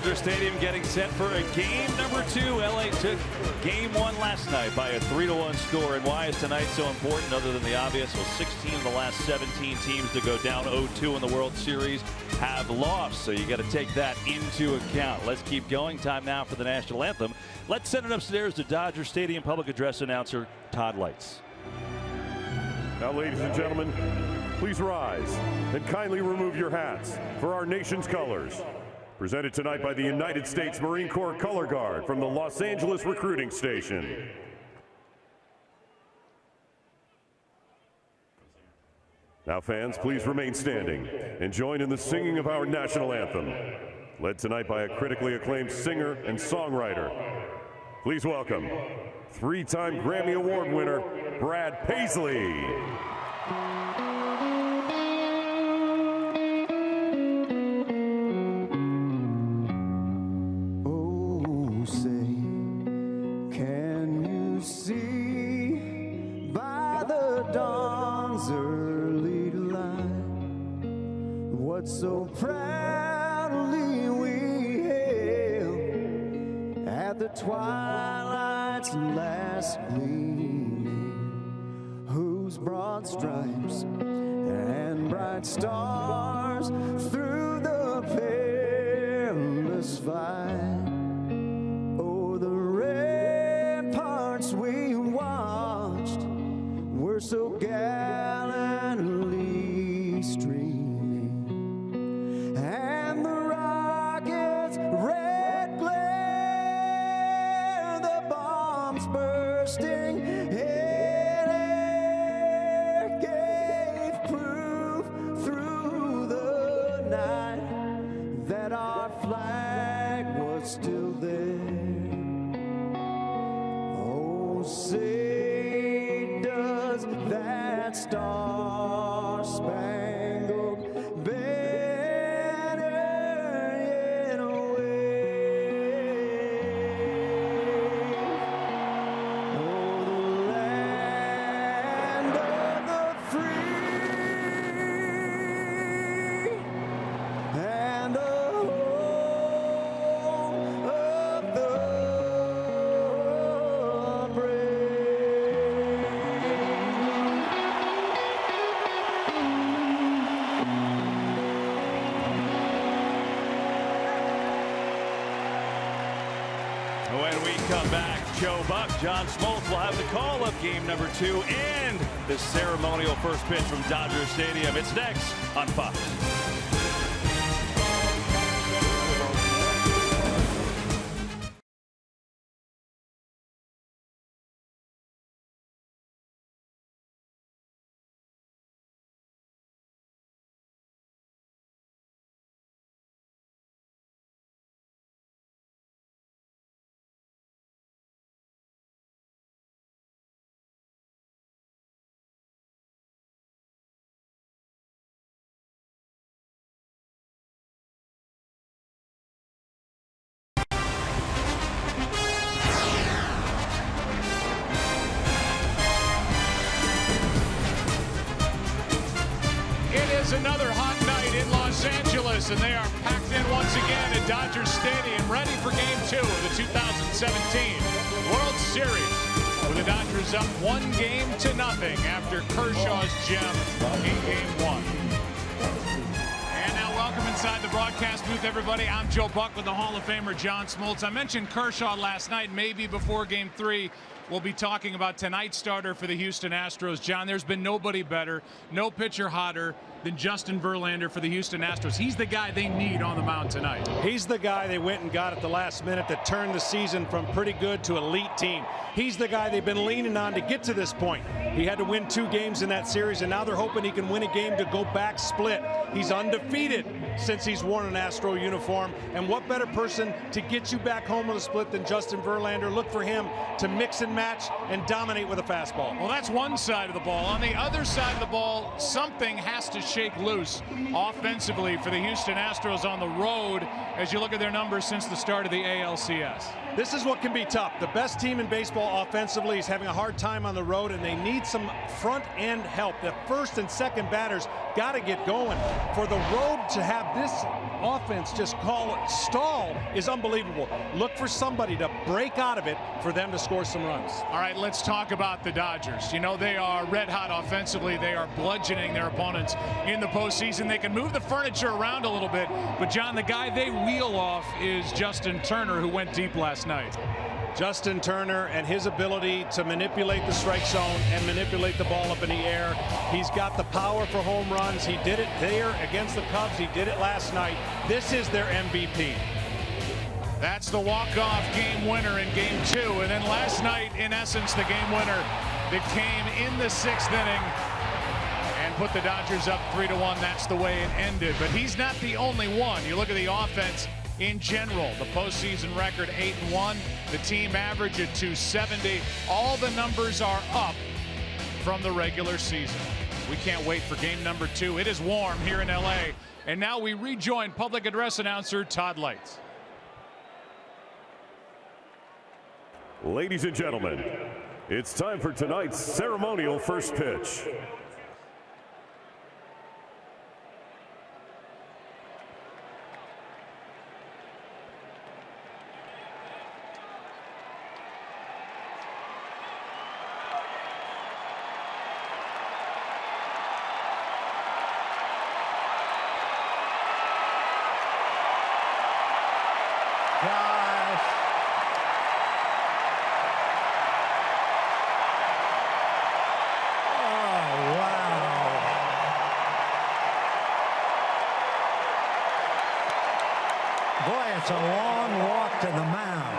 Dodger Stadium getting set for a game number 2. LA took game 1 last night by a 3-1 score. And why is tonight so important other than the obvious? Well, 16 of the last 17 teams to go down 0-2 in the World Series have lost. So you got to take that into account. Let's keep going. Time now for the national anthem. Let's send it upstairs to Dodger Stadium public address announcer Todd Lights. Now, ladies and gentlemen, please rise and kindly remove your hats for our nation's colors. Presented tonight by the United States Marine Corps Color Guard from the Los Angeles Recruiting Station. Now, fans, please remain standing and join in the singing of our national anthem, led tonight by a critically acclaimed singer and songwriter. Please welcome 3-time Grammy Award winner, Brad Paisley. Oh, say, can you see by the dawn's early light what so proudly we hailed at the twilight's last gleaming, whose broad stripes and bright stars through the perilous fight o'er the ramparts we watched were so gallantly streaming, and the rockets' red glare, the bombs bursting in air gave proof through the night that our flag was still there. Oh, say does that star-spangled banner yet wave o'er the land of the free and the home of the brave. When we come back, Joe Buck, John Smoltz will have the call of game number 2 and the ceremonial first pitch from Dodger Stadium. It's next on Fox. It is another hot night in Los Angeles, and they are packed in once again at Dodger Stadium, ready for Game 2 of the 2017 World Series, with the Dodgers up 1-0 after Kershaw's gem in Game 1. And now welcome inside the broadcast booth, everybody. I'm Joe Buck with the Hall of Famer John Smoltz. I mentioned Kershaw last night. Maybe before Game 3, we'll be talking about tonight's starter for the Houston Astros. John, there's been nobody better, no pitcher hotter than Justin Verlander for the Houston Astros. He's the guy they need on the mound tonight. He's the guy they went and got at the last minute that turned the season from pretty good to elite team. He's the guy they've been leaning on to get to this point. He had to win 2 games in that series, and now they're hoping he can win a game to go back split. He's undefeated since he's worn an Astro uniform, and what better person to get you back home with a split than Justin Verlander? Look for him to mix and match and dominate with a fastball. Well, that's one side of the ball. On the other side of the ball, something has to shake loose offensively for the Houston Astros on the road as you look at their numbers since the start of the ALCS. This is what can be tough. The best team in baseball offensively is having a hard time on the road, and they need some front-end help. The first and second batters got to get going. For the road to have this offense just call it stall is unbelievable. Look for somebody to break out of it for them to score some runs. All right, let's talk about the Dodgers. You know, they are red hot offensively. They are bludgeoning their opponents in the postseason. They can move the furniture around a little bit, but John, the guy they wheel off is Justin Turner, who went deep last night. Justin Turner and his ability to manipulate the strike zone and manipulate the ball up in the air. He's got the power for home runs. He did it there against the Cubs. He did it last night. This is their MVP. That's the walk-off game winner in Game 2. And then last night, in essence, the game winner that came in the 6th inning and put the Dodgers up 3-1. That's the way it ended. But he's not the only one. You look at the offense in general, the postseason record 8-1, the team average at 270. All the numbers are up from the regular season. We can't wait for game number 2. It is warm here in LA. And now we rejoin public address announcer Todd Lights. Ladies and gentlemen, it's time for tonight's ceremonial first pitch. Boy, it's a long walk to the mound.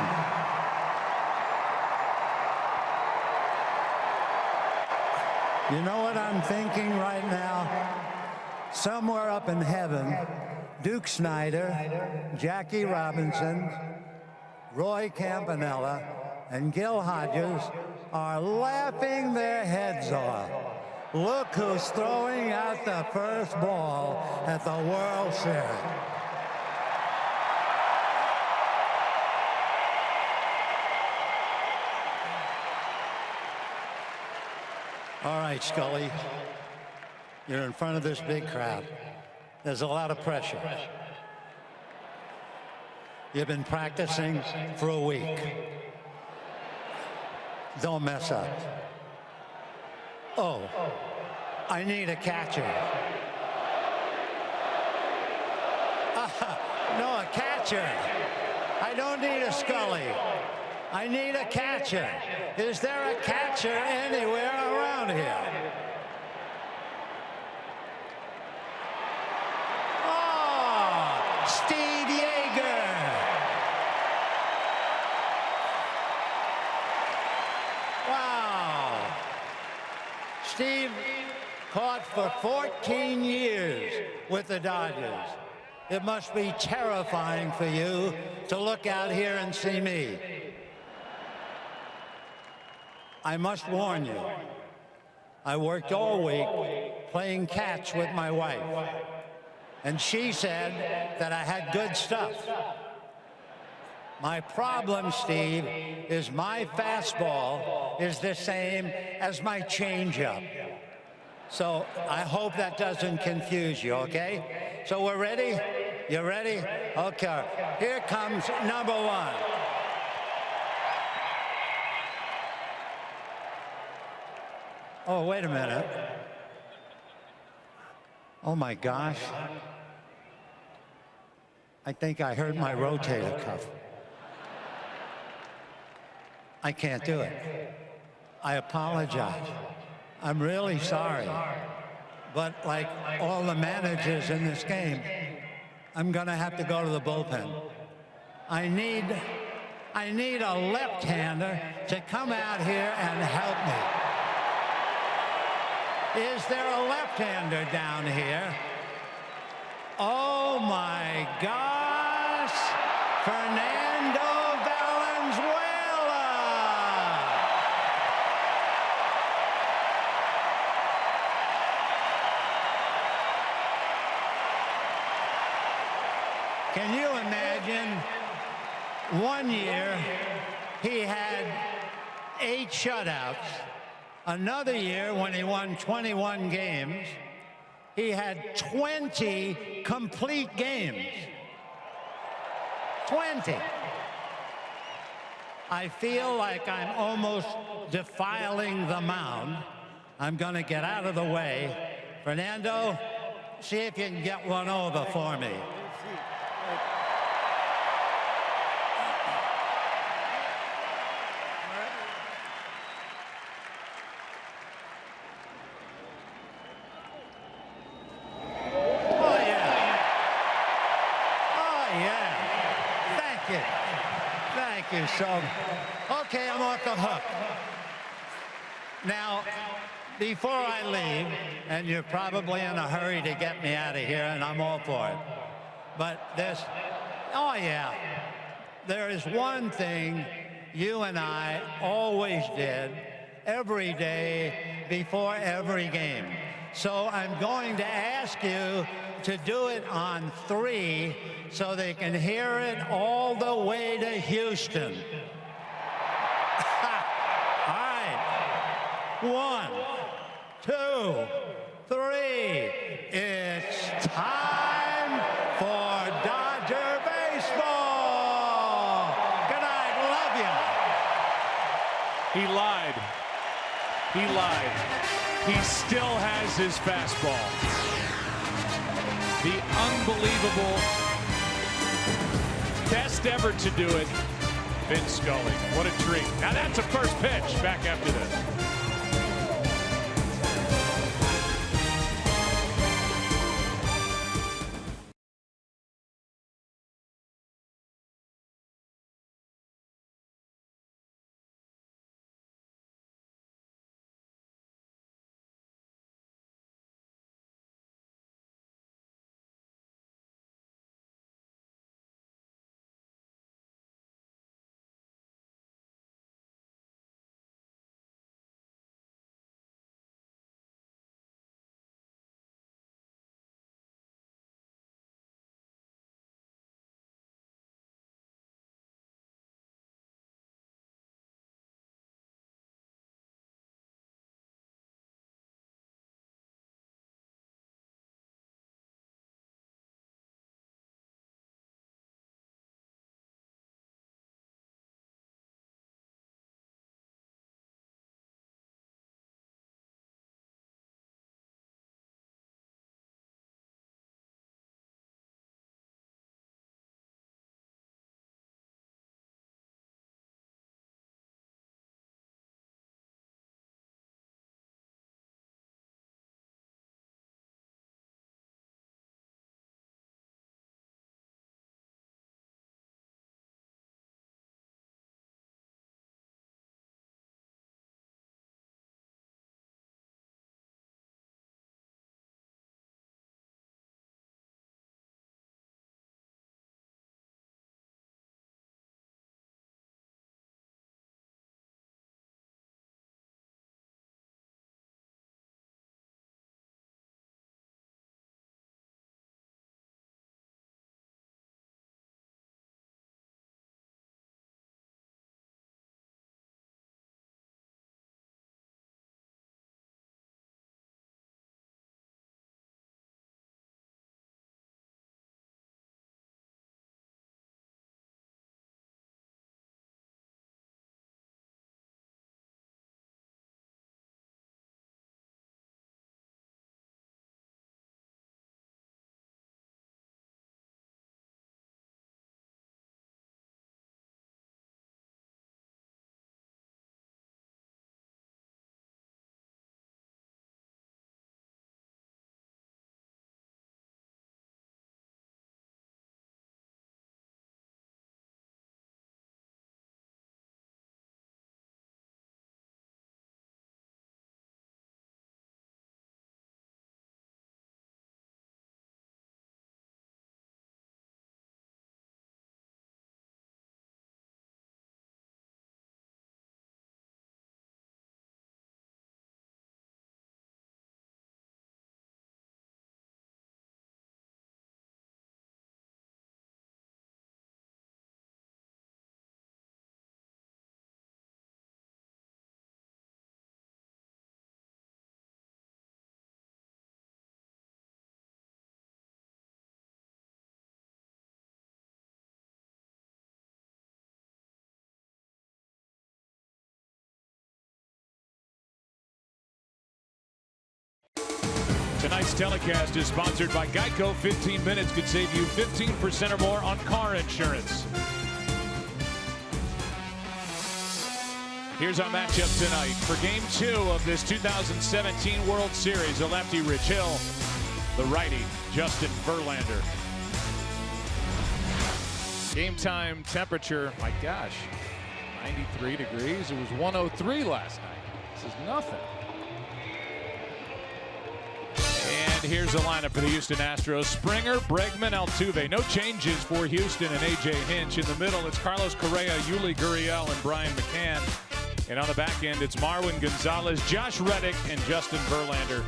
You know what I'm thinking right now? Somewhere up in heaven, Duke Snyder, Jackie Robinson, Roy Campanella, and Gil Hodges are laughing their heads off. Look who's throwing out the first ball at the World Series. All right, Scully, you're in front of this big crowd. There's a lot of pressure. You've been practicing for a week. Don't mess up. Oh, I need a catcher. No, a catcher. I don't need a Scully. I need a catcher. Is there a catcher anywhere around here? Oh, Steve Yeager. Wow. Steve caught for 14 years with the Dodgers. It must be terrifying for you to look out here and see me. I must warn you, I worked all week playing catch with my wife, and she said that I had good stuff. My problem, Steve, is my fastball is the same as my changeup. So I hope that doesn't confuse you, okay? So we're ready? You ready? Okay. Here comes number 1. Oh, wait a minute. Oh, my gosh. I think I hurt my rotator cuff. I can't do it. I apologize. I'm really sorry. But like all the managers in this game, I'm going to have to go to the bullpen. I need a left-hander to come out here and help me. Is there a left-hander down here? Oh, my gosh. Fernando Valenzuela. Can you imagine One year, he had 8 shutouts. Another year, when he won 21 games, he had 20 complete games. 20. I feel like I'm almost defiling the mound. I'm going to get out of the way. Fernando, see if you can get one over for me. Thank you. So, okay, I'm off the hook. Now, before I leave, and you're probably in a hurry to get me out of here, and I'm all for it, but there is one thing you and I always did every day before every game. So I'm going to ask you to do it on 3 so they can hear it all the way to Houston. All right. 1, 2, 3. It's time for Dodger baseball. Good night. Love you. He lied. He lied. He still has his fastball. The unbelievable best ever to do it, Vin Scully. What a treat. Now that's a first pitch. Back after this. Tonight's telecast is sponsored by Geico. 15 minutes could save you 15% or more on car insurance. Here's our matchup tonight for Game 2 of this 2017 World Series. The lefty, Rich Hill. The righty, Justin Verlander. Game time temperature, my gosh, 93 degrees. It was 103 last night. This is nothing. And here's the lineup for the Houston Astros. Springer, Bregman, Altuve. No changes for Houston and A.J. Hinch. In the middle, it's Carlos Correa, Yuli Gurriel, and Brian McCann. And on the back end, it's Marwin Gonzalez, Josh Reddick, and Justin Verlander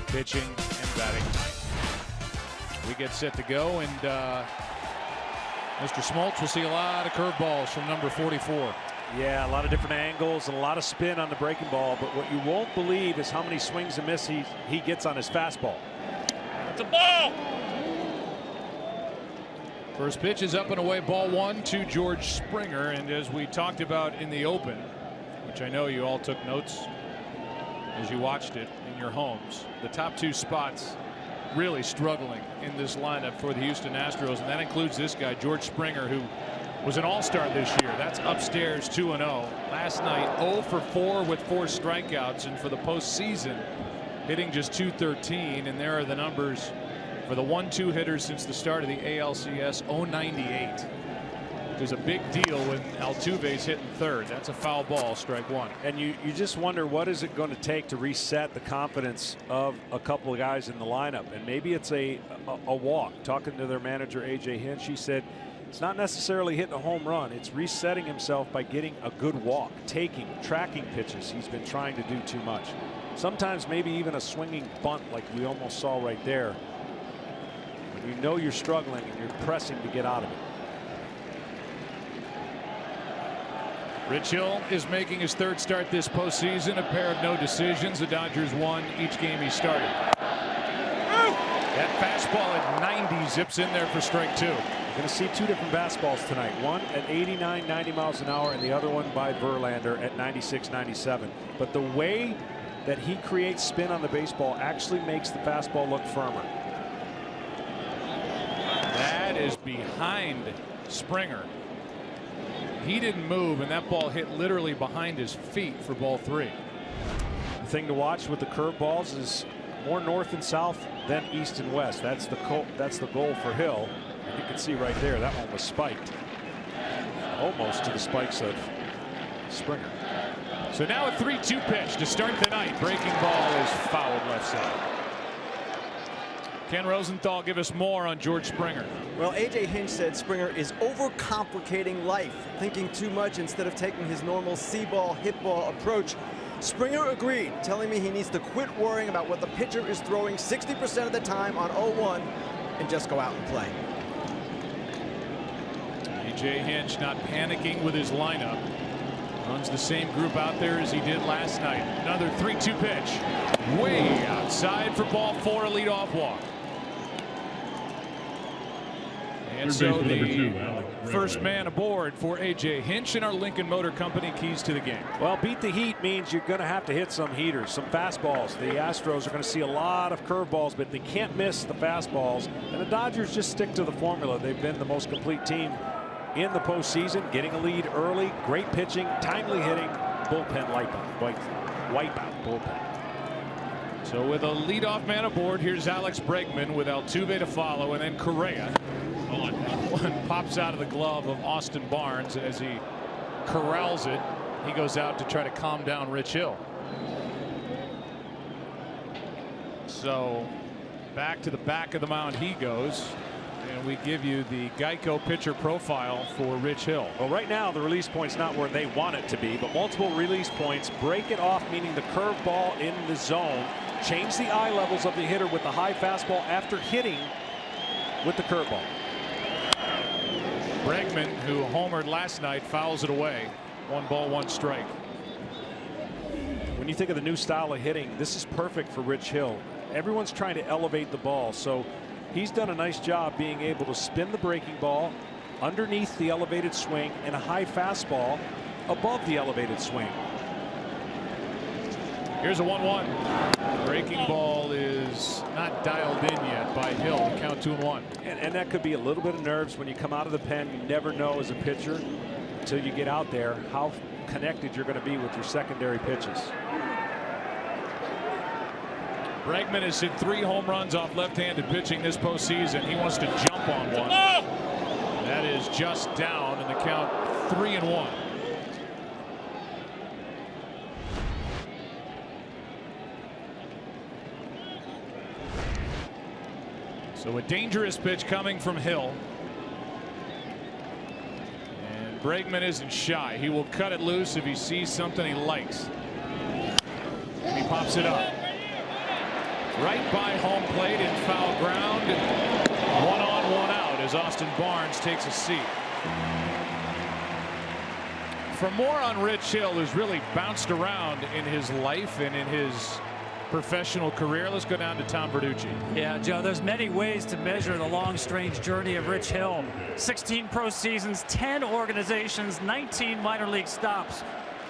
pitching and batting tonight. We get set to go, and Mr. Smoltz will see a lot of curveballs from number 44. Yeah, a lot of different angles and a lot of spin on the breaking ball, but what you won't believe is how many swings and misses he gets on his fastball. It's a ball! First pitch is up and away, ball 1 to George Springer, and as we talked about in the open, which I know you all took notes as you watched it in your homes, the top 2 spots really struggling in this lineup for the Houston Astros, and that includes this guy, George Springer, who was an all-star this year. That's upstairs 2-0. Last night 0 for 4 with 4 strikeouts, and for the postseason hitting just .213, and there are the numbers for the 1-2 hitters since the start of the ALCS. 098, which is a big deal when Altuve's hitting third. That's a foul ball, strike 1. And you just wonder, what is it going to take to reset the confidence of a couple of guys in the lineup? And maybe it's a walk. Talking to their manager, A.J. Hinch, he said it's not necessarily hitting a home run. It's resetting himself by getting a good walk, tracking pitches. He's been trying to do too much. Sometimes maybe even a swinging bunt like we almost saw right there. When you know you're struggling and you're pressing to get out of it. Rich Hill is making his 3rd start this postseason. A pair of no decisions. The Dodgers won each game he started. That fastball at 90 zips in there for strike 2. You're going to see 2 different fastballs tonight. One at 89, 90 miles an hour, and the other one by Verlander at 96, 97. But the way that he creates spin on the baseball actually makes the fastball look firmer. That is behind Springer. He didn't move, and that ball hit literally behind his feet for ball 3. The thing to watch with the curveballs is more north and south than east and west. That's the goal for Hill. You can see right there that one was spiked almost to the spikes of Springer. So now a 3-2 pitch to start the night. Breaking ball is fouled left side. Ken Rosenthal, give us more on George Springer. Well, A.J. Hinch said Springer is overcomplicating life, thinking too much instead of taking his normal see-ball, hit-ball approach. Springer agreed, telling me he needs to quit worrying about what the pitcher is throwing 60% of the time on 0-1 and just go out and play. A.J. Hinch not panicking with his lineup. Runs the same group out there as he did last night. Another 3-2 pitch. Way outside for ball 4, a leadoff walk. And so the first man aboard for A.J. Hinch and our Lincoln Motor Company keys to the game. Well, beat the heat means you're going to have to hit some heaters, some fastballs. The Astros are going to see a lot of curveballs, but they can't miss the fastballs. And the Dodgers just stick to the formula. They've been the most complete team in the postseason, getting a lead early, great pitching, timely hitting, bullpen wipeout bullpen. So with a leadoff man aboard, here's Alex Bregman with Altuve to follow, and then Correa. One pops out of the glove of Austin Barnes as he corrals it. He goes out to try to calm down Rich Hill. So back to the back of the mound he goes. And we give you the Geico pitcher profile for Rich Hill. Well, right now the release point's not where they want it to be, but multiple release points. Break it off, meaning the curveball in the zone. Change the eye levels of the hitter with the high fastball after hitting with the curveball. Bregman, who homered last night, fouls it away. 1 ball, 1 strike. When you think of the new style of hitting, this is perfect for Rich Hill. Everyone's trying to elevate the ball, so he's done a nice job being able to spin the breaking ball underneath the elevated swing and a high fastball above the elevated swing. Here's a 1-1. Breaking ball is not dialed in yet by Hill. Count 2-1. And that could be a little bit of nerves when you come out of the pen. You never know as a pitcher until you get out there how connected you're going to be with your secondary pitches. Bregman has hit 3 home runs off left-handed pitching this postseason. He wants to jump on one. That is just down, and the count 3-1. So a dangerous pitch coming from Hill. And Bregman isn't shy. He will cut it loose if he sees something he likes. And he pops it up. Right by home plate in foul ground. 1 on, 1 out as Austin Barnes takes a seat. For more on Rich Hill, who's really bounced around in his life and in his professional career, let's go down to Tom Verducci. Yeah, Joe, there's many ways to measure the long, strange journey of Rich Hill. 16 pro seasons, 10 organizations, 19 minor league stops.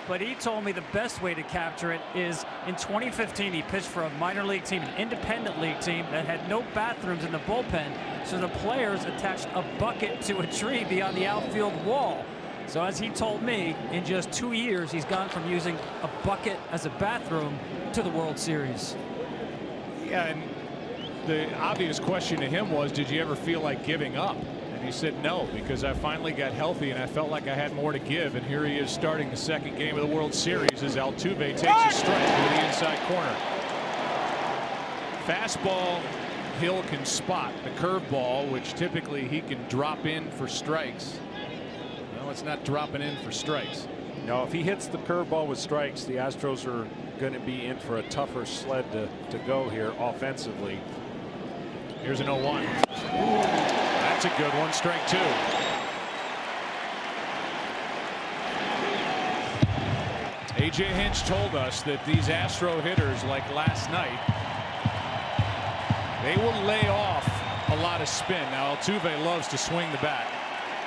But he told me the best way to capture it is in 2015, he pitched for a minor league team, an independent league team that had no bathrooms in the bullpen. So the players attached a bucket to a tree beyond the outfield wall. So as he told me, in just 2 years, he's gone from using a bucket as a bathroom to the World Series. Yeah, and the obvious question to him was, did you ever feel like giving up? And he said no, because I finally got healthy and I felt like I had more to give. And here he is starting the second game of the World Series as Altuve takes a strike to the inside corner. Fastball Hill can spot. The curveball, which typically he can drop in for strikes. Well, it's not dropping in for strikes. No, if he hits the curveball with strikes, the Astros are going to be in for a tougher sled to go here offensively. Here's an 0-1. That's a good one. Strike 2. A.J. Hinch told us that these Astro hitters, like last night, they will lay off a lot of spin. Now, Altuve loves to swing the bat.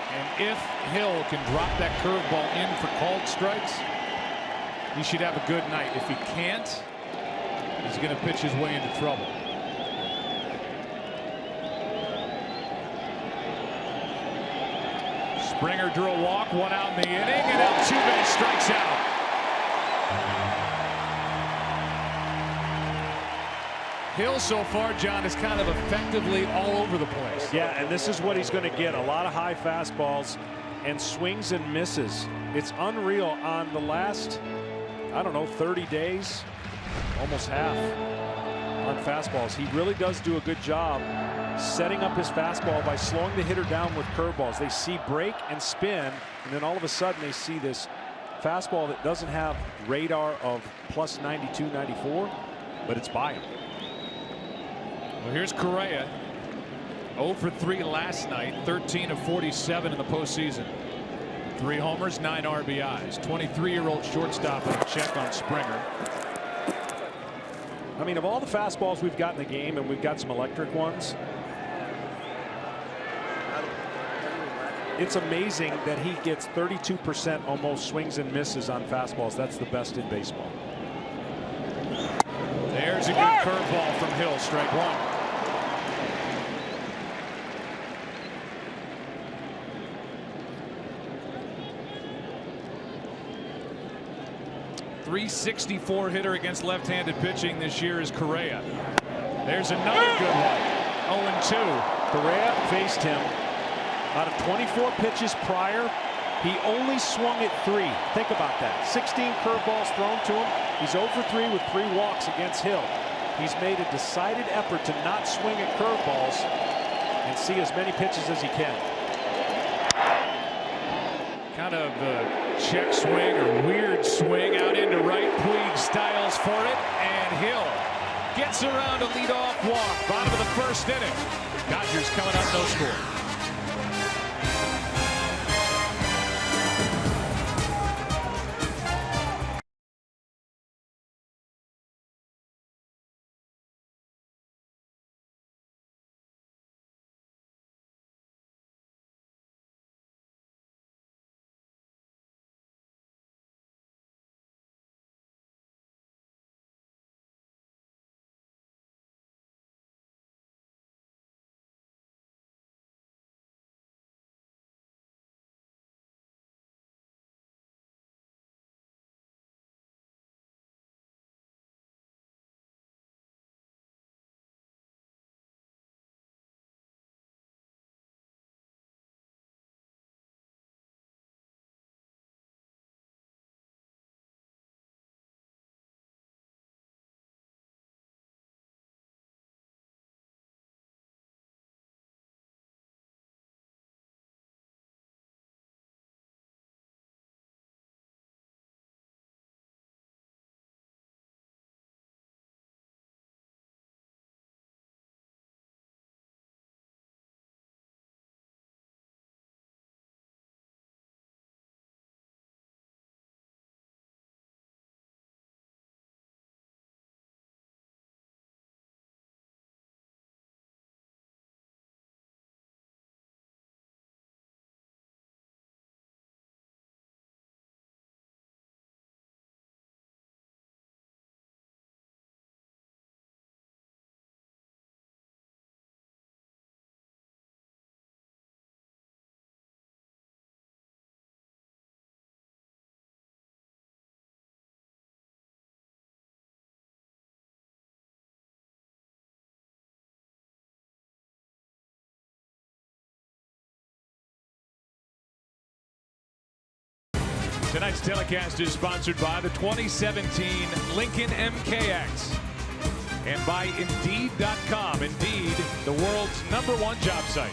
And if Hill can drop that curveball in for called strikes, he should have a good night. If he can't, he's going to pitch his way into trouble. Springer drew a walk, 1 out in the inning, and Altuve strikes out. Hill so far, John, is kind of effectively all over the place. Yeah, and this is what he's going to get. A lot of high fastballs and swings and misses. It's unreal. On the last, I don't know, 30 days, almost half on fastballs. He really does do a good job setting up his fastball by slowing the hitter down with curveballs. They see break and spin, and then all of a sudden they see this fastball that doesn't have radar of plus 92, 94, but it's by him. Well, here's Correa. 0 for 3 last night, 13 of 47 in the postseason. 3 homers, 9 RBIs. 23-year-old shortstop with a check on Springer. I mean, of all the fastballs we've got in the game, and we've got some electric ones, it's amazing that he gets 32% almost swings and misses on fastballs. That's the best in baseball. There's a good curveball from Hill, strike 1. .364 hitter against left-handed pitching this year is Correa. There's another good one. 0-2. Correa faced him. Out of 24 pitches prior, he only swung at 3. Think about that. 16 curveballs thrown to him. He's 0 for 3 with 3 walks against Hill. He's made a decided effort to not swing at curveballs and see as many pitches as he can. Kind of a check swing or weird swing out into right. Puig styles for it, and Hill gets around a leadoff walk. Bottom of the first inning. Dodgers coming up, no score. Tonight's telecast is sponsored by the 2017 Lincoln MKX and by Indeed.com. Indeed, the world's #1 job site.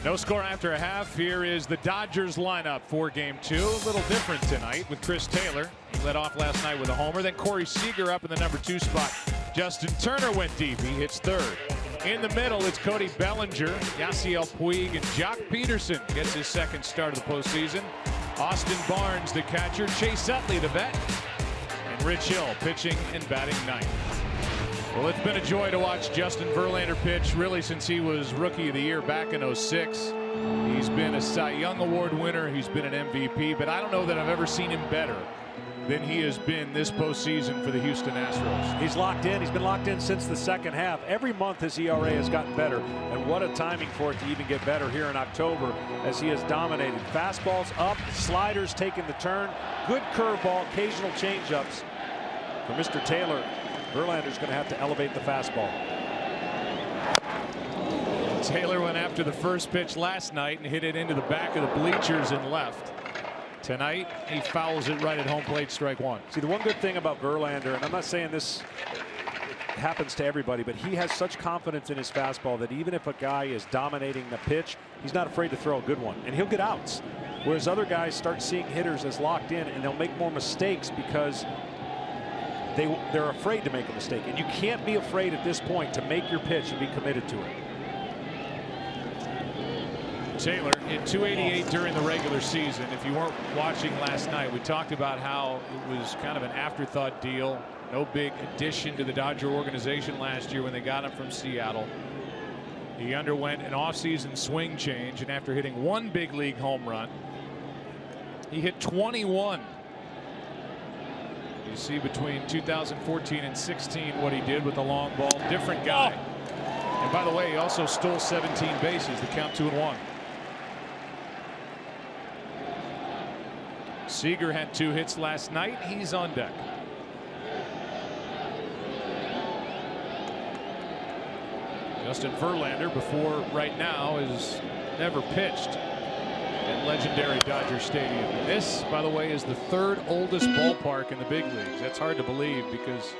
No score after a half. Here is the Dodgers lineup for Game 2. A little different tonight with Chris Taylor. He led off last night with a homer. Then Corey Seager up in the #2 spot. Justin Turner went deep. He hits third. In the middle, it's Cody Bellinger, Yasiel Puig, and Jock Peterson gets his second start of the postseason. Austin Barnes, the catcher. Chase Utley, the vet. And Rich Hill pitching and batting ninth. Well, it's been a joy to watch Justin Verlander pitch really since he was Rookie of the Year back in '06. He's been a Cy Young Award winner. He's been an MVP, but I don't know that I've ever seen him better than he has been this postseason for the Houston Astros. He's locked in. He's been locked in since the second half. Every month his ERA has gotten better, and what a timing for it to even get better here in October as he has dominated. Fastballs up, sliders taking the turn, good curveball, occasional changeups. For Mr. Taylor, Verlander's going to have to elevate the fastball. Taylor went after the first pitch last night and hit it into the back of the bleachers and left. Tonight, he fouls it right at home plate, strike one. See, the one good thing about Verlander, and I'm not saying this happens to everybody, but he has such confidence in his fastball that even if a guy is dominating the pitch, he's not afraid to throw a good one, and he'll get outs. Whereas other guys start seeing hitters as locked in, and they'll make more mistakes because they're afraid to make a mistake. And you can't be afraid at this point to make your pitch and be committed to it. Taylor hit .288 during the regular season. If you weren't watching last night, we talked about how it was kind of an afterthought deal. No big addition to the Dodger organization last year when they got him from Seattle. He underwent an offseason swing change, and after hitting one big league home run, he hit 21. You see between 2014 and 16 what he did with the long ball. Different guy. And by the way, he also stole 17 bases. The count 2-1. Seager had 2 hits last night. He's on deck. Justin Verlander, before right now, has never pitched at legendary Dodger Stadium. This, by the way, is the 3rd oldest ballpark in the big leagues. That's hard to believe because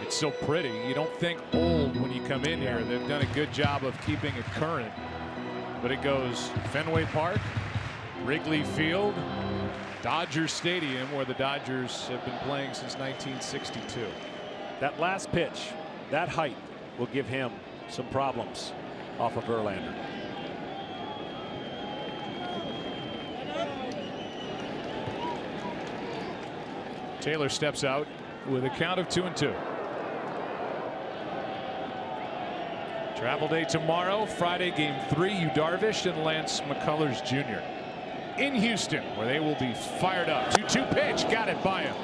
it's so pretty. You don't think old when you come in here. They've done a good job of keeping it current. But it goes Fenway Park, Wrigley Field, Dodger Stadium, where the Dodgers have been playing since 1962. That last pitch, that height, will give him some problems off of Verlander. Taylor steps out with a count of 2-2. Travel day tomorrow, Friday, Game 3, Yu Darvish and Lance McCullers Jr. in Houston, where they will be fired up. 2-2 pitch, got it by him.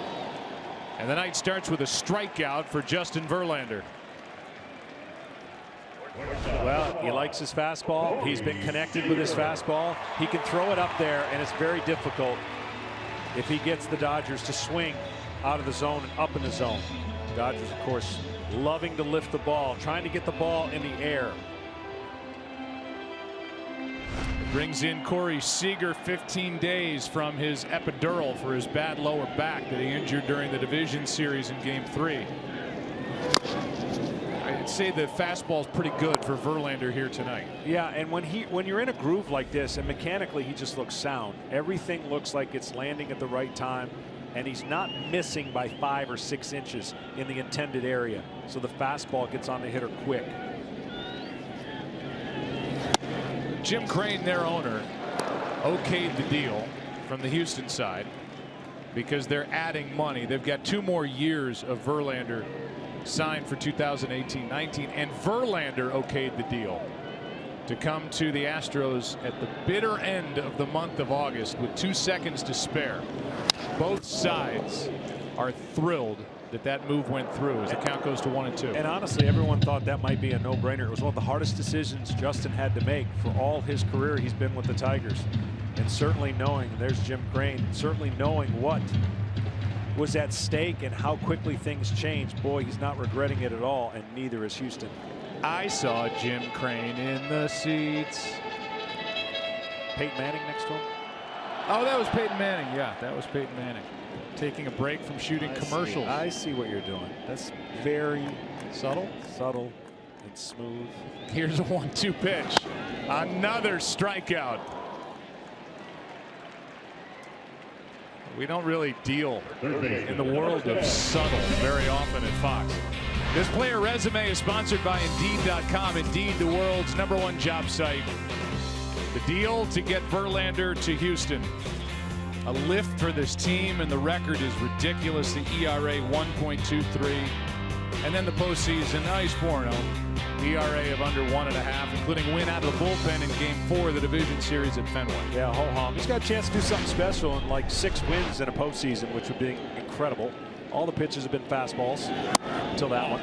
And the night starts with a strikeout for Justin Verlander. Well, he likes his fastball. He's been connected with his fastball. He can throw it up there, and it's very difficult if he gets the Dodgers to swing out of the zone and up in the zone. Dodgers, of course, loving to lift the ball, trying to get the ball in the air. Brings in Corey Seager, 15 days from his epidural for his bad lower back that he injured during the division series in Game 3. I'd say the fastball's pretty good for Verlander here tonight. Yeah, and when you're in a groove like this, and mechanically he just looks sound. Everything looks like it's landing at the right time, and he's not missing by 5 or 6 inches in the intended area. So the fastball gets on the hitter quick. Jim Crane, their owner, okayed the deal from the Houston side because they're adding money. They've got 2 more years of Verlander signed for 2018-19, and Verlander okayed the deal to come to the Astros at the bitter end of the month of August with 2 seconds to spare. Both sides are thrilled that that move went through as the count goes to 1-2. And honestly, everyone thought that might be a no-brainer. It was one of the hardest decisions Justin had to make for all his career he's been with the Tigers. And certainly knowing, there's Jim Crane, certainly knowing what was at stake and how quickly things changed. Boy, he's not regretting it at all, and neither is Houston. I saw Jim Crane in the seats. Peyton Manning next to him? Oh, that was Peyton Manning. Yeah, that was Peyton Manning. Taking a break from shooting commercials. I see what you're doing. That's very subtle and smooth. Here's a 1-2 pitch. Another strikeout. We don't really deal in the world of subtle very often at Fox. This player resume is sponsored by Indeed.com. Indeed, the world's #1 job site. The deal to get Verlander to Houston. A lift for this team, and the record is ridiculous. The ERA 1.23. And then the postseason, now he's 4-0. ERA of under 1.5, including win out of the bullpen in Game 4 of the division series at Fenway. Yeah, ho-hum. He's got a chance to do something special in like 6 wins in a postseason, which would be incredible. All the pitches have been fastballs until that one.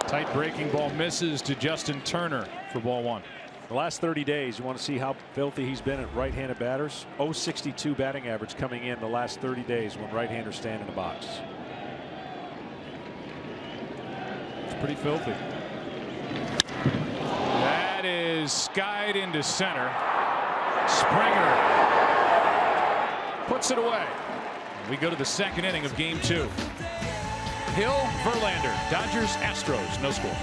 Tight breaking ball misses to Justin Turner for ball 1. The last 30 days, you want to see how filthy he's been at right-handed batters. 0.62 batting average coming in the last 30 days when right-handers stand in the box. It's pretty filthy. That is skied into center. Springer puts it away. We go to the 2nd inning of Game 2. Hill, Verlander, Dodgers, Astros, no score.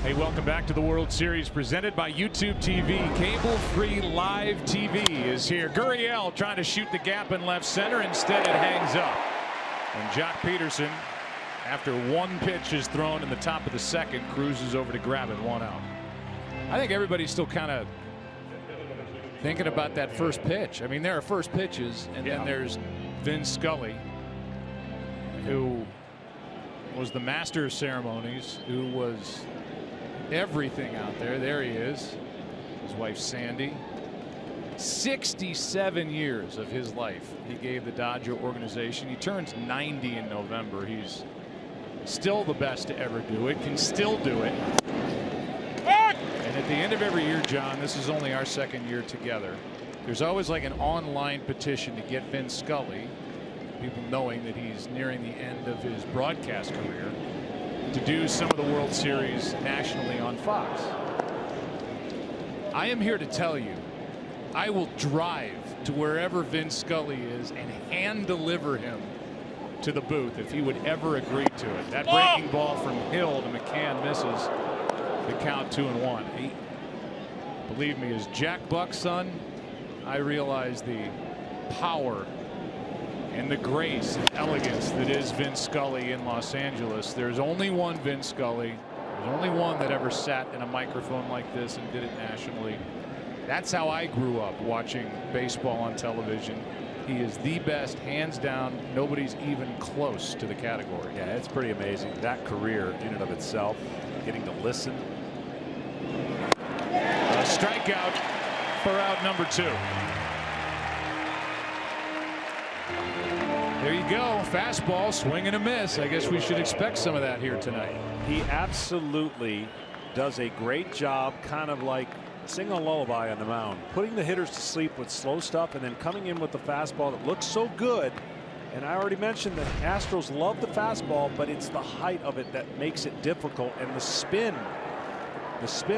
Hey, welcome back to the World Series presented by YouTube TV. Cable-free live TV is here. Gurriel trying to shoot the gap in left center. Instead, it hangs up. And Jock Peterson, after 1 pitch is thrown in the top of the 2nd, cruises over to grab it, 1 out. I think everybody's still kind of thinking about that first pitch. I mean, there are first pitches, and then there's Vin Scully, who was the master of ceremonies, who was everything out there. There he is. His wife Sandy. 67 years of his life he gave the Dodger organization. He turns 90 in November. He's Still the best to ever do it. Can still do it. And at the end of every year, John, this is only our second year together. There's always like an online petition to get Vin Scully, people knowing that he's nearing the end of his broadcast career, to do some of the World Series nationally on Fox. I am here to tell you, I will drive to wherever Vin Scully is and hand deliver him to the booth if he would ever agree to it. That breaking ball from Hill to McCann misses the count 2-1. Believe me, as Jack Buck's son, I realize the power and the grace and elegance that is Vin Scully in Los Angeles. There's only one Vin Scully. There's only one that ever sat in a microphone like this and did it nationally. That's how I grew up watching baseball on television. He is the best, hands down. Nobody's even close to the category. Yeah, it's pretty amazing. That career in and of itself, getting to listen. A strikeout for out number 2. There you go. Fastball, swing and a miss. I guess we should expect some of that here tonight. He absolutely does a great job, kind of like singing a lullaby on the mound, putting the hitters to sleep with slow stuff and then coming in with the fastball that looks so good. And I already mentioned that Astros love the fastball, but it's the height of it that makes it difficult, and the spin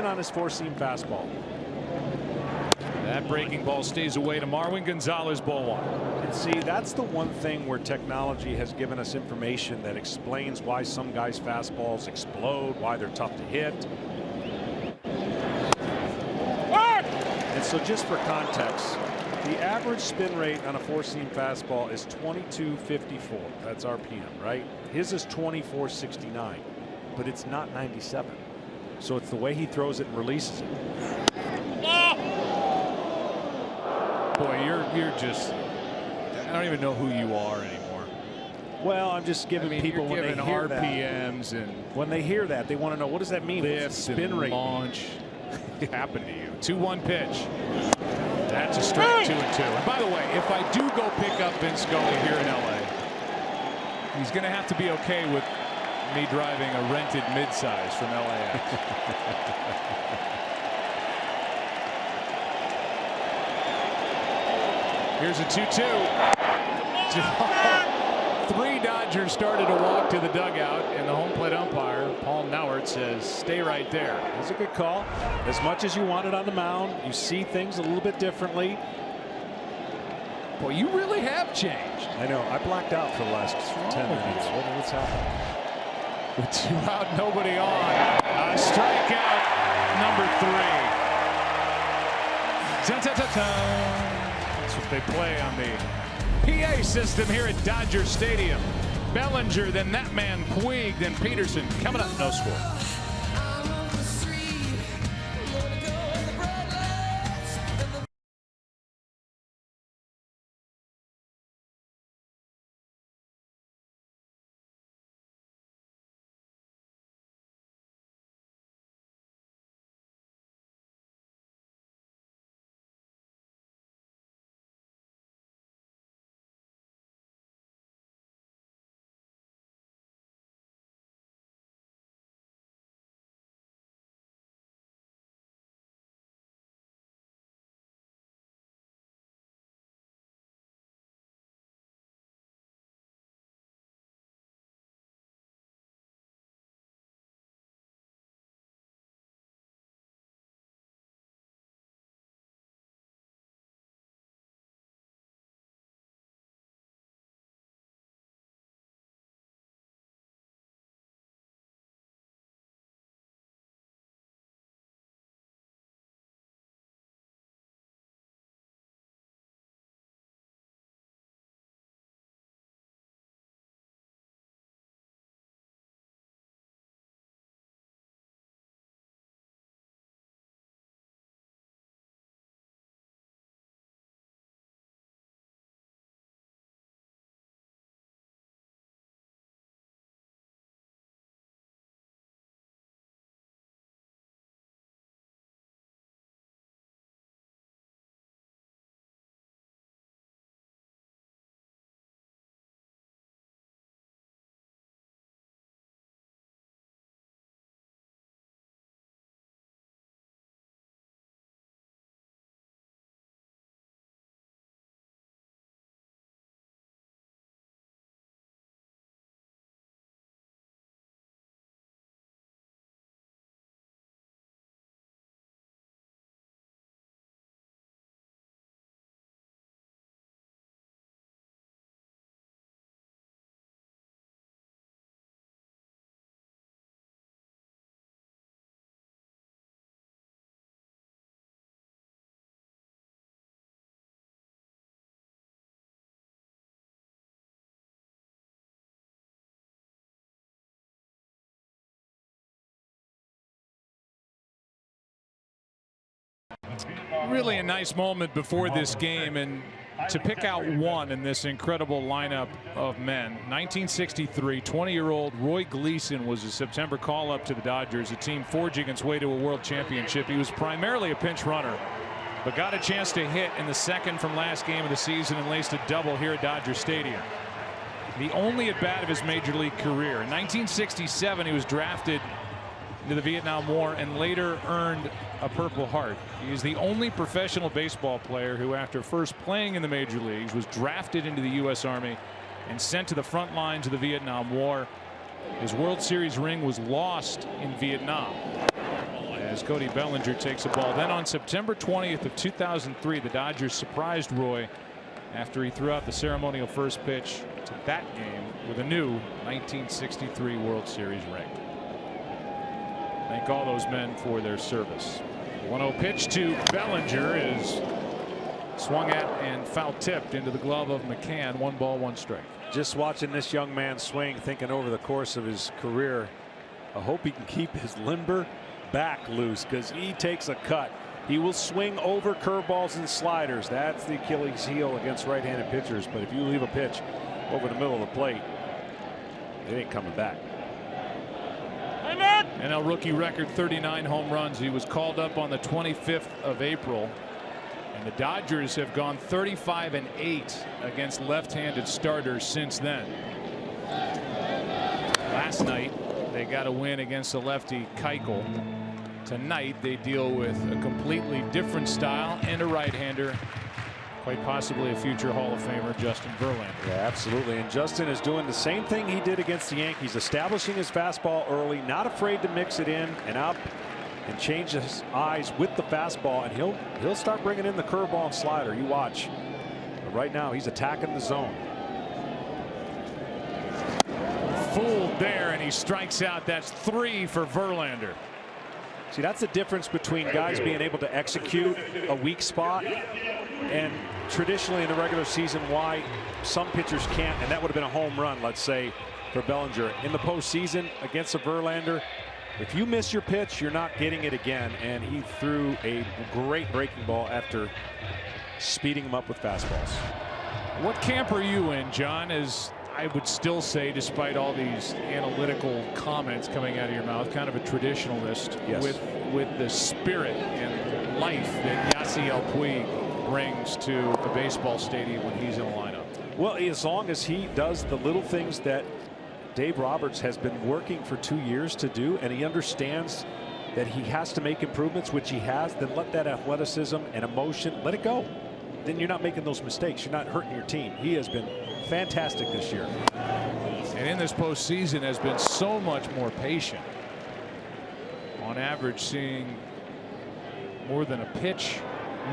on his four-seam fastball. That breaking ball stays away to Marwin Gonzalez, ball 1. And see, that's the one thing where technology has given us information that explains why some guys' fastballs explode, why they're tough to hit. And so just for context, the average spin rate on a four-seam fastball is 2254. That's RPM, right? His is 2469, but it's not 97. So it's the way he throws it and releases it. Boy, you're just, I don't even know who you are anymore. Well, I'm just giving people when they hear RPMs that, and when they hear that, they want to know, what does that mean? Lifts spin and rate launch. Happened to you. 2-1 pitch. That's a strike. 2-2. And by the way, if I do go pick up Vin Scully here in LA, he's going to have to be okay with me driving a rented midsize from LAX. Here's a 2-2. 3 Dodgers started to walk to the dugout, and the home plate umpire, Paul Nauert, says, stay right there. That's a good call. As much as you want it on the mound, you see things a little bit differently. Boy, you really have changed. I know. I blacked out for the last 10 minutes. What's happening? With 2 out, nobody on. Strikeout number 3. That's what they play on the PA system here at Dodger Stadium. Bellinger, then that man Puig, then Peterson. Coming up, no score. Really a nice moment before this game, and to pick out one in this incredible lineup of men. 1963, 20-year-old Roy Gleason was a September call-up to the Dodgers, a team forging its way to a world championship. He was primarily a pinch runner, but got a chance to hit in the second from last game of the season and laced a double here at Dodger Stadium. The only at-bat of his major league career. In 1967, he was drafted into the Vietnam War and later earned a Purple Heart. He is the only professional baseball player who, after first playing in the major leagues, was drafted into the U.S. Army and sent to the front lines of the Vietnam War. His World Series ring was lost in Vietnam as Cody Bellinger takes a ball. Then on September 20th of 2003, the Dodgers surprised Roy after he threw out the ceremonial first pitch to that game with a new 1963 World Series ring. Thank all those men for their service. 1-0 pitch to Bellinger is swung at and foul tipped into the glove of McCann. 1 ball, 1 strike. Just watching this young man swing, thinking over the course of his career, I hope he can keep his limber back loose, because he takes a cut. He will swing over curveballs and sliders. That's the Achilles heel against right-handed pitchers. But if you leave a pitch over the middle of the plate, it ain't coming back. NL rookie record 39 home runs. He was called up on the 25th of April, and the Dodgers have gone 35-8 against left-handed starters since then. Last night they got a win against the lefty Keuchel. Tonight they deal with a completely different style and a right-hander, quite possibly a future Hall of Famer, Justin Verlander. Yeah, absolutely. And Justin is doing the same thing he did against the Yankees, establishing his fastball early, not afraid to mix it in and up and change his eyes with the fastball, and he'll start bringing in the curveball and slider. You watch. But right now he's attacking the zone. Fooled there, and he strikes out. That's 3 for Verlander. See, that's the difference between guys being able to execute a weak spot and traditionally in the regular season why some pitchers can't, and that would have been a home run, let's say, for Bellinger. In the postseason against a Verlander, if you miss your pitch, you're not getting it again, and he threw a great breaking ball after speeding him up with fastballs. What camp are you in, John? As I would still say, despite all these analytical comments coming out of your mouth, kind of a traditionalist. Yes. with the spirit and life that Yasiel Puig brings to a baseball stadium when he's in a lineup. Well, as long as he does the little things that Dave Roberts has been working for 2 years to do, and he understands that he has to make improvements, which he has, then let that athleticism and emotion, let it go. Then you're not making those mistakes. You're not hurting your team. He has been fantastic this year. And in this postseason has been so much more patient. On average, seeing more than a pitch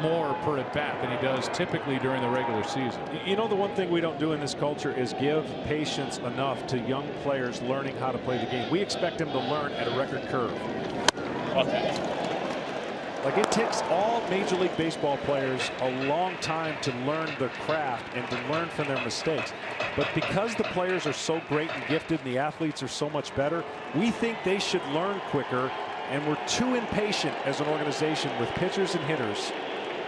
more per at bat than he does typically during the regular season. You know, the one thing we don't do in this culture is give patience enough to young players learning how to play the game. We expect them to learn at a record curve. Like, it takes all Major League Baseball players a long time to learn the craft and to learn from their mistakes. But because the players are so great and gifted and the athletes are so much better, we think they should learn quicker, and we're too impatient as an organization with pitchers and hitters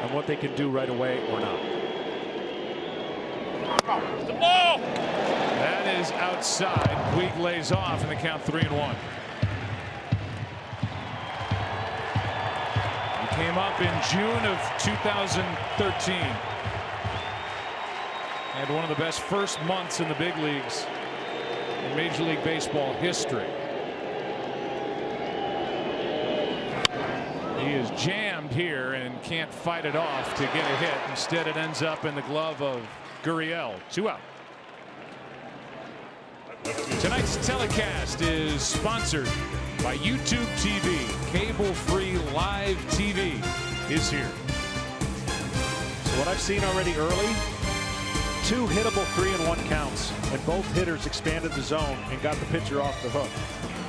on what they can do right away or not. The ball! That is outside. Puig lays off, and the count 3-1. Came up in June of 2013. Had one of the best first months in the big leagues in Major League Baseball history. He is jammed here and can't fight it off to get a hit. Instead, it ends up in the glove of Gurriel. 2 out. Tonight's telecast is sponsored by YouTube TV. Cable-free live TV is here. So what I've seen already early, 2 hittable 3-1 counts, and both hitters expanded the zone and got the pitcher off the hook.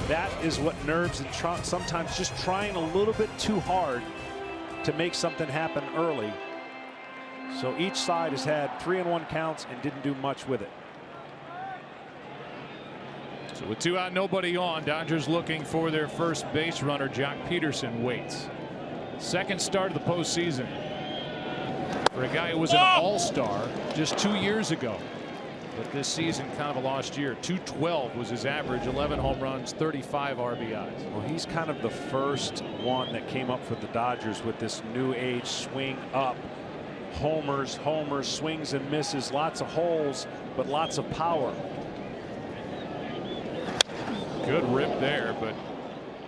That is what nerves and sometimes just trying a little bit too hard to make something happen early. So each side has had 3-1 counts and didn't do much with it. So with 2 out, nobody on, Dodgers looking for their first base runner. Jock Peterson waits. Second start of the postseason for a guy who was an all-star just 2 years ago. But this season, kind of a lost year. 212 was his average, 11 home runs, 35 RBIs. Well, he's kind of the first one that came up for the Dodgers with this new age swing up. Homers, swings and misses, lots of holes, but lots of power. Good rip there, but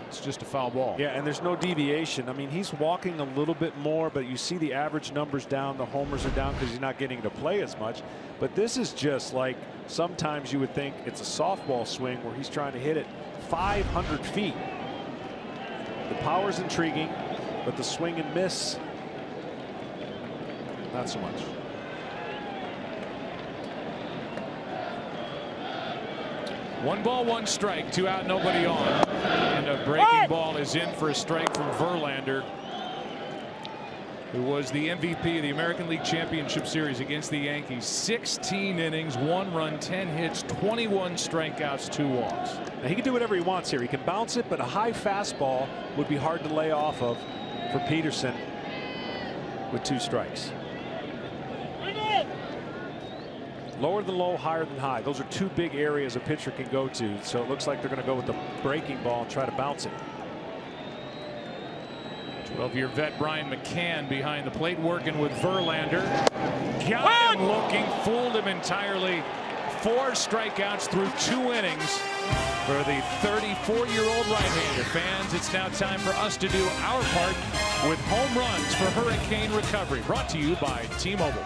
it's just a foul ball. Yeah, and there's no deviation. I mean, he's walking a little bit more, but you see the average numbers down. The homers are down because he's not getting to play as much. But this is just like sometimes you would think it's a softball swing where he's trying to hit it 500 feet. The power's intriguing, but the swing and miss, not so much. One ball, one strike, 2 out, nobody on. And a breaking ball is in for a strike from Verlander, who was the MVP of the American League Championship Series against the Yankees. 16 innings, 1 run, 10 hits, 21 strikeouts, 2 walks. Now, he can do whatever he wants here. He can bounce it, but a high fastball would be hard to lay off of for Peterson with 2 strikes. Lower than low, higher than high. Those are 2 big areas a pitcher can go to. So it looks like they're going to go with the breaking ball and try to bounce it. 12-year vet Brian McCann behind the plate working with Verlander. Got him looking, fooled him entirely. 4 strikeouts through 2 innings for the 34-year-old right-hander. Fans, it's now time for us to do our part with home runs for hurricane recovery. Brought to you by T-Mobile.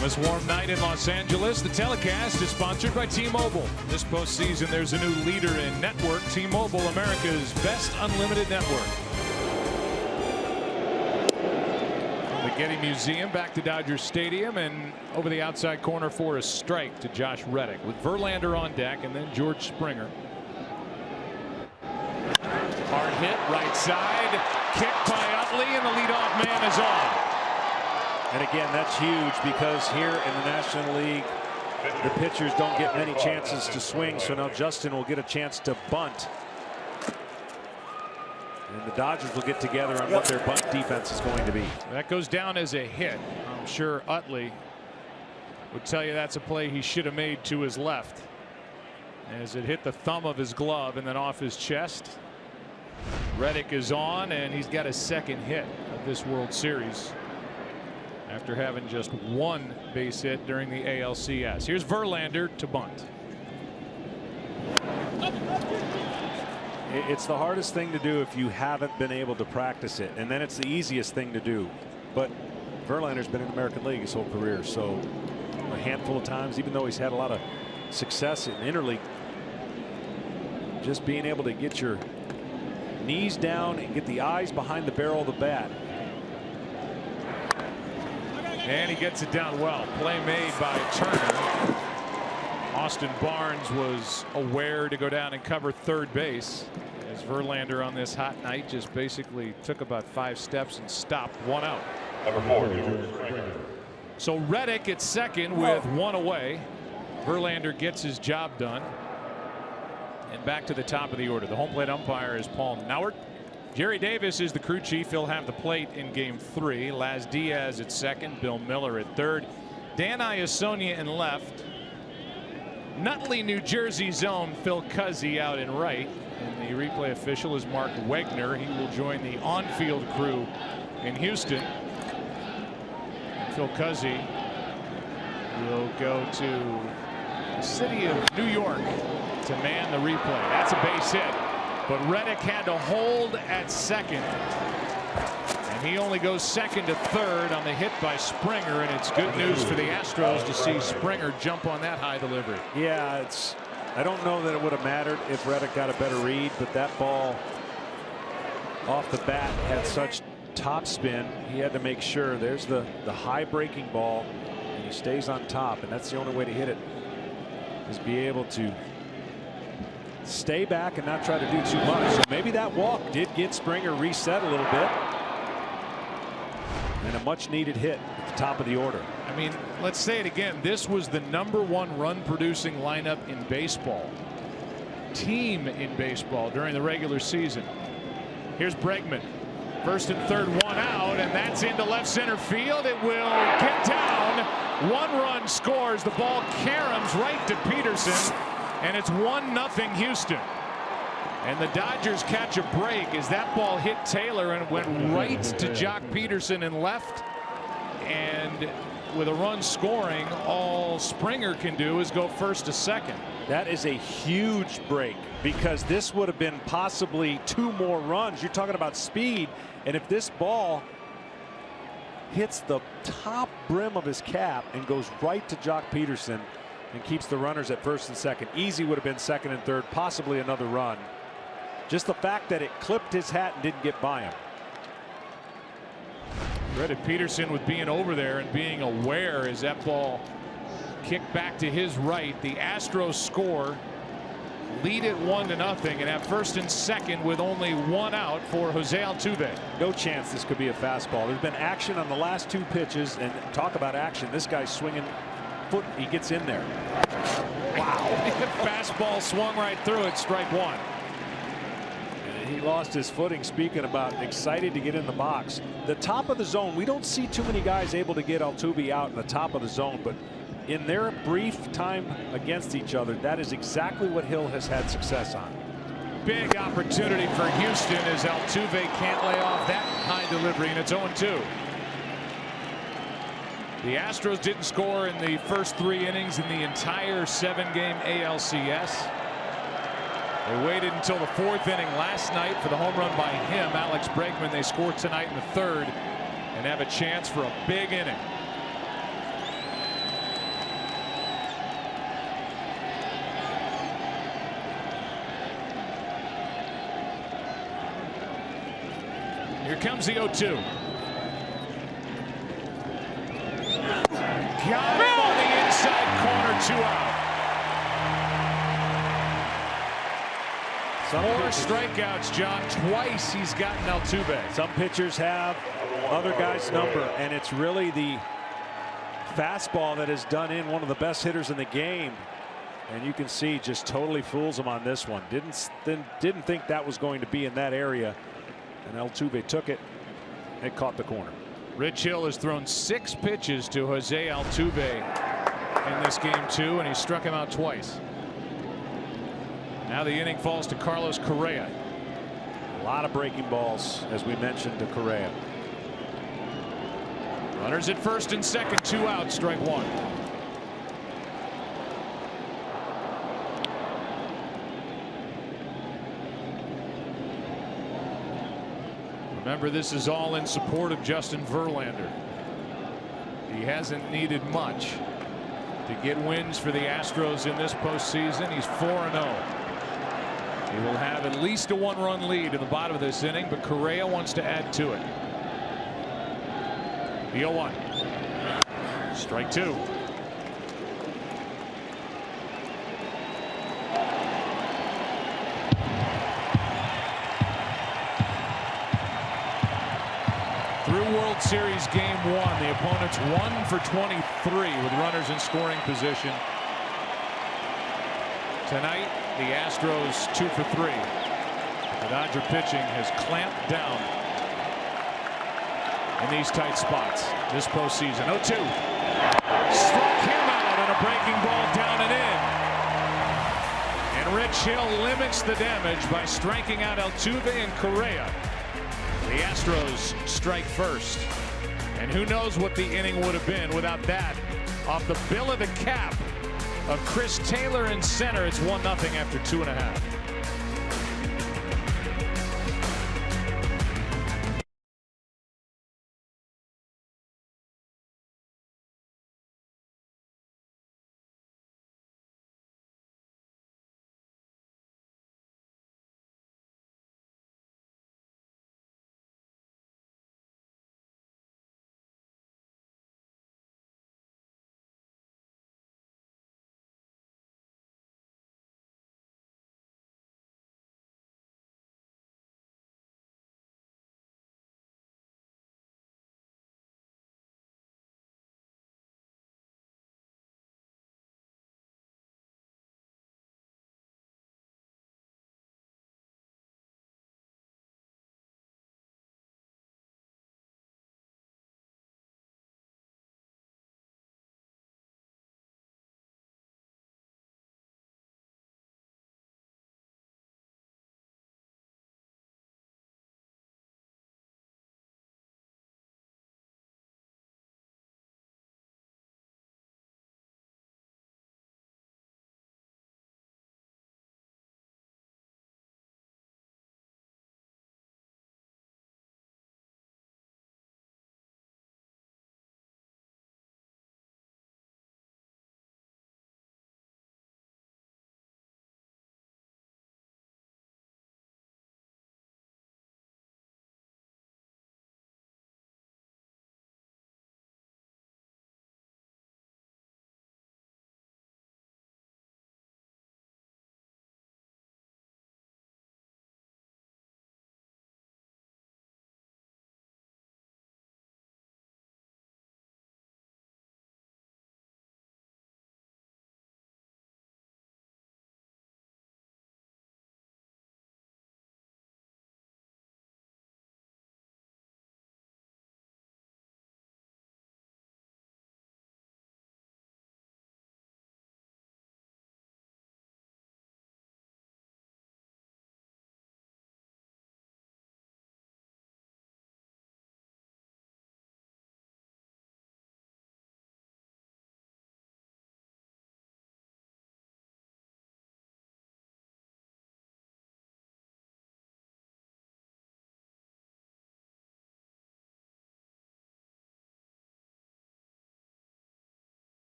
This warm night in Los Angeles. The telecast is sponsored by T-Mobile. This postseason, there's a new leader in network. T-Mobile, America's best unlimited network. From the Getty Museum back to Dodger Stadium, and over the outside corner for a strike to Josh Reddick with Verlander on deck and then George Springer. Hard hit, right side, kicked by Utley, and the leadoff man is on. And again, that's huge because here in the National League, the pitchers don't get many chances to swing. So now Justin will get a chance to bunt. And the Dodgers will get together on what their bunt defense is going to be. That goes down as a hit. I'm sure Utley would tell you that's a play he should have made to his left, as it hit the thumb of his glove and then off his chest. Reddick is on, and he's got his second hit of this World Series after having just one base hit during the ALCS. Here's Verlander to bunt. It's the hardest thing to do if you haven't been able to practice it, and then it's the easiest thing to do. But Verlander's been in the American League his whole career, so a handful of times, even though he's had a lot of success in interleague, just being able to get your knees down and get the eyes behind the barrel of the bat. And he gets it down well. Play made by Turner. Austin Barnes was aware to go down and cover third base, as Verlander on this hot night just basically took about 5 steps and stopped, 1 out. Number 4. So Reddick at second with 1 away. Verlander gets his job done. And back to the top of the order. The home plate umpire is Paul Nauert. Jerry Davis is the crew chief. He'll have the plate in game 3. Laz Diaz at second. Bill Miller at third. Dan Iasonia in left. Nutley, New Jersey zone, Phil Cuzzi out in right. And the replay official is Mark Wegner. He will join the on-field crew in Houston. And Phil Cuzzi will go to the city of New York to man the replay. That's a base hit. But Reddick had to hold at second. And he only goes second to third on the hit by Springer, and it's good news for the Astros to see Springer jump on that high delivery. Yeah, I don't know that it would have mattered if Reddick got a better read, but that ball off the bat had such top spin. He had to make sure there's the high breaking ball, and he stays on top, and that's the only way to hit it, is be able to stay back and not try to do too much. So maybe that walk did get Springer reset a little bit. And a much needed hit at the top of the order. I mean, let's say it again. This was the #1 run producing lineup in baseball. Team in baseball during the regular season. Here's Bregman. First and third, 1 out, and that's into left center field. It will get down. 1 run scores. The ball caroms right to Peterson, and it's 1-0 Houston. And the Dodgers catch a break as that ball hit Taylor and went right to Jock Peterson in left. And with a run scoring, all Springer can do is go first to second. That is a huge break, because this would have been possibly 2 more runs. You're talking about speed, and if this ball hits the top brim of his cap and goes right to Jock Peterson and keeps the runners at first and second, easy would have been second and third, possibly another run. Just the fact that it clipped his hat and didn't get by him. Credit Peterson with being over there and being aware as that ball kicked back to his right. The Astros score, lead it 1-0, and have first and second with only 1 out for Jose Altuve. No chance this could be a fastball. There's been action on the last 2 pitches, and talk about action. This guy's swinging foot. He gets in there. Wow. Fastball swung right through it. Strike 1. He lost his footing. Speaking about excited to get in the box. The top of the zone, we don't see too many guys able to get Altuve out in the top of the zone, but in their brief time against each other, that is exactly what Hill has had success on. Big opportunity for Houston as Altuve can't lay off that high delivery, and it's 0-2. The Astros didn't score in the first 3 innings in the entire 7-game ALCS. They waited until the 4th inning last night for the home run by him, Alex Bregman. They score tonight in the 3rd and have a chance for a big inning. Here comes the 0-2. Got him on the inside corner, 2 out. 4 strikeouts, John. Twice he's gotten Altuve. Some pitchers have other guys' number, and it's really the fastball that has done in one of the best hitters in the game. And you can see just totally fools him on this one. Didn't think that was going to be in that area. and Altuve took it. It caught the corner. Rich Hill has thrown 6 pitches to Jose Altuve in this game 2, and he struck him out twice. Now the inning falls to Carlos Correa. A lot of breaking balls, as we mentioned, to Correa. Runners at first and second, 2 outs, strike 1. Remember, this is all in support of Justin Verlander. He hasn't needed much to get wins for the Astros in this postseason. He's 4-0. He will have at least a 1-run lead in the bottom of this inning, but Correa wants to add to it. The 0-1. Strike 2. Through World Series Game 1, the opponents 1 for 23 with runners in scoring position. Tonight, the Astros 2 for 3. The Dodger pitching has clamped down in these tight spots this postseason. 0-2. Struck him out on a breaking ball down and in. And Rich Hill limits the damage by striking out Altuve and Correa. The Astros strike first. And who knows what the inning would have been without that. Off the bill of the cap of Chris Taylor in center, it's 1-0 after 2.5.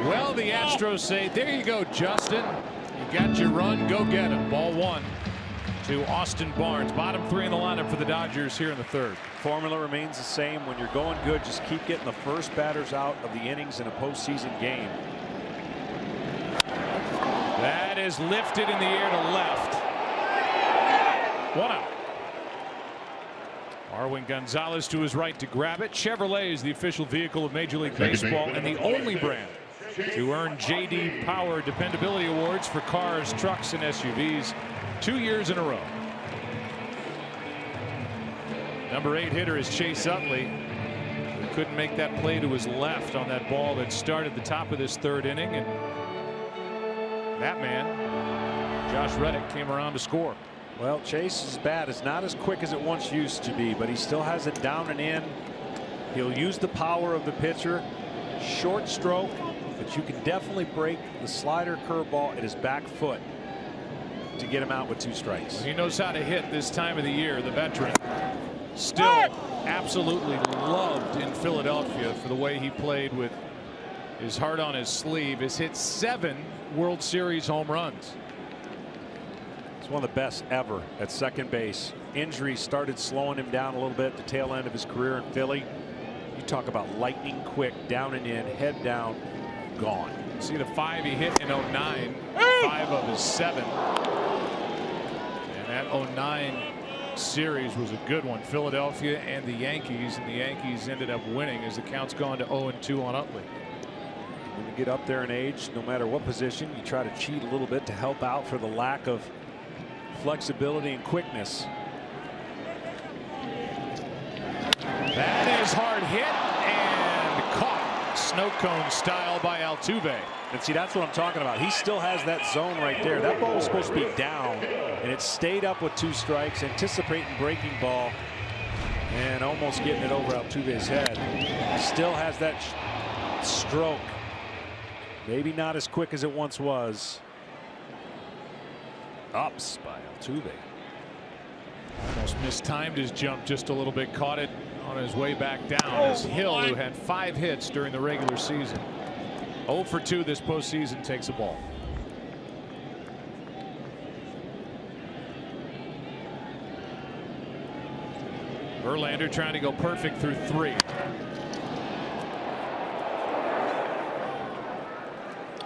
Well, the Astros say, there you go, Justin. You got your run. Go get him. Ball 1 to Austin Barnes. Bottom 3 in the lineup for the Dodgers here in the 3rd. Formula remains the same. When you're going good, just keep getting the first batters out of the innings in a postseason game. That is lifted in the air to left. 1 out. Marwin Gonzalez to his right to grab it. Chevrolet is the official vehicle of Major League Baseball and the only brand to earn J.D. Power Dependability Awards for cars, trucks, and SUVs 2 years in a row. Number 8 hitter is Chase Utley. He couldn't make that play to his left on that ball that started the top of this 3rd inning, and that man, Josh Reddick, came around to score. Well, Chase's bat is not as quick as it once used to be, but he still has it down and in. He'll use the power of the pitcher. Short stroke, but you can definitely break the slider curveball at his back foot to get him out with 2 strikes. He knows how to hit this time of the year, the veteran. Still absolutely loved in Philadelphia for the way he played with his heart on his sleeve. Has hit 7 World Series home runs. He's one of the best ever at second base. Injuries started slowing him down a little bit at the tail end of his career in Philly. You talk about lightning quick, down and in, head down, gone. See the 5 he hit in 09, 5 of his 7. And that 09 series was a good one. Philadelphia and the Yankees ended up winning as the count's gone to 0-2 on Utley. When you get up there in age, no matter what position, you try to cheat a little bit to help out for the lack of flexibility and quickness. That is hard hit and caught snow cone style by Altuve. And see, that's what I'm talking about. He still has that zone right there. That ball was supposed to be down, and it stayed up with 2 strikes, anticipating breaking ball and almost getting it over Altuve's head. He still has that stroke. Maybe not as quick as it once was. Ups by Altuve. Almost mistimed his jump just a little bit. Caught it on his way back down. As Hill, who had 5 hits during the regular season, 0 for 2 this postseason, takes a ball. Verlander trying to go perfect through 3.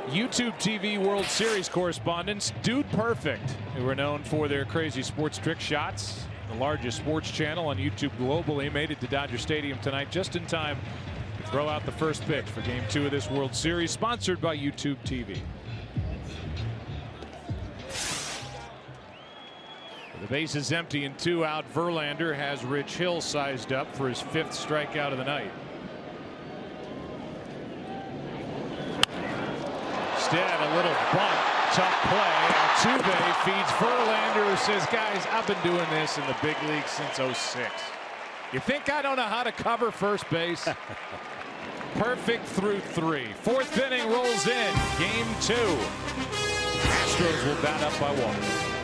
YouTube TV World Series correspondents Dude Perfect, who are known for their crazy sports trick shots. The largest sports channel on YouTube globally, made it to Dodger Stadium tonight just in time to throw out the first pitch for Game 2 of this World Series, sponsored by YouTube TV. The base is empty and 2 out. Verlander has Rich Hill sized up for his 5th strikeout of the night. Instead, a little bunt, tough play. Altuve feeds Verlander, who says, guys, I've been doing this in the big league since '06. You think I don't know how to cover first base? Perfect through 3. 4th inning rolls in. Game 2. Astros will bat up by 1.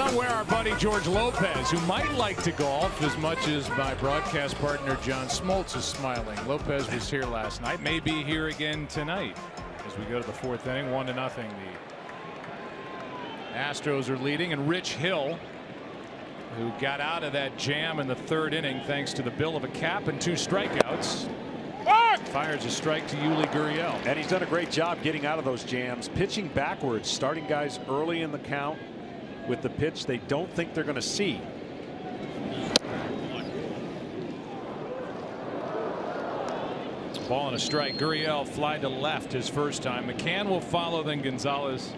somewhere our buddy George Lopez, who might like to golf as much as my broadcast partner John Smoltz is smiling. Lopez was here last night, may be here again tonight as we go to the fourth inning. 1-0. The Astros are leading, and Rich Hill, who got out of that jam in the third inning thanks to the bill of a cap and 2 strikeouts, fires a strike to Yuli Gurriel. And he's done a great job getting out of those jams, pitching backwards, starting guys early in the count with the pitch they don't think they're going to see. Ball and a strike. Gurriel fly to left his first time. McCann will follow, then Gonzalez.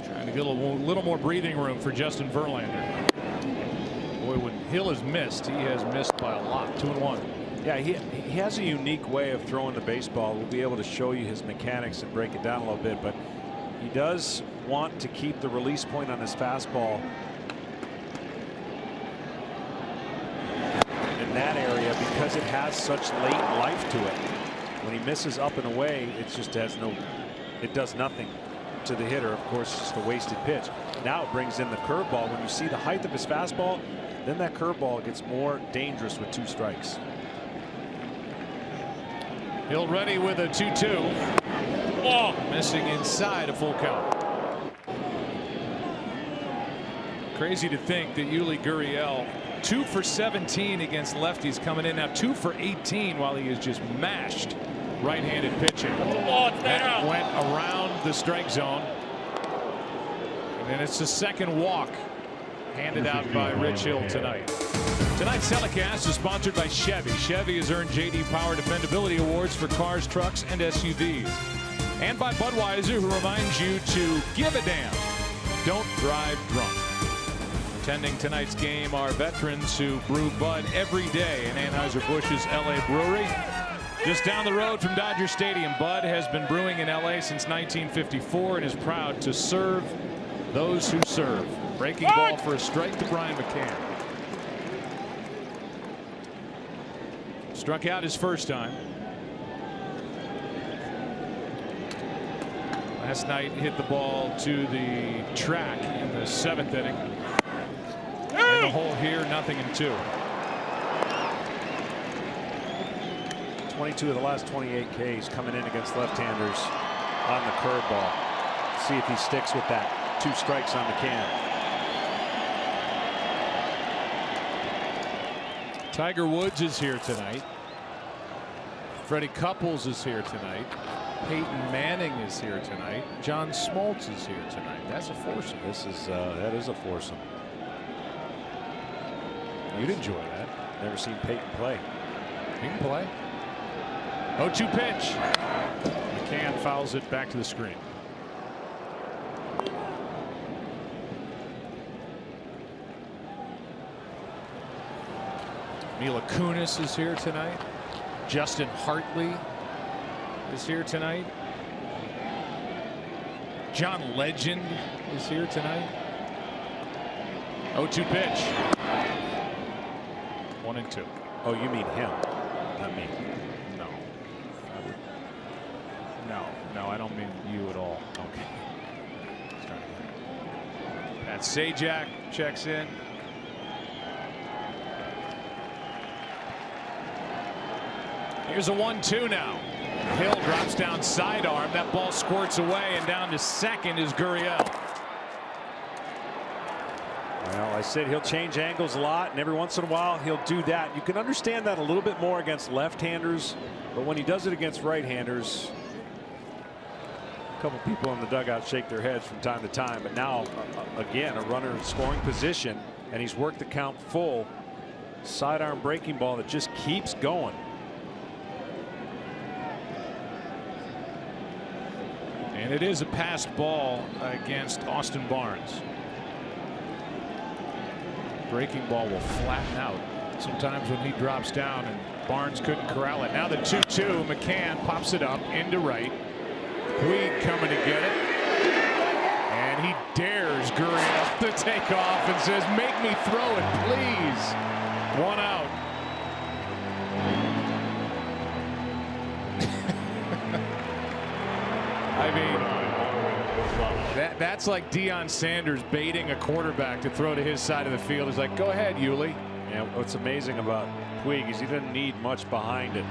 Trying to get a little more breathing room for Justin Verlander. Boy, when Hill has missed, he has missed by a lot. 2-1. Yeah, he has a unique way of throwing the baseball. We'll be able to show you his mechanics and break it down a little bit, but he does want to keep the release point on his fastball in that area because it has such late life to it. When he misses up and away, it just has it does nothing to the hitter. Of course, it's just a wasted pitch. Now it brings in the curveball. When you see the height of his fastball, then that curveball gets more dangerous with 2 strikes. Hill ready with a 2-2. Oh, missing inside a full count. Crazy to think that Yuli Gurriel, 2 for 17 against lefties, coming in now 2 for 18 while he is just mashed right-handed pitching. That went around the strike zone. And then it's the second walk handed out by Rich Hill tonight. Tonight's telecast is sponsored by Chevy. Chevy has earned J.D. Power Dependability Awards for cars, trucks, and SUVs. And by Budweiser, who reminds you to give a damn. Don't drive drunk. Attending tonight's game are veterans who brew Bud every day in Anheuser-Busch's L.A. Brewery. Just down the road from Dodger Stadium, Bud has been brewing in L.A. since 1954 and is proud to serve those who serve. Breaking ball for a strike to Brian McCann. Struck out his first time. Last night hit the ball to the track in the 7th inning. In the hole here, 0-2. 22 of the last 28 Ks coming in against left-handers on the curveball. See if he sticks with that. 2 strikes on McCann. Tiger Woods is here tonight. Freddie Couples is here tonight. Peyton Manning is here tonight. John Smoltz is here tonight. That's a foursome. That is a foursome. You'd enjoy that. Never seen Peyton play. He can play. 0-2 pitch. McCann fouls it back to the screen. Mila Kunis is here tonight. Justin Hartley is here tonight. John Legend is here tonight. 0-2 pitch. 1-2. Oh, you mean him, not me. No. No, I don't mean you at all. Okay. Pat Sajak checks in. Here's a 1-2 now. Hill drops down sidearm. That ball squirts away, and down to second is Gurriel. Well, I said he'll change angles a lot, and every once in a while he'll do that. You can understand that a little bit more against left-handers, but when he does it against right-handers, a couple people in the dugout shake their heads from time to time. But now, again, a runner in scoring position, and he's worked the count full. Sidearm breaking ball that just keeps going. And it is a passed ball against Austin Barnes. Breaking ball will flatten out sometimes when he drops down, and Barnes couldn't corral it. Now the 2-2. McCann pops it up into right. Puig coming to get it, and he dares Gurriel to take off and says, "Make me throw it, please." 1 out. I mean, That's like Deion Sanders baiting a quarterback to throw to his side of the field. He's like, go ahead, Yuli. Yeah, what's amazing about Puig is he doesn't need much behind it.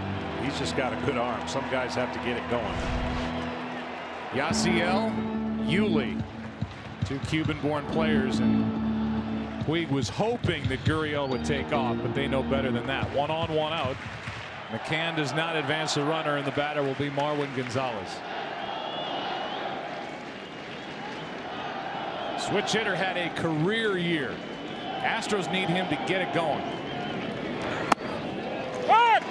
He's just got a good arm. Some guys have to get it going. Yasiel, Yuli, two Cuban-born players, and Puig was hoping that Gurriel would take off, but they know better than that. 1 on, 1 out. McCann does not advance the runner, and the batter will be Marwin Gonzalez. Switch hitter had a career year. Astros need him to get it going.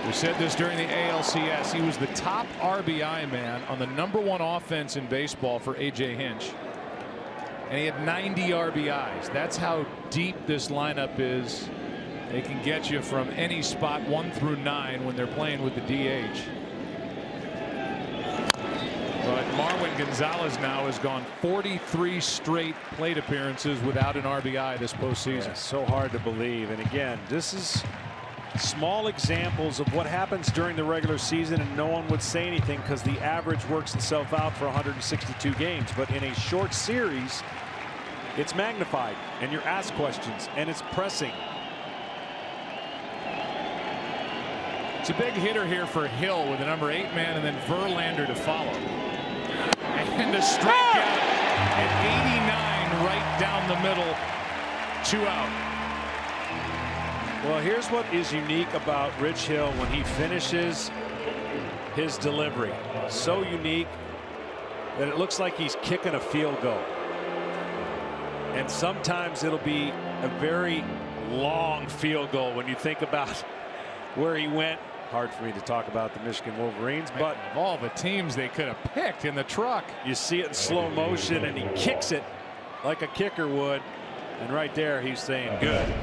We said this during the ALCS. He was the top RBI man on the #1 offense in baseball for A.J. Hinch. And he had 90 RBIs. That's how deep this lineup is. They can get you from any spot 1 through 9 when they're playing with the DH. But Marwin Gonzalez now has gone 43 straight plate appearances without an RBI this postseason. Yeah, so hard to believe. And again, this is small examples of what happens during the regular season, and no one would say anything because the average works itself out for 162 games. But in a short series, it's magnified, and you're asked questions, and it's pressing. It's a big hitter here for Hill with the #8 man and then Verlander to follow. And a strikeout at 89 right down the middle. 2 out. Well, here's what is unique about Rich Hill when he finishes his delivery. So unique that it looks like he's kicking a field goal. And sometimes it'll be a very long field goal when you think about where he went. Hard for me to talk about the Michigan Wolverines, but of all the teams they could have picked in the truck. You see it in slow motion, and he kicks it like a kicker would. And right there, he's saying, good.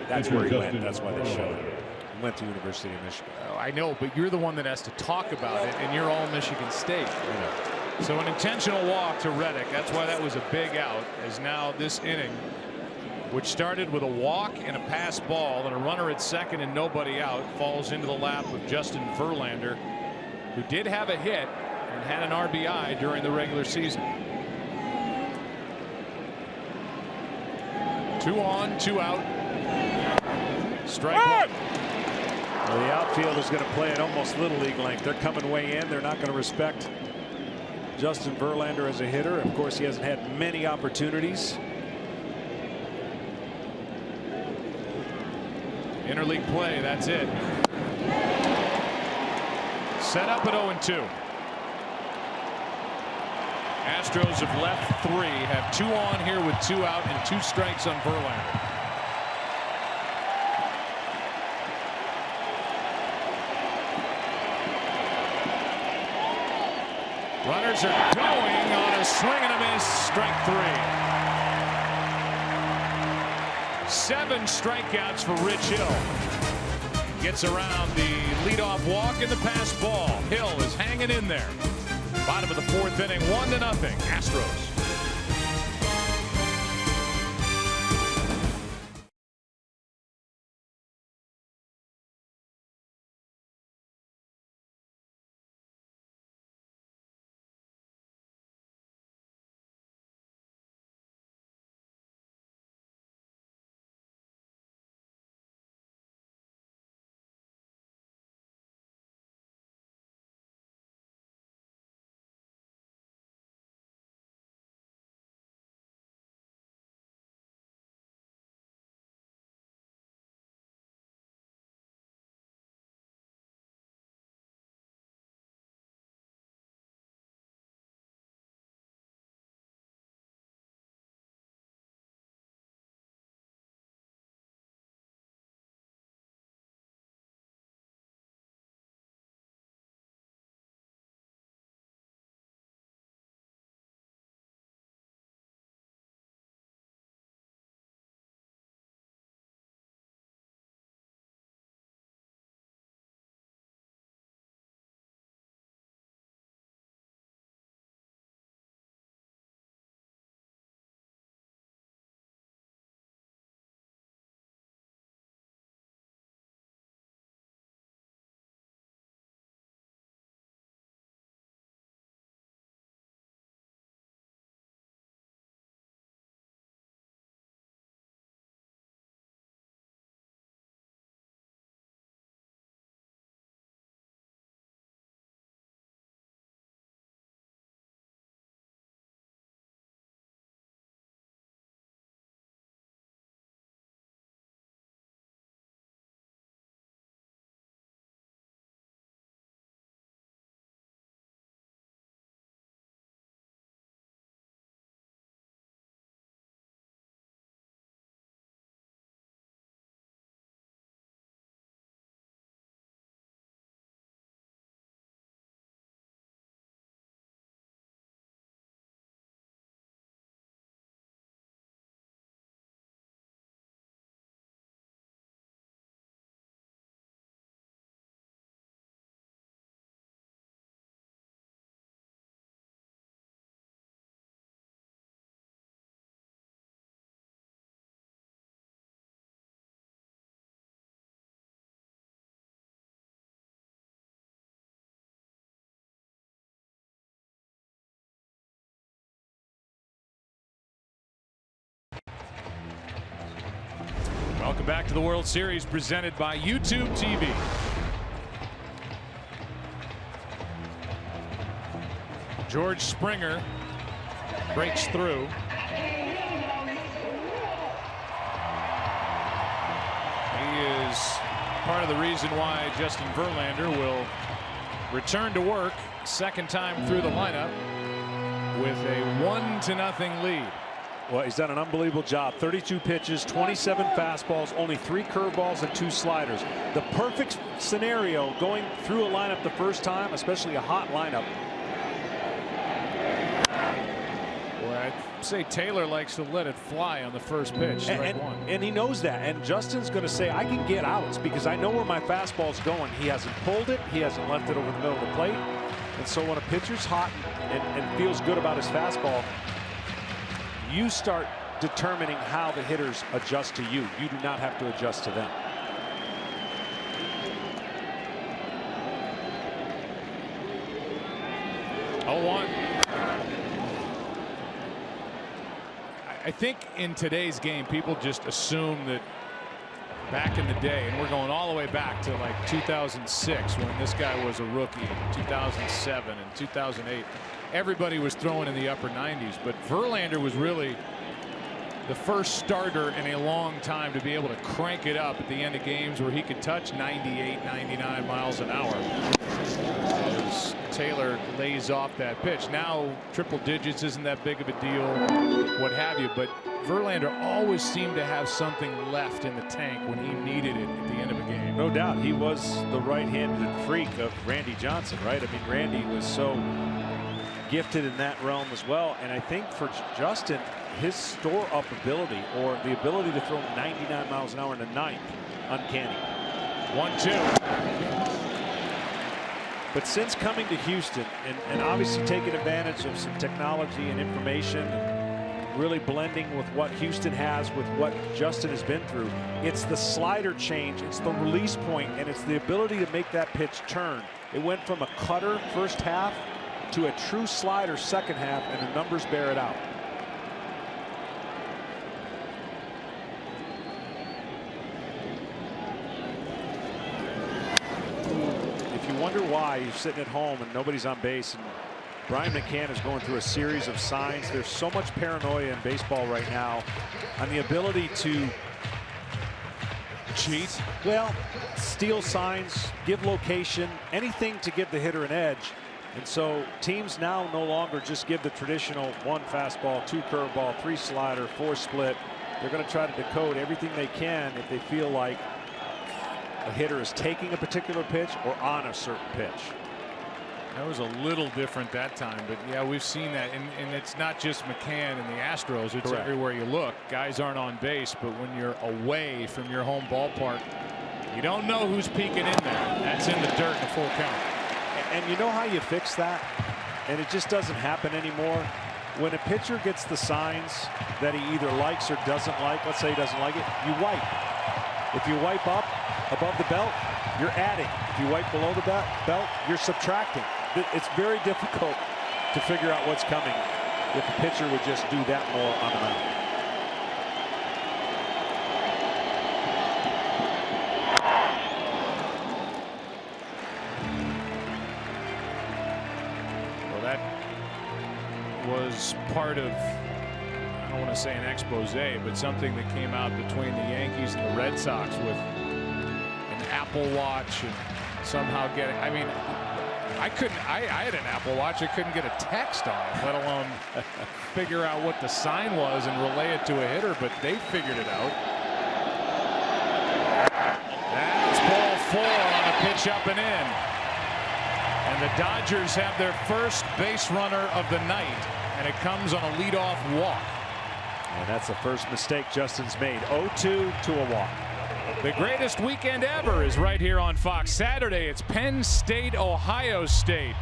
That's where he went. That's why they showed it. He went to University of Michigan. Oh, I know, but you're the one that has to talk about it, and you're all Michigan State. So an intentional walk to Reddick. That's why that was a big out, as now this inning, which started with a walk and a pass ball and a runner at second and nobody out, falls into the lap of Justin Verlander, who did have a hit and had an RBI during the regular season. 2 on, 2 out. Strike one. Well, the outfield is going to play at almost little league length. They're coming way in. They're not going to respect Justin Verlander as a hitter. Of course, he hasn't had many opportunities. Interleague play, that's it. Set up at 0-2. Astros have left 3, have 2 on here with 2 out and 2 strikes on Verlander. Runners are going on a swing and a miss. Strike 3. 7 strikeouts for Rich Hill. Gets around the leadoff walk and the pass ball. Hill is hanging in there. Bottom of the 4th inning, 1-0 Astros. back to the World Series presented by YouTube TV. George Springer breaks through. He is part of the reason why Justin Verlander will return to work second time through the lineup with a 1-0 lead. Well, he's done an unbelievable job. 32 pitches, 27 fastballs, only 3 curveballs and 2 sliders. The perfect scenario going through a lineup the first time, especially a hot lineup. Boy, I'd say Taylor likes to let it fly on the first pitch. Strike one. And he knows that. And Justin's going to say, I can get outs because I know where my fastball's going. He hasn't pulled it. He hasn't left it over the middle of the plate. And so when a pitcher's hot and feels good about his fastball, you start determining how the hitters adjust to you. You do not have to adjust to them. I think in today's game, people just assume that back in the day, and we're going all the way back to like 2006 when this guy was a rookie, 2007 and 2008. Everybody was throwing in the upper 90s, but Verlander was really the first starter in a long time to be able to crank it up at the end of games where he could touch 98, 99 miles an hour. As Taylor lays off that pitch. Now triple digits isn't that big of a deal, what have you, but Verlander always seemed to have something left in the tank when he needed it at the end of a game. No doubt. He was the right-handed freak of Randy Johnson, right? I mean, Randy was so gifted in that realm as well. And I think for Justin, his store-up ability, or the ability to throw 99 miles an hour in the ninth, uncanny. 1-2. But since coming to Houston and obviously taking advantage of some technology and information, and really blending with what Houston has with what Justin has been through, it's the slider change, it's the release point, and it's the ability to make that pitch turn. It went from a cutter first half to a true slider second half, and the numbers bear it out. If you wonder why you're sitting at home and nobody's on base and Brian McCann is going through a series of signs, there's so much paranoia in baseball right now on the ability to cheat, well, steal signs, give location, anything to give the hitter an edge. And so teams now no longer just give the traditional 1 fastball, 2 curveball, 3 slider, 4 split. They're going to try to decode everything they can if they feel like a hitter is taking a particular pitch or on a certain pitch. That was a little different that time, but yeah, we've seen that, and it's not just McCann and the Astros, it's correct. Everywhere you look. Guys aren't on base, but when you're away from your home ballpark, you don't know who's peeking in there. That's in the dirt in a full count. And you know how you fix that? And it just doesn't happen anymore. When a pitcher gets the signs that he either likes or doesn't like, let's say he doesn't like it, you wipe. If you wipe up above the belt, you're adding. If you wipe below the belt, you're subtracting. It's very difficult to figure out what's coming if the pitcher would just do that more on the mound. Well, that was part of, I don't want to say an expose, but something that came out between the Yankees and the Red Sox with an Apple Watch and somehow getting, I mean, I had an Apple Watch. I couldn't get a text on it, let alone figure out what the sign was and relay it to a hitter, but they figured it out. That's ball 4 on a pitch up and in. And the Dodgers have their first base runner of the night, and it comes on a leadoff walk. And that's the first mistake Justin's made. 0-2 to a walk. The greatest weekend ever is right here on Fox. Saturday, it's Penn State, Ohio State,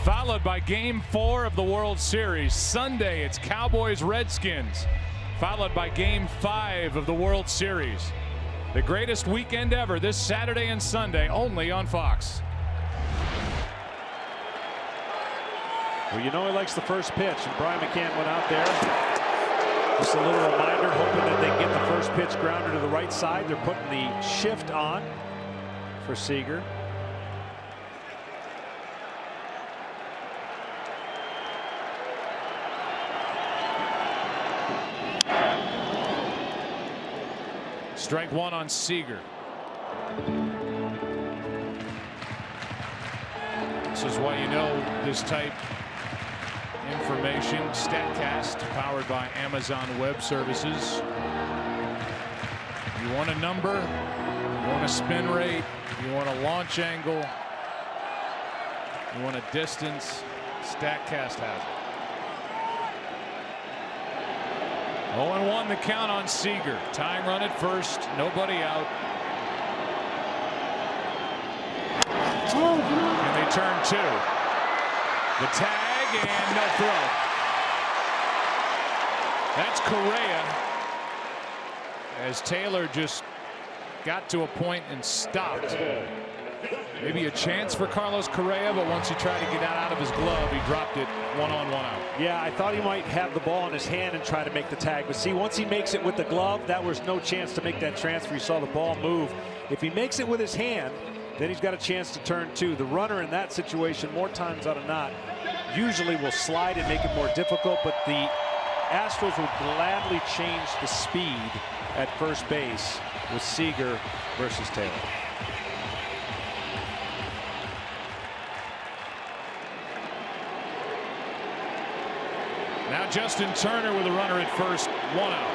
followed by Game 4 of the World Series. Sunday, it's Cowboys, Redskins, followed by Game 5 of the World Series. The greatest weekend ever this Saturday and Sunday, only on Fox. Well, you know he likes the first pitch, and Brian McCann went out there. Just a little reminder, hoping that they get the first First pitch grounded to the right side. They're putting the shift on for Seager. Strike one on Seager. This is why you know this type information. StatCast, powered by Amazon Web Services. You want a number, you want a spin rate, you want a launch angle, you want a distance. StatCast has it. 0-1 the count on Seager. Tying run at first, nobody out. And they turn two. The tag and no throw. That's Correa. As Taylor just got to a point and stopped. Maybe a chance for Carlos Correa, but once he tried to get that out of his glove, he dropped it 1-on-1 out. Yeah, I thought he might have the ball in his hand and try to make the tag. But see, once he makes it with the glove, that was no chance to make that transfer. You saw the ball move. If he makes it with his hand, then he's got a chance to turn two. The runner in that situation, more times out of not, usually will slide and make it more difficult. But the Astros will gladly change the speed at first base with Seager versus Taylor. Now Justin Turner with a runner at first, 1 out.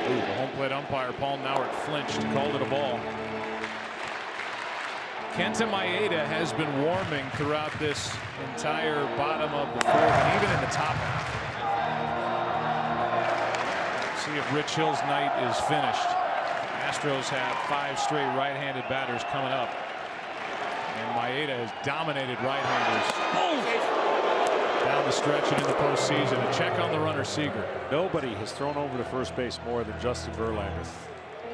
Ooh, the home plate umpire Paul Nauert flinched, called it a ball. Kenta Maeda has been warming throughout this entire bottom of the fourth and even in the top half. See if Rich Hill's night is finished. Astros have 5 straight right-handed batters coming up. And Maeda has dominated right-handers down the stretch and in the postseason. A check on the runner, Seager. Nobody has thrown over to first base more than Justin Verlander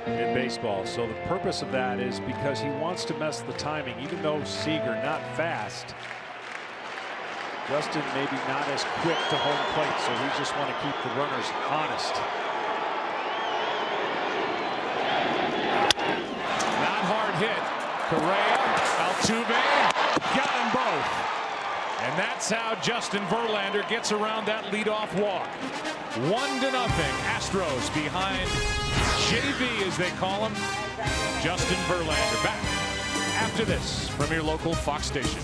in baseball. So the purpose of that is because he wants to mess the timing. Even though Seager not fast, Justin maybe not as quick to home plate. So we just want to keep the runners honest. Not hard hit. Correa, Altuve, got them both. And that's how Justin Verlander gets around that leadoff walk. 1-0. Astros behind JV, as they call him. Justin Verlander back after this from your local Fox station.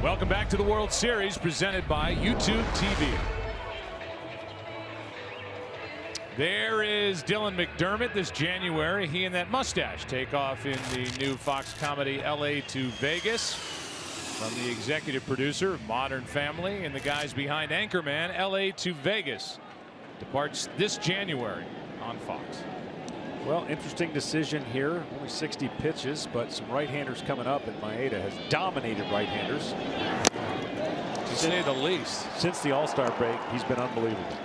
Welcome back to the World Series presented by YouTube TV. There is Dylan McDermott this January. He and that mustache take off in the new Fox comedy LA to Vegas. From the executive producer of Modern Family and the guys behind Anchorman, LA to Vegas departs this January on Fox. Well, interesting decision here. Only 60 pitches, but some right-handers coming up, and Maeda has dominated right-handers. To say the least. Since the All-Star break, he's been unbelievable.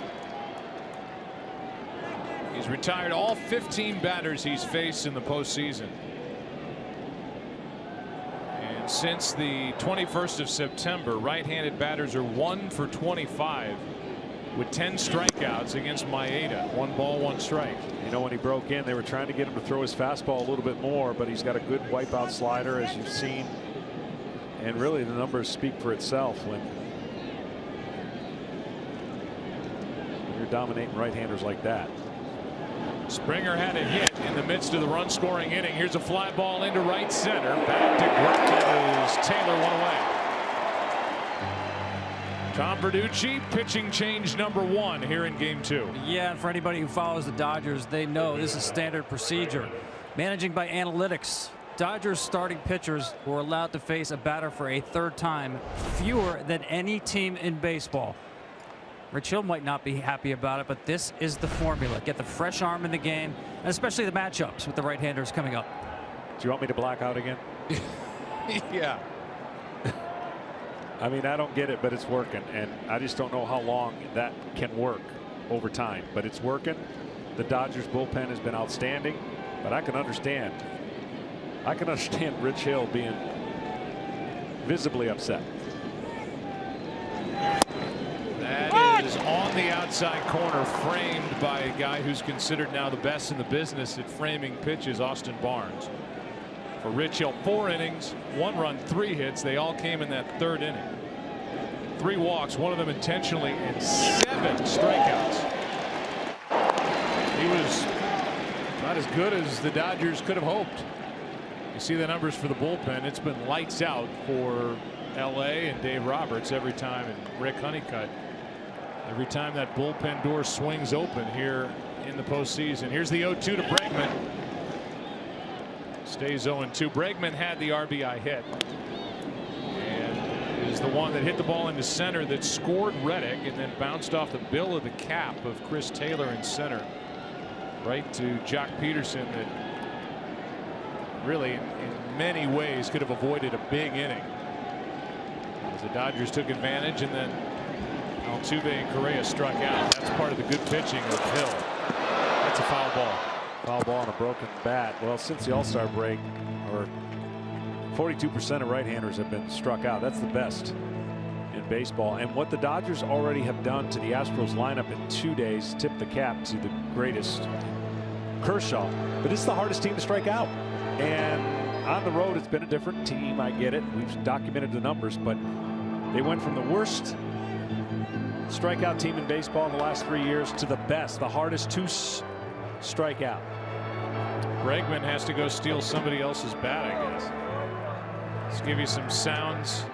He's retired all 15 batters he's faced in the postseason. And since the 21st of September, right-handed batters are 1 for 25 with 10 strikeouts against Maeda. 1 ball, 1 strike. You know, when he broke in, they were trying to get him to throw his fastball a little bit more, but he's got a good wipeout slider, as you've seen. And really, the numbers speak for itself when you're dominating right-handers like that. Springer had a hit in the midst of the run-scoring inning. Here's a fly ball into right center. Back to Grant as Taylor one away. Tom Verducci, pitching change number 1 here in game 2. Yeah, and for anybody who follows the Dodgers, they know this is standard procedure. Managing by analytics, Dodgers starting pitchers were allowed to face a batter for a 3rd time, fewer than any team in baseball. Rich Hill might not be happy about it, but this is the formula. Get the fresh arm in the game, and especially the matchups with the right-handers coming up. Do you want me to black out again? Yeah. I mean, I don't get it, but it's working, and I just don't know how long that can work over time, but it's working. The Dodgers bullpen has been outstanding, but I can understand Rich Hill being visibly upset. That is on the outside corner, framed by a guy who's considered now the best in the business at framing pitches, Austin Barnes. For Rich Hill, 4 innings, 1 run, 3 hits. They all came in that 3rd inning. 3 walks, 1 of them intentionally, and 7 strikeouts. He was not as good as the Dodgers could have hoped. You see the numbers for the bullpen. It's been lights out for LA and Dave Roberts every time, and Rick Honeycutt. Every time that bullpen door swings open here in the postseason. Here's the 0-2 to Bregman. Stays 0-2. Bregman had the RBI hit, and is the one that hit the ball into center that scored Reddick and then bounced off the bill of the cap of Chris Taylor in center right to Jock Peterson, that really in many ways could have avoided a big inning as the Dodgers took advantage, and then Altuve and Correa struck out. That's part of the good pitching of Hill. That's a foul ball. Foul ball on a broken bat. Well, since the All-Star break, or 42% of right-handers have been struck out. That's the best in baseball. And what the Dodgers already have done to the Astros lineup in 2 days, tip the cap to the greatest, Kershaw. But it's the hardest team to strike out. And on the road, it's been a different team. I get it. We've documented the numbers, but they went from the worst strikeout team in baseball in the last 3 years to the best, the hardest to strike out. Bregman has to go steal somebody else's bat, I guess. Let's give you some sounds.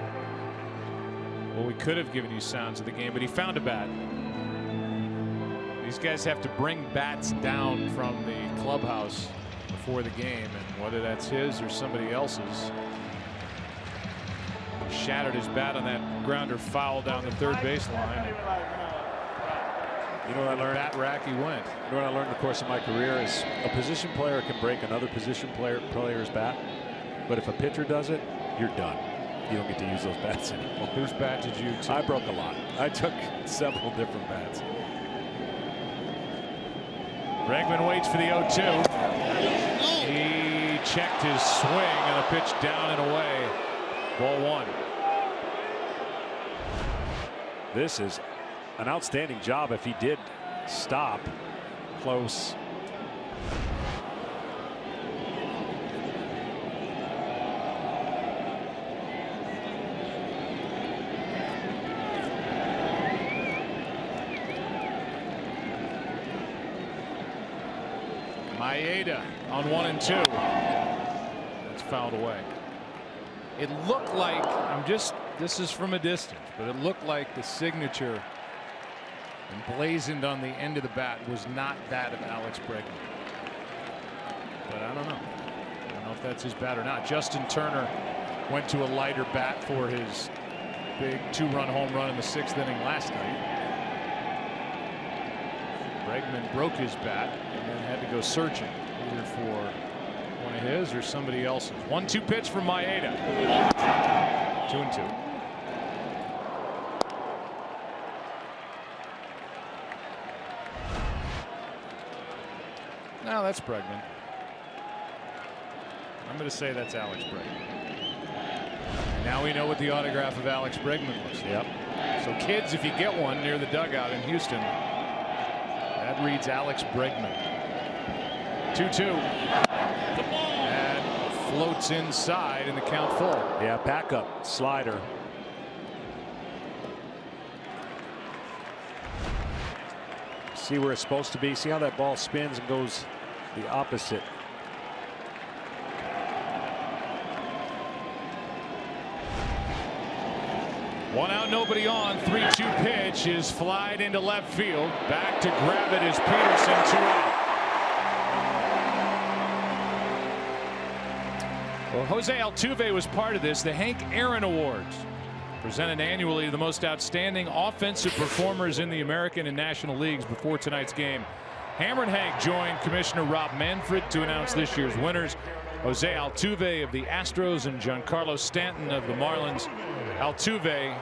Well, we could have given you sounds of the game, but he found a bat. These guys have to bring bats down from the clubhouse before the game, and whether that's his or somebody else's. Shattered his bat on that grounder foul down the 3rd baseline. You know what I learned? Bat rack he went. You know what I learned in the course of my career is a position player can break another position player's bat, but if a pitcher does it, you're done. You don't get to use those bats anymore. Whose bat did you take? I broke a lot. I took several different bats. Bregman waits for the 0-2. He checked his swing on a pitch down and away. Ball 1. This is an outstanding job if he did stop close. Maeda on 1 and 2. That's fouled away. It looked like, I'm just This is from a distance, but it looked like the signature emblazoned on the end of the bat was not that of Alex Bregman. But I don't know. I don't know if that's his bat or not. Justin Turner went to a lighter bat for his big 2-run home run in the 6th inning last night. Bregman broke his bat and then had to go searching either for one of his or somebody else's. 1-2 pitch from Maeda. 2-2. No, that's Bregman. I'm going to say that's Alex Bregman. Now we know what the autograph of Alex Bregman was. Yep. So kids, if you get one near the dugout in Houston, that reads Alex Bregman. 2-2. And floats inside and the count full. Yeah, backup slider. See where it's supposed to be. See how that ball spins and goes the opposite. One out, nobody on. 3-2 pitch is flied into left field. Back to grab it is Peterson. 2 out. Well, Jose Altuve was part of this. The Hank Aaron Awards, presented annually to the most outstanding offensive performers in the American and National Leagues. Before tonight's game, Hammered Hank joined Commissioner Rob Manfred to announce this year's winners. Jose Altuve of the Astros and Giancarlo Stanton of the Marlins. Altuve,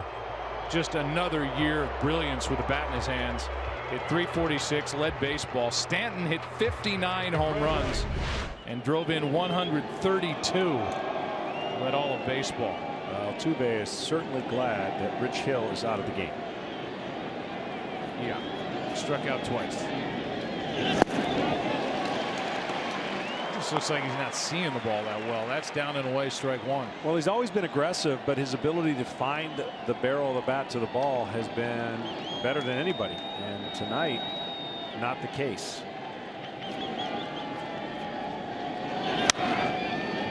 just another year of brilliance with a bat in his hands. Hit .346, led baseball. Stanton hit 59 home runs and drove in 132. Led all of baseball. Altuve is certainly glad that Rich Hill is out of the game. Yeah, struck out twice. Just looks like he's not seeing the ball that well. That's down and away, strike 1. Well, he's always been aggressive, but his ability to find the barrel of the bat to the ball has been better than anybody. And tonight, not the case.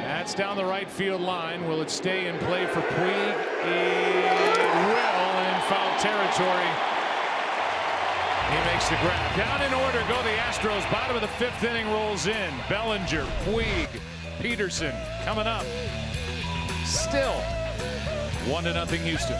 That's down the right field line. Will it stay in play for Puig? It will, in foul territory. He makes the grab. Down in order go the Astros. Bottom of the 5th inning rolls in. Bellinger, Puig, Peterson coming up. Still 1-0 Houston.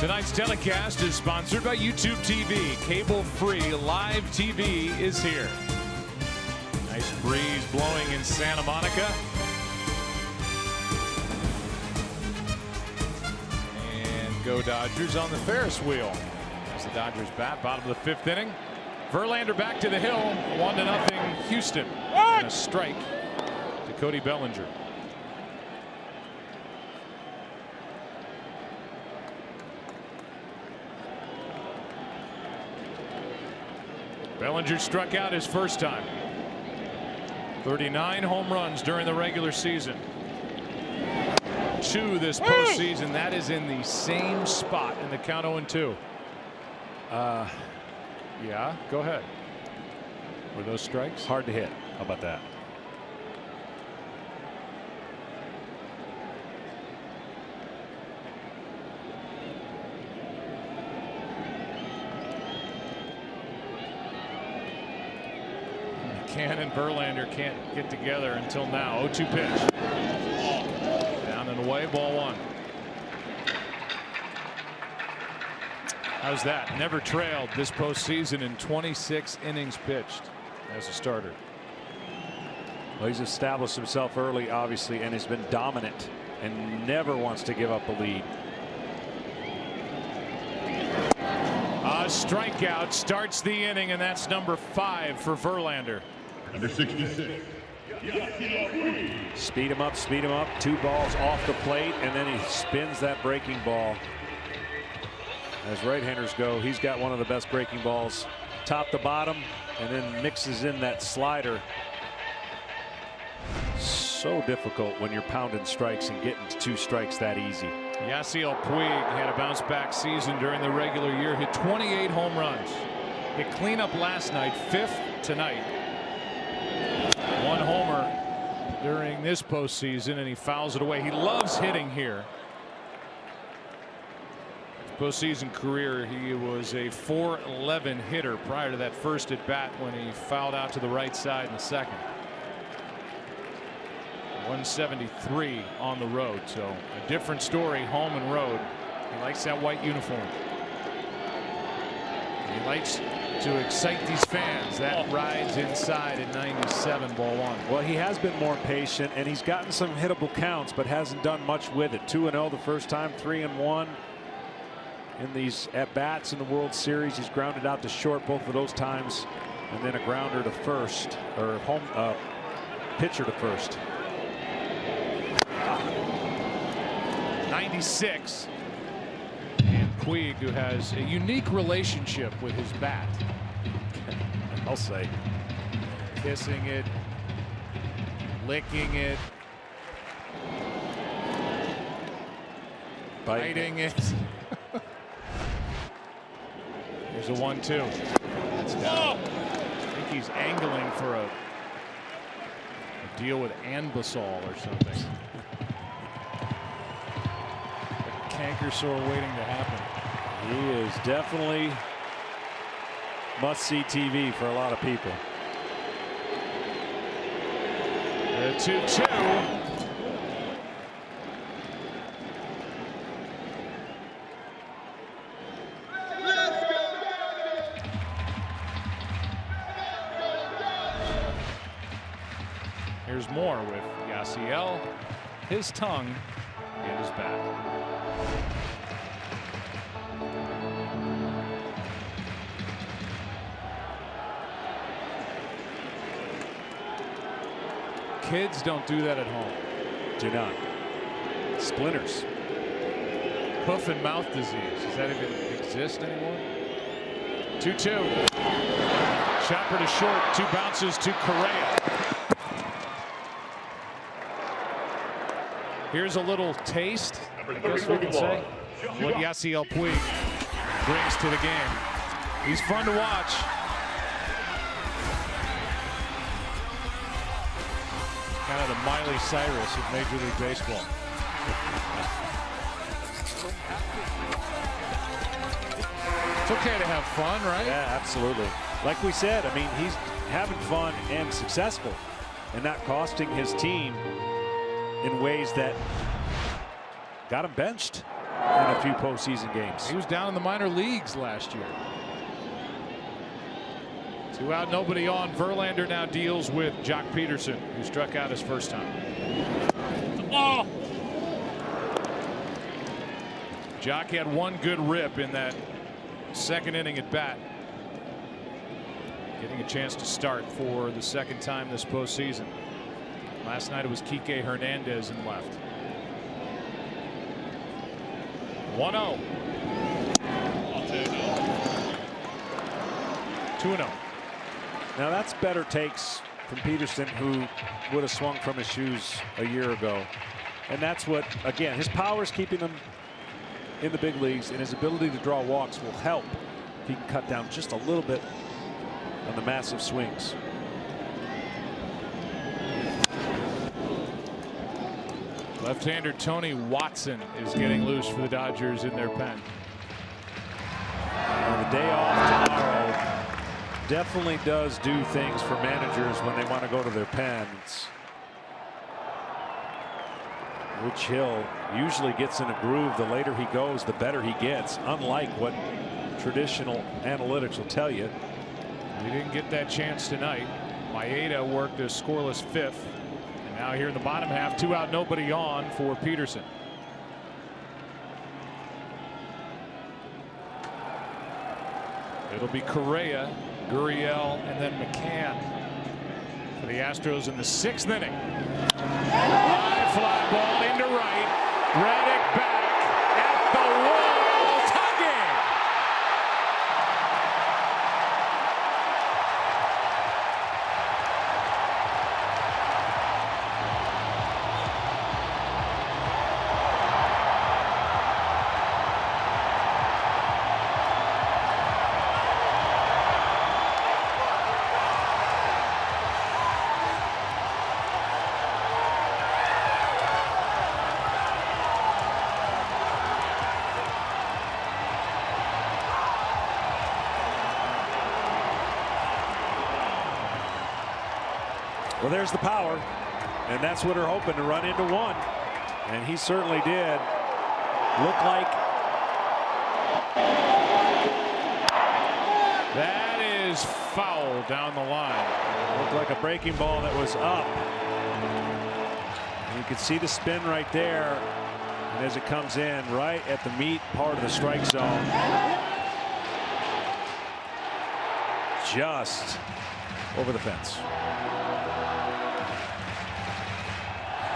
Tonight's telecast is sponsored by YouTube TV. Cable-free live TV is here. Nice breeze blowing in Santa Monica. And go Dodgers on the Ferris wheel. As the Dodgers bat, bottom of the 5th inning. Verlander back to the hill, 1-0 Houston. And a strike to Cody Bellinger. Bellinger struck out his first time. 39 home runs during the regular season. 2 this postseason. That is in the same spot in the count 0-2. Yeah, go ahead. Were those strikes? Hard to hit. How about that? Can and Verlander can't get together until now. 0-2 pitch. Down and away, ball 1. How's that? Never trailed this postseason in 26 innings pitched as a starter. Well, he's established himself early, obviously, and has been dominant and never wants to give up a lead. A strikeout starts the inning, and that's number 5 for Verlander. Number 66. Speed him up, speed him up. 2 balls off the plate, and then he spins that breaking ball. As right-handers go, he's got one of the best breaking balls, top to bottom, and then mixes in that slider. So difficult when you're pounding strikes and getting 2 strikes that easy. Yasiel Puig had a bounce-back season during the regular year, hit 28 home runs. Hit cleanup last night, 5th tonight. 1 homer during this postseason, and he fouls it away. He loves hitting here. Postseason career, he was a .411 hitter prior to that first at bat when he fouled out to the right side in the second. 173 on the road, so a different story home and road. He likes that white uniform. He likes to excite these fans. That rides inside at 97, ball 1. Well, he has been more patient, and he's gotten some hittable counts, but hasn't done much with it. 2-0 the first time, 3-1. In these at-bats in the World Series, he's grounded out to short both of those times, and then a grounder to first, or home pitcher to first. 96. And Puig, who has a unique relationship with his bat. I'll say. Kissing it, licking it, biting it. There's a 1-2. That's down. I think he's angling for a deal with Anbasol or something. A canker sore waiting to happen. He is definitely must-see TV for a lot of people. The 2-2. Here's more with Yasiel, his tongue and his bat. Kids don't do that at home. Do not. Splinters. Hoof and mouth disease. Does that even exist anymore? 2-2. Chopper to short. 2 bounces to Correa. Here's a little taste, I guess we can say, what Yasiel Puig brings to the game. He's fun to watch. Kind of the Miley Cyrus of Major League Baseball. It's okay to have fun, right? Yeah, absolutely. Like we said, I mean, he's having fun and successful and not costing his team in ways that got him benched. in a few postseason games. He was down in the minor leagues last year. 2 out, nobody on. Verlander now deals with Jock Peterson, who struck out his first time. Oh! Jock had one good rip in that second inning at bat. Getting a chance to start for the second time this postseason. Last night it was Kike Hernandez in left. 1-0. 2-0. Now that's better takes from Peterson, who would have swung from his shoes a year ago. And that's what, again, his power is keeping him in the big leagues, and his ability to draw walks will help if he can cut down just a little bit on the massive swings. Left-hander Tony Watson is getting loose for the Dodgers in their pen. The day off tomorrow definitely does do things for managers when they want to go to their pens. Rich Hill usually gets in a groove. The later he goes, the better he gets, unlike what traditional analytics will tell you. We didn't get that chance tonight. Maeda worked a scoreless fifth. And now here in the bottom half, 2 out, nobody on for Peterson. It'll be Correa, Gurriel, and then McCann for the Astros in the 6th inning. High fly ball into right. Reddick back at the wall. Tie game. Well, there's the power, and that's what they're hoping, to run into one, and he certainly did. Look like that is foul down the line. Looked like a breaking ball that was up. And you can see the spin right there, and as it comes in right at the meat part of the strike zone, just over the fence.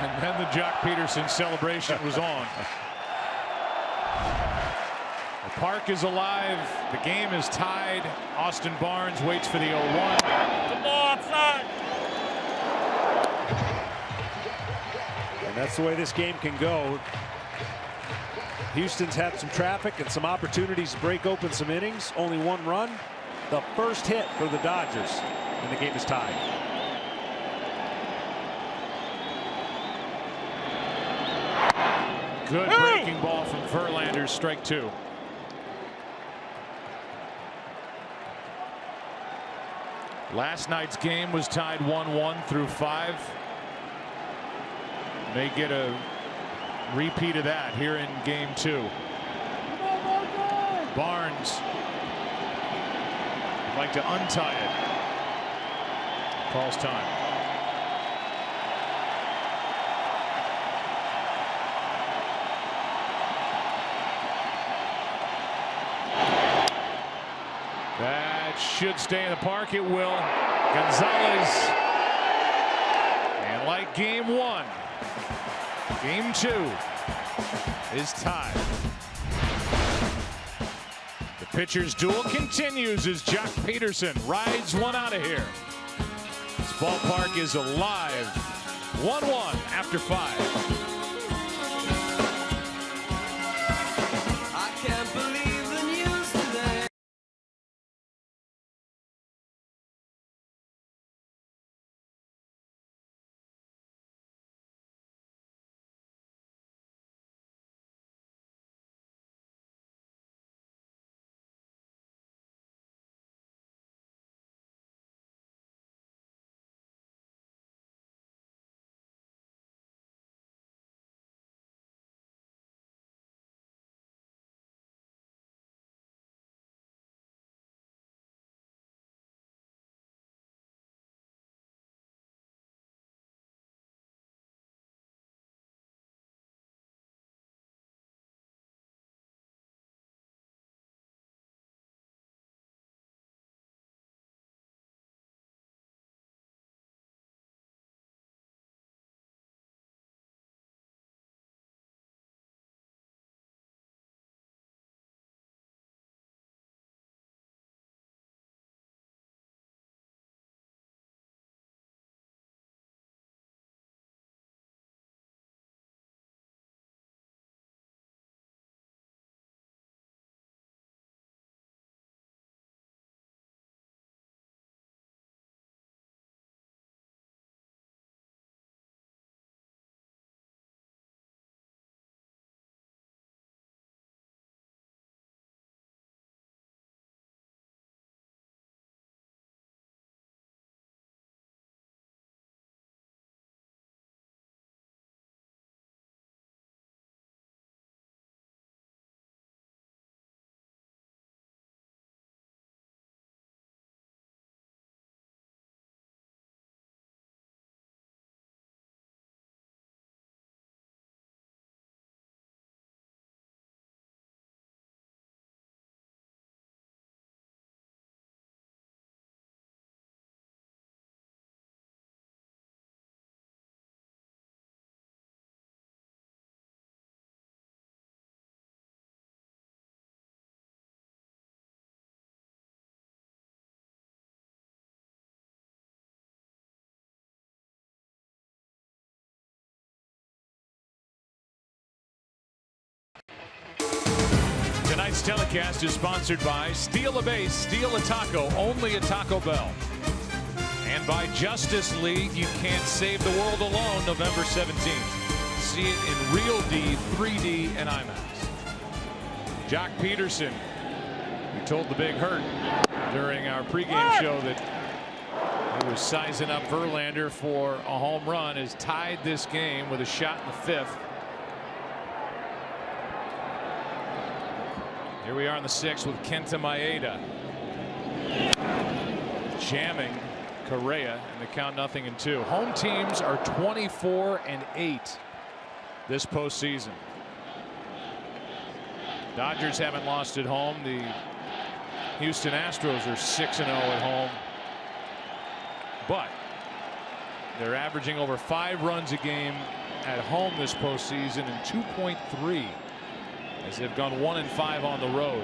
And then the Jock Peterson celebration was on. The park is alive. The game is tied. Austin Barnes waits for the 0-1. The ball outside. And that's the way this game can go. Houston's had some traffic and some opportunities to break open some innings. Only one run. The first hit for the Dodgers, and the game is tied. Good breaking ball from Verlander, strike 2. Last night's game was tied 1-1 through 5. May get a repeat of that here in game 2. Barnes would like to untie it. Calls time. That should stay in the park. It will. Gonzalez. And like game 1, game 2 is tied. The pitcher's duel continues as Jock Peterson rides one out of here. This ballpark is alive. 1-1 after 5. telecast is sponsored by Steal a Base, Steal a Taco, only at Taco Bell. And by Justice League, You Can't Save the World Alone, November 17th. See it in Real D, 3D, and IMAX. Jock Peterson, who told the Big Hurt during our pregame show that he was sizing up Verlander for a home run, has tied this game with a shot in the 5th. Here we are in the 6th with Kenta Maeda jamming Correa, and the count 0-2. Home teams are 24-8 this postseason. Dodgers haven't lost at home. The Houston Astros are 6-0 at home, but they're averaging over 5 runs a game at home this postseason and 2.3 as they've gone 1-5 on the road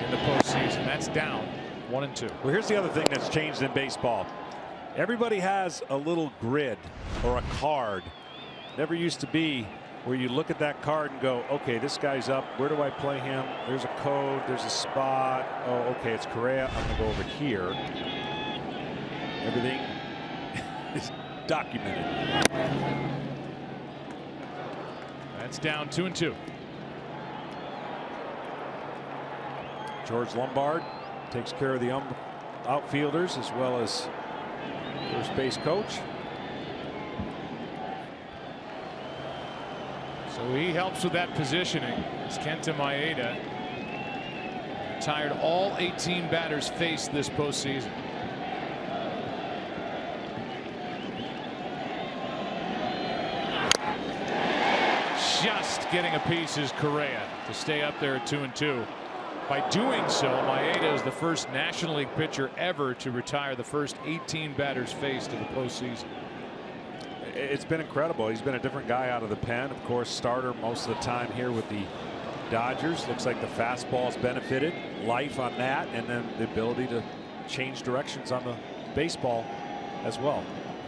in the postseason. That's down 1-2. Well, here's the other thing that's changed in baseball. Everybody has a little grid or a card. Never used to be where you look at that card and go, okay, this guy's up. Where do I play him? There's a code. There's a spot. Oh, okay, it's Correa. I'm going to go over here. Everything is documented. That's down 2-2. George Lombard takes care of the outfielders as well as first base coach. So he helps with that positioning. It's Kenta Maeda retired all 18 batters faced this postseason. Just getting a piece is Correa to stay up there at 2-2. By doing so, Maeda is the first National League pitcher ever to retire the first 18 batters faced in the postseason. It's been incredible. He's been a different guy out of the pen. Of course, starter most of the time here with the Dodgers. Looks like the fastball's benefited. Life on that, and then the ability to change directions on the baseball as well.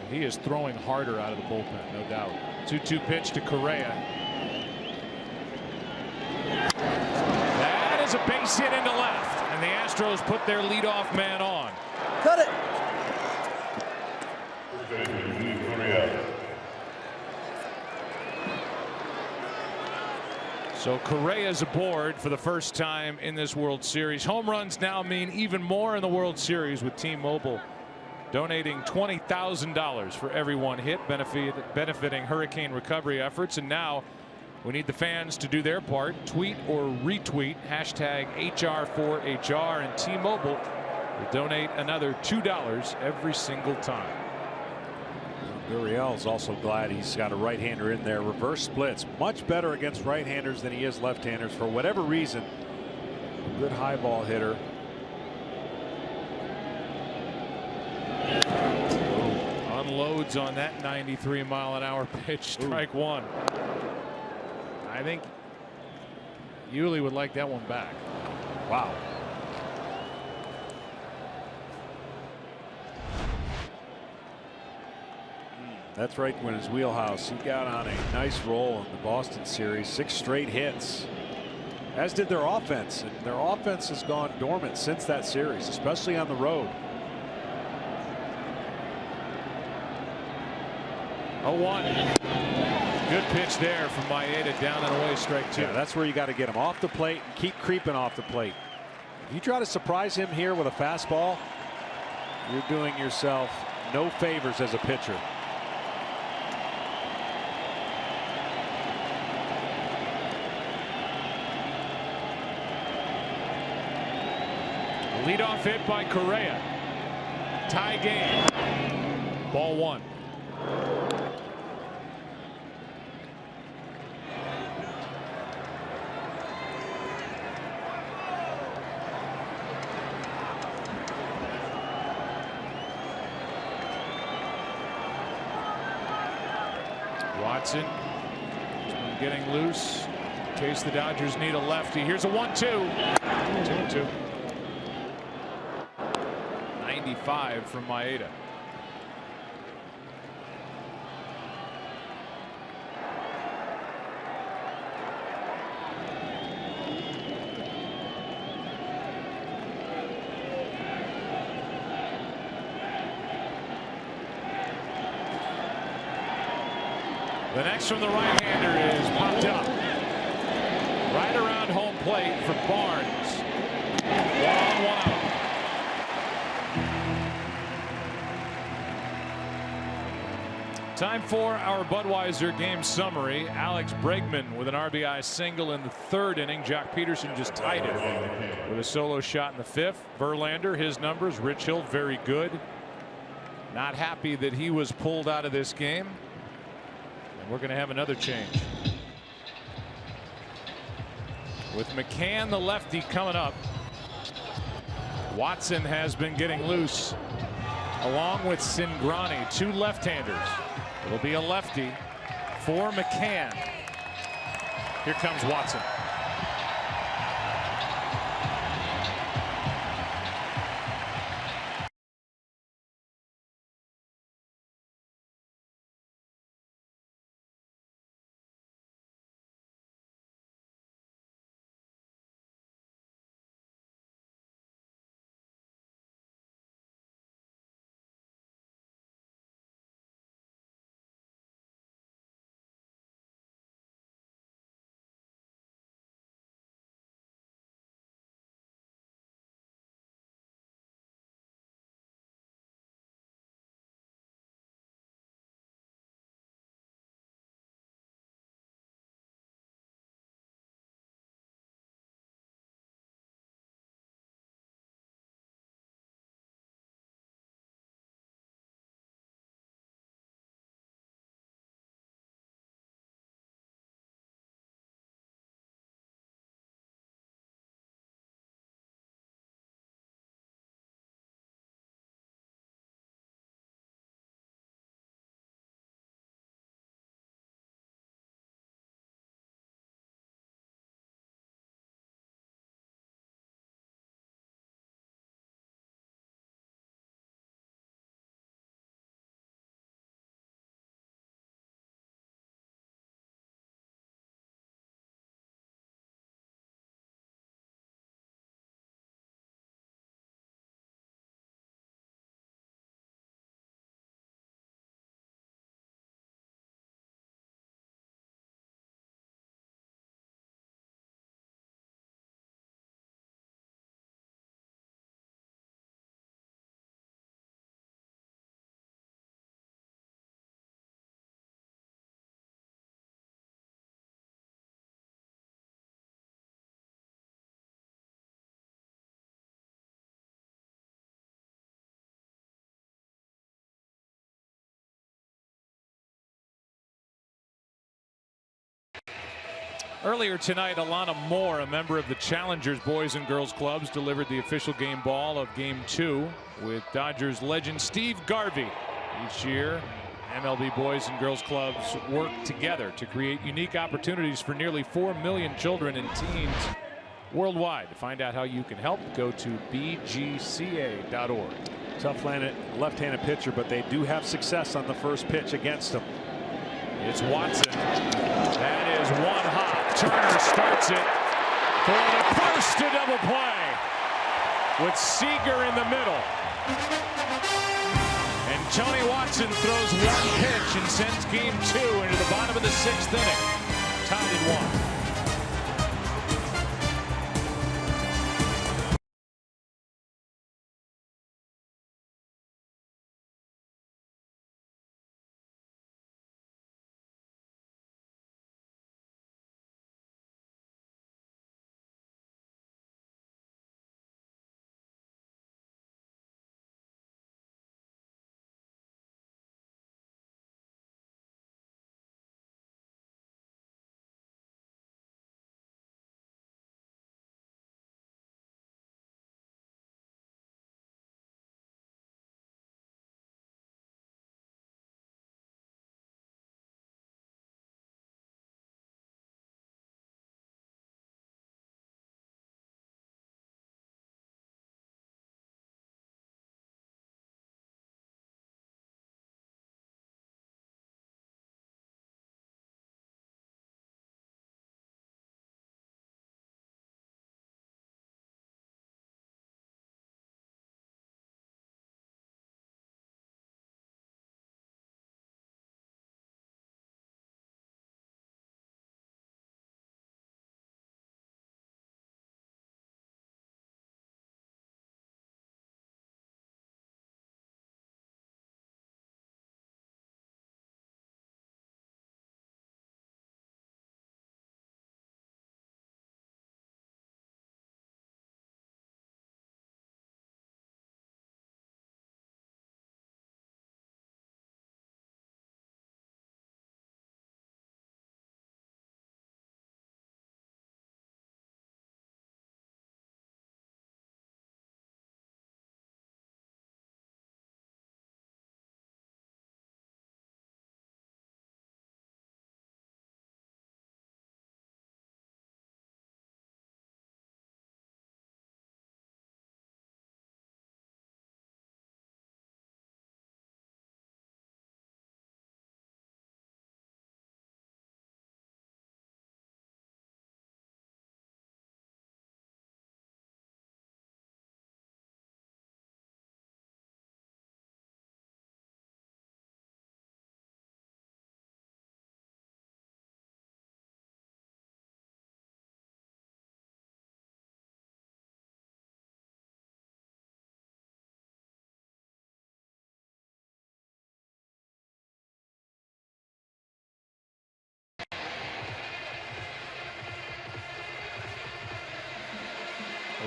He is throwing harder out of the bullpen, no doubt. 2-2 pitch to Correa. That is a base hit into left, and the Astros put their leadoff man on. Cut it. So Correa's aboard for the first time in this World Series. Home runs now mean even more in the World Series, with T-Mobile donating $20,000 for every one hit, benefiting hurricane recovery efforts. And now we need the fans to do their part. Tweet or retweet hashtag HR4HR, and T-Mobile will donate another $2 every single time. Gurriel's also glad he's got a right-hander in there. Reverse splits, much better against right-handers than he is left-handers for whatever reason. A good high ball hitter. Unloads on that 93-mile-an-hour pitch. Strike one. I think Yuli would like that one back. Wow. That's right when his wheelhouse. He got on a nice roll in the Boston series. 6 straight hits, as did their offense. And their offense has gone dormant since that series, especially on the road. 0-1. Good pitch there from Maeda, down and away, strike 2. Yeah, that's where you got to get him off the plate and keep creeping off the plate. If you try to surprise him here with a fastball, you're doing yourself no favors as a pitcher. Leadoff hit by Correa. Tie game. Ball 1. Watson getting loose in case the Dodgers need a lefty. Here's a 1-2. 2-2. 95 from Maeda. The next from the right-hander is popped up. Right around home plate for Barnes. 1 on 1 out. Time for our Budweiser game summary. Alex Bregman with an RBI single in the 3rd inning. Jock Peterson just tied it with a solo shot in the 5th. Verlander, his numbers. Rich Hill, very good. Not happy that he was pulled out of this game. And we're going to have another change. With McCann, the lefty, coming up. Watson has been getting loose, along with Cingrani, 2 left-handers. It'll be a lefty for McCann. Here comes Watson. Earlier tonight, Alana Moore, a member of the Challengers Boys and Girls Clubs, delivered the official game ball of Game 2 with Dodgers legend Steve Garvey. Each year, MLB Boys and Girls Clubs work together to create unique opportunities for nearly 4 million children and teens worldwide. To find out how you can help, go to bgca.org. Tough left-handed pitcher, but they do have success on the first pitch against him. It's Watson. That is 1 hop. Turner starts it for the first to double play with Seager in the middle. And Tony Watson throws 1 pitch and sends Game 2 into the bottom of the 6th inning. Tied at 1.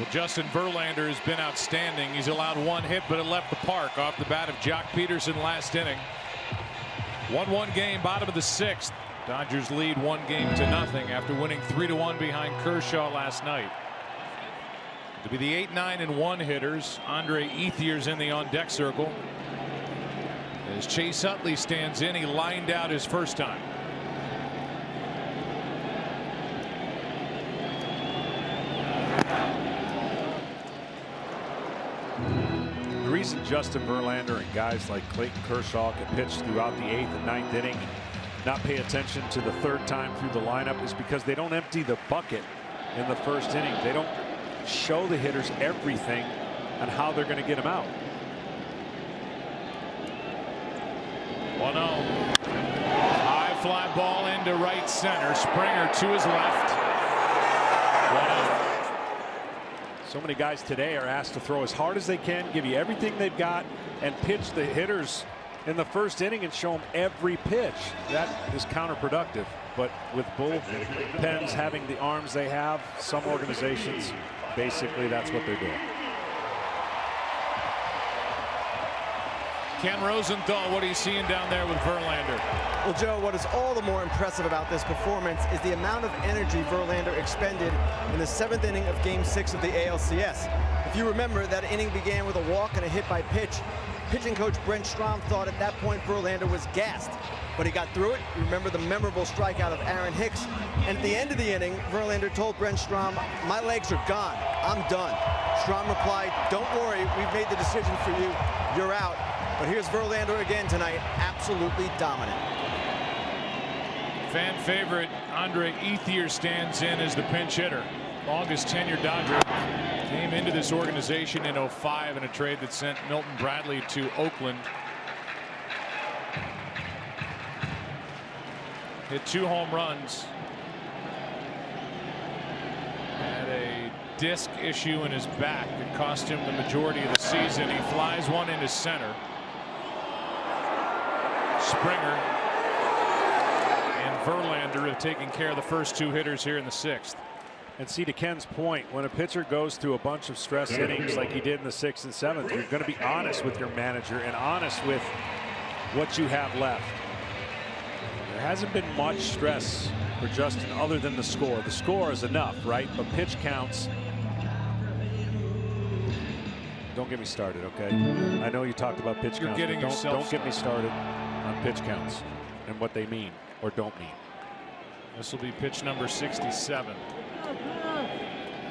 Well, Justin Verlander has been outstanding. He's allowed 1 hit, but it left the park off the bat of Jock Peterson last inning. 1-1 game, bottom of the 6th. Dodgers lead 1-0 after winning 3-1 behind Kershaw last night. To be the 8, 9, and 1 hitters, Andre Ethier's in the on-deck circle. As Chase Utley stands in, he lined out his first time. The reason Justin Verlander and guys like Clayton Kershaw can pitch throughout the 8th and 9th inning and not pay attention to the 3rd time through the lineup is because they don't empty the bucket in the 1st inning. They don't show the hitters everything on how they're going to get them out. 1-0. High fly ball into right center. Springer to his left. 1-0. So many guys today are asked to throw as hard as they can, give you everything they've got, and pitch the hitters in the 1st inning and show them every pitch. That is counterproductive. But with bullpens having the arms they have, some organizations, basically that's what they're doing. Ken Rosenthal, what are you seeing down there with Verlander? Well, Joe, what is all the more impressive about this performance is the amount of energy Verlander expended in the 7th inning of Game 6 of the ALCS. If you remember, that inning began with a walk and a hit by pitch. Pitching coach Brent Strom thought at that point Verlander was gassed, but he got through it. You remember the memorable strikeout of Aaron Hicks. And at the end of the inning, Verlander told Brent Strom, "My legs are gone. I'm done." Strom replied, "Don't worry, we've made the decision for you. You're out." But here's Verlander again tonight, absolutely dominant. Fan favorite Andre Ethier stands in as the pinch hitter. Longest tenured Dodger. Came into this organization in 05 in a trade that sent Milton Bradley to Oakland. Hit 2 home runs. Had a disc issue in his back that cost him the majority of the season. He flies one into center. Springer and Verlander have taken care of the first 2 hitters here in the 6th. And see, to Ken's point, when a pitcher goes through a bunch of stress innings like he did in the 6th and 7th, you're going to be honest with your manager and honest with what you have left. There hasn't been much stress for Justin other than the score. The score is enough, right? But pitch counts. Don't get me started, okay? I know you talked about pitch counts. Don't get me started on pitch counts and what they mean or don't mean. This will be pitch number 67.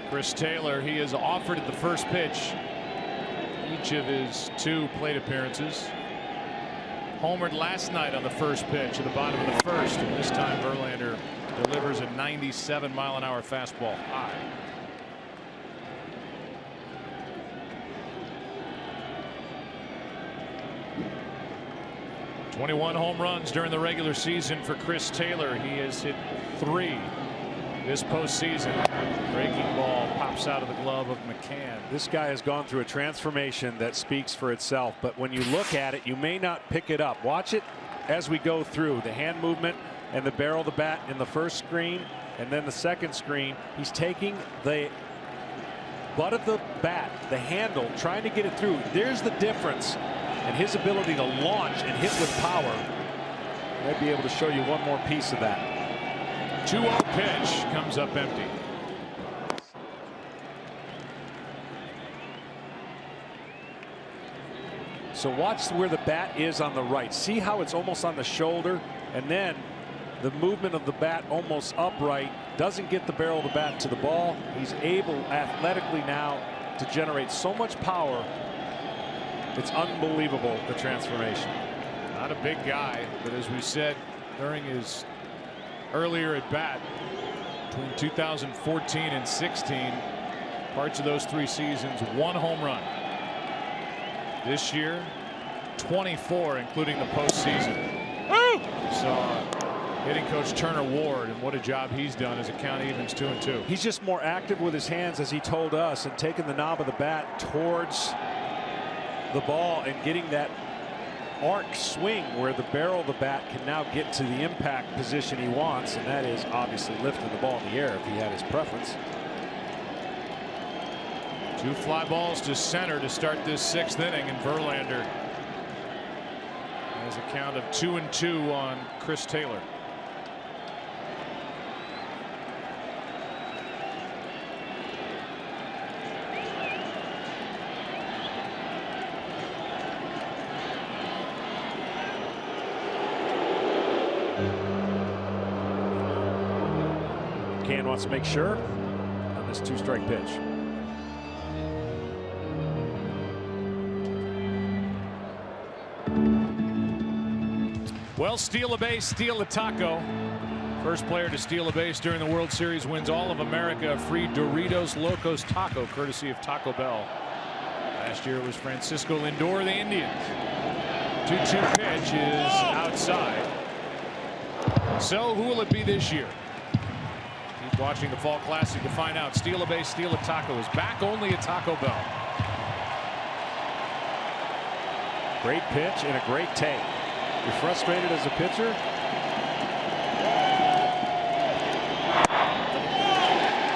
Chris Taylor, he is offered at the first pitch each of his 2 plate appearances. Homered last night on the first pitch at the bottom of the 1st, and this time Verlander delivers a 97-mile-an-hour fastball high. '21 home runs during the regular season for Chris Taylor. He has hit 3 this postseason. Breaking ball pops out of the glove of McCann. This guy has gone through a transformation that speaks for itself, but when you look at it, you may not pick it up. Watch it as we go through the hand movement and the barrel of the bat in the first screen, and then the second screen. He's taking the butt of the bat, the handle, trying to get it through. There's the difference in his ability to launch and hit with power. I'd be able to show you one more piece of that. 2-0 pitch comes up empty. So watch where the bat is on the right. See how it's almost on the shoulder, and then the movement of the bat almost upright, doesn't get the barrel of the bat to the ball. He's able athletically now to generate so much power. It's unbelievable, the transformation. Not a big guy, but as we said during his earlier at bat between 2014 and 16, parts of those 3 seasons, 1 home run. This year 24, including the postseason. Saw hitting coach Turner Ward, and what a job he's done as a count evens 2-2. He's just more active with his hands, as he told us, and taking the knob of the bat towards the ball and getting that arc swing where the barrel of the bat can now get to the impact position he wants, and that is obviously lifting the ball in the air if he had his preference. Two fly balls to center to start this 6th inning, and Verlander has a count of 2-2 on Chris Taylor. McCann wants to make sure on this 2-strike pitch. Well, steal a base, steal a taco. First player to steal a base during the World Series wins all of America a free Doritos Locos taco, courtesy of Taco Bell. Last year it was Francisco Lindor of the Indians. 2-2 pitch is outside. So who will it be this year? Keep watching the Fall Classic to find out. Steal a base, steal a taco is back only at Taco Bell. Great pitch and a great take. You're frustrated as a pitcher?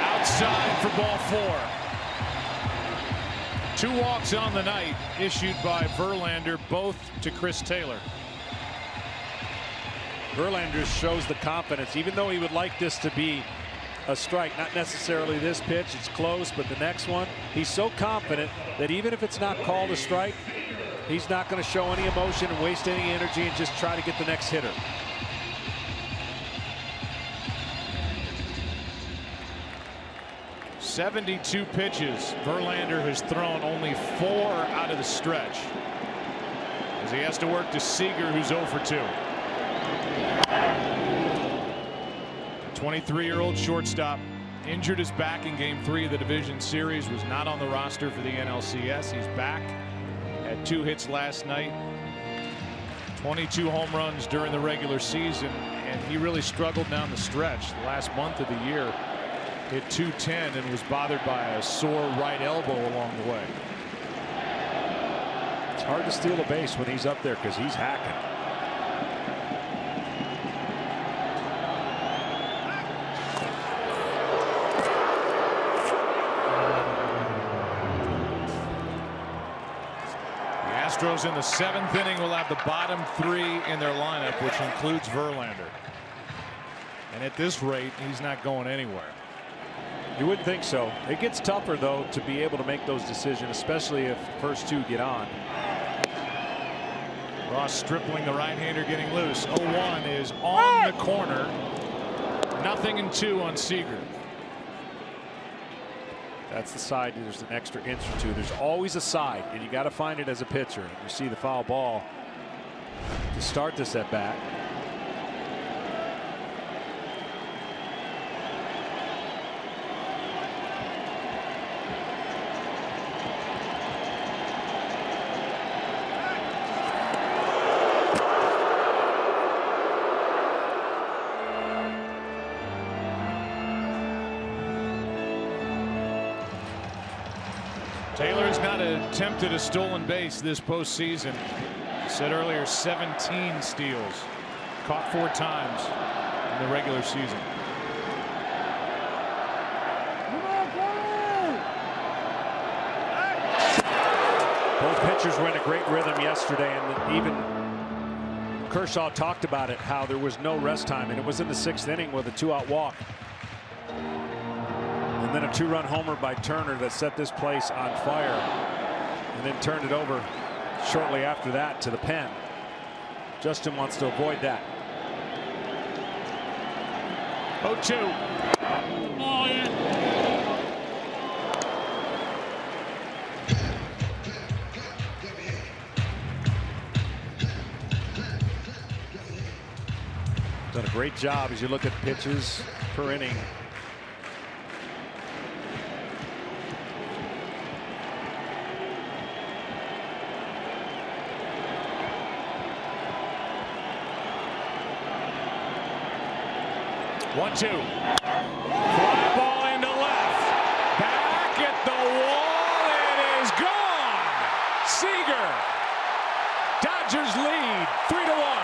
Outside for ball 4. 2 walks on the night issued by Verlander, both to Chris Taylor. Verlander shows the confidence, even though he would like this to be a strike. Not necessarily this pitch, it's close, but the next one. He's so confident that even if it's not called a strike, he's not going to show any emotion and waste any energy and just try to get the next hitter. .72 pitches. Verlander has thrown only 4 out of the stretch, as he has to work to Seager, who's 0 for 2. 23-year-old shortstop injured his back in Game 3 of the division series, was not on the roster for the NLCS. He's back. Had 2 hits last night, 22 home runs during the regular season, and he really struggled down the stretch. The last month of the year, hit .210 and was bothered by a sore right elbow along the way. It's hard to steal a base when he's up there because he's hacking. Astros in the 7th inning will have the bottom 3 in their lineup, which includes Verlander. And at this rate, he's not going anywhere. You wouldn't think so. It gets tougher, though, to be able to make those decisions, especially if the first 2 get on. Ross Stripling, the right-hander, getting loose. 0-1 is on the corner. 0-2 on Seager. That's the side. There's an extra inch or 2. There's always a side, and you got to find it as a pitcher. You see the foul ball to start this at bat. Taylor has not attempted a stolen base this postseason. I said earlier, 17 steals, caught 4 times in the regular season. Both pitchers were in a great rhythm yesterday, and even Kershaw talked about it, how there was no rest time, and it was in the 6th inning with a 2-out walk. And then a 2-run homer by Turner that set this place on fire, and then turned it over shortly after that to the pen. Justin wants to avoid that. 0-2. Oh, yeah. Done a great job as you look at pitches per inning. One-two. Fly ball into left. Back at the wall. It is gone. Seager. Dodgers lead 3-1.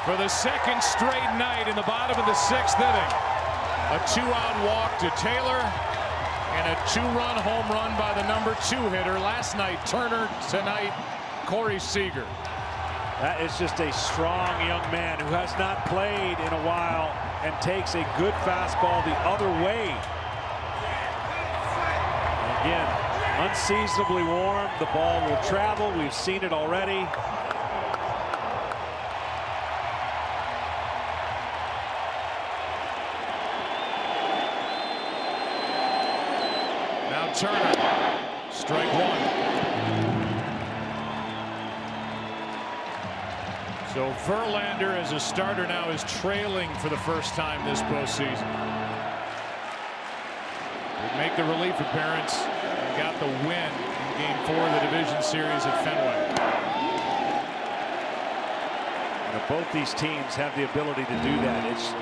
for the second straight night in the bottom of the 6th inning. A 2-out walk to Taylor and a 2-run home run by the number 2 hitter. Last night, Turner. Tonight, Corey Seager. That is just a strong young man who has not played in a while and takes a good fastball the other way. Again, unseasonably warm. The ball will travel. We've seen it already. Now Turner, strike 1. So Verlander as a starter now is trailing for the first time this postseason. Would make the relief appearance and got the win in Game 4 of the division series at Fenway. Both these teams have the ability to do that. It's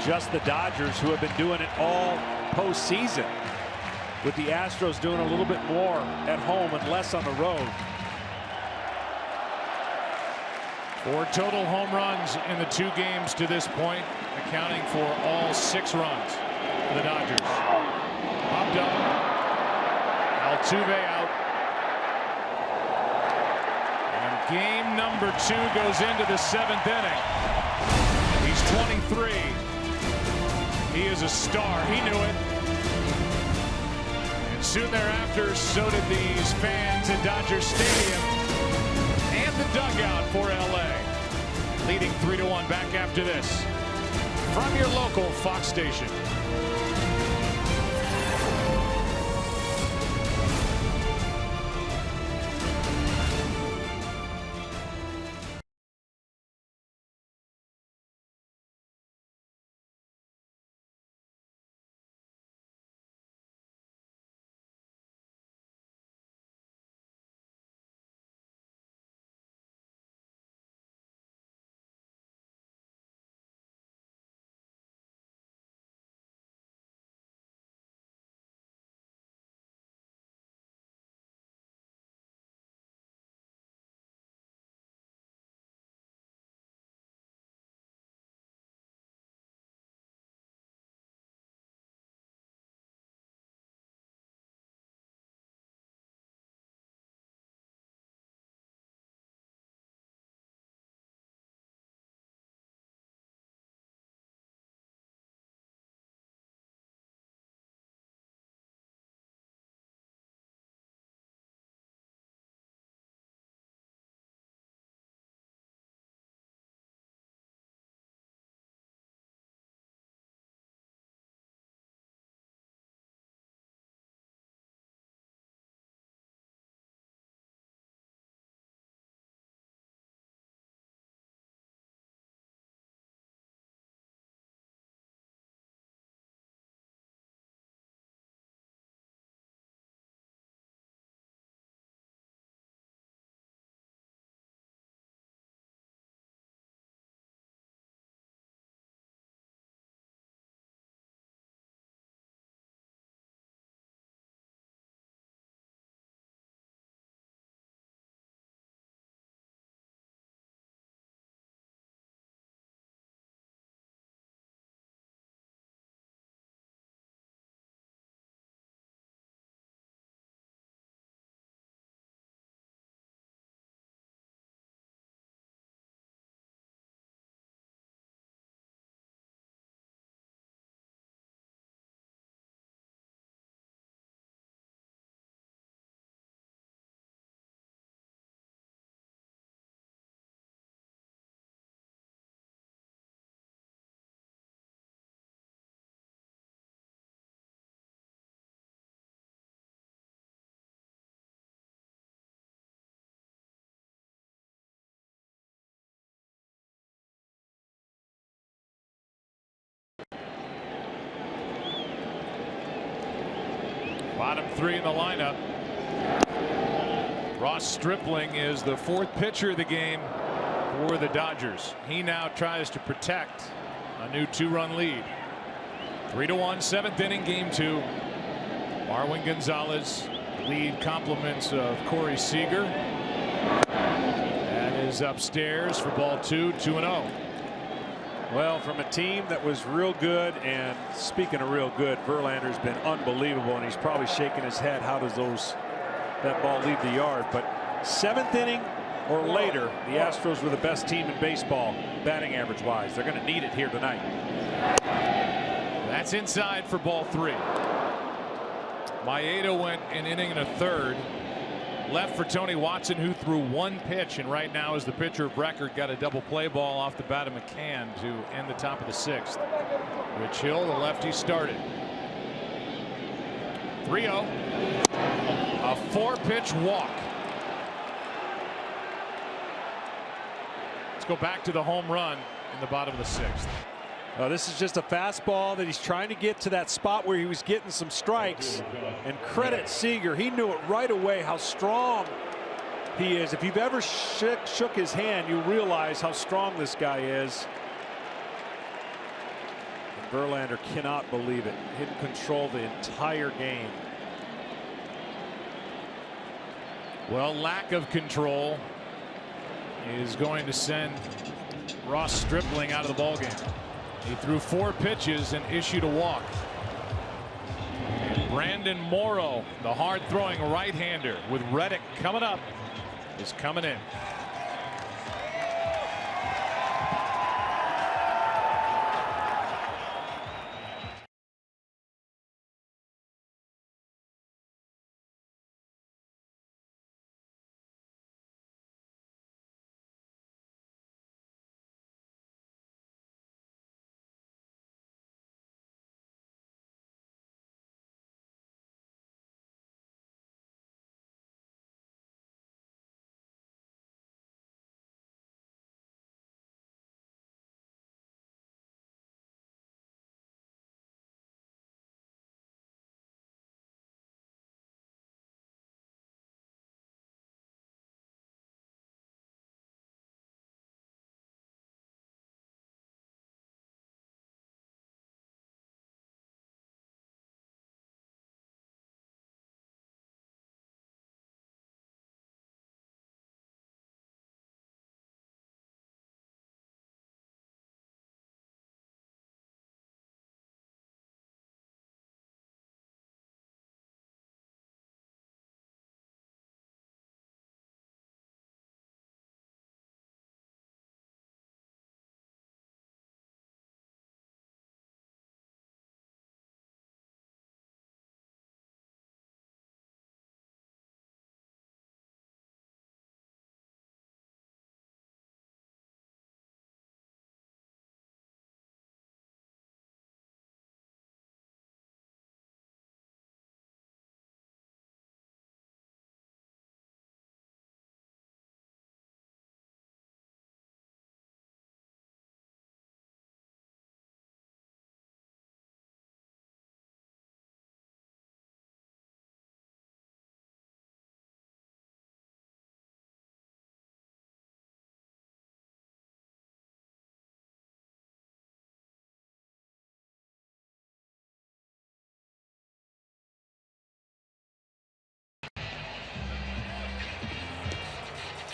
just the Dodgers who have been doing it all postseason, with the Astros doing a little bit more at home and less on the road. 4 total home runs in the 2 games to this point, accounting for all 6 runs for the Dodgers. Popped up. Altuve out. And game number 2 goes into the 7th inning. He's 23. He is a star. He knew it. And soon thereafter, so did these fans at Dodger Stadium and the dugout for LA. Leading 3-1. Back after this from your local Fox station. Bottom 3 in the lineup. Ross Stripling is the 4th pitcher of the game for the Dodgers. He now tries to protect a new 2-run lead. 3-1, 7th inning, game 2. Marwin Gonzalez, lead compliments of Corey Seager. That is upstairs for ball 2, 2-0. Well, from a team that was real good, and speaking of real good, Verlander's been unbelievable, and he's probably shaking his head. How does that ball leave the yard? But 7th inning or later, the Astros were the best team in baseball, batting average wise. They're going to need it here tonight. That's inside for ball 3. Maeda went an inning and a third. Left for Tony Watson, who threw 1 pitch, and right now is the pitcher of record. Got a double play ball off the bat of McCann to end the top of the 6th. Rich Hill, the lefty, started. 3-0. A 4-pitch walk. Let's go back to the home run in the bottom of the 6th. This is just a fastball that he's trying to get to that spot where he was getting some strikes. And credit Seager, he knew it right away how strong he is. If you've ever shook his hand, you realize how strong this guy is. And Verlander cannot believe it. He didn't control the entire game. Well, lack of control is going to send Ross Stripling out of the ballgame. He threw 4 pitches and issued a walk. And Brandon Morrow, the hard-throwing right-hander with Reddick coming up, is coming in.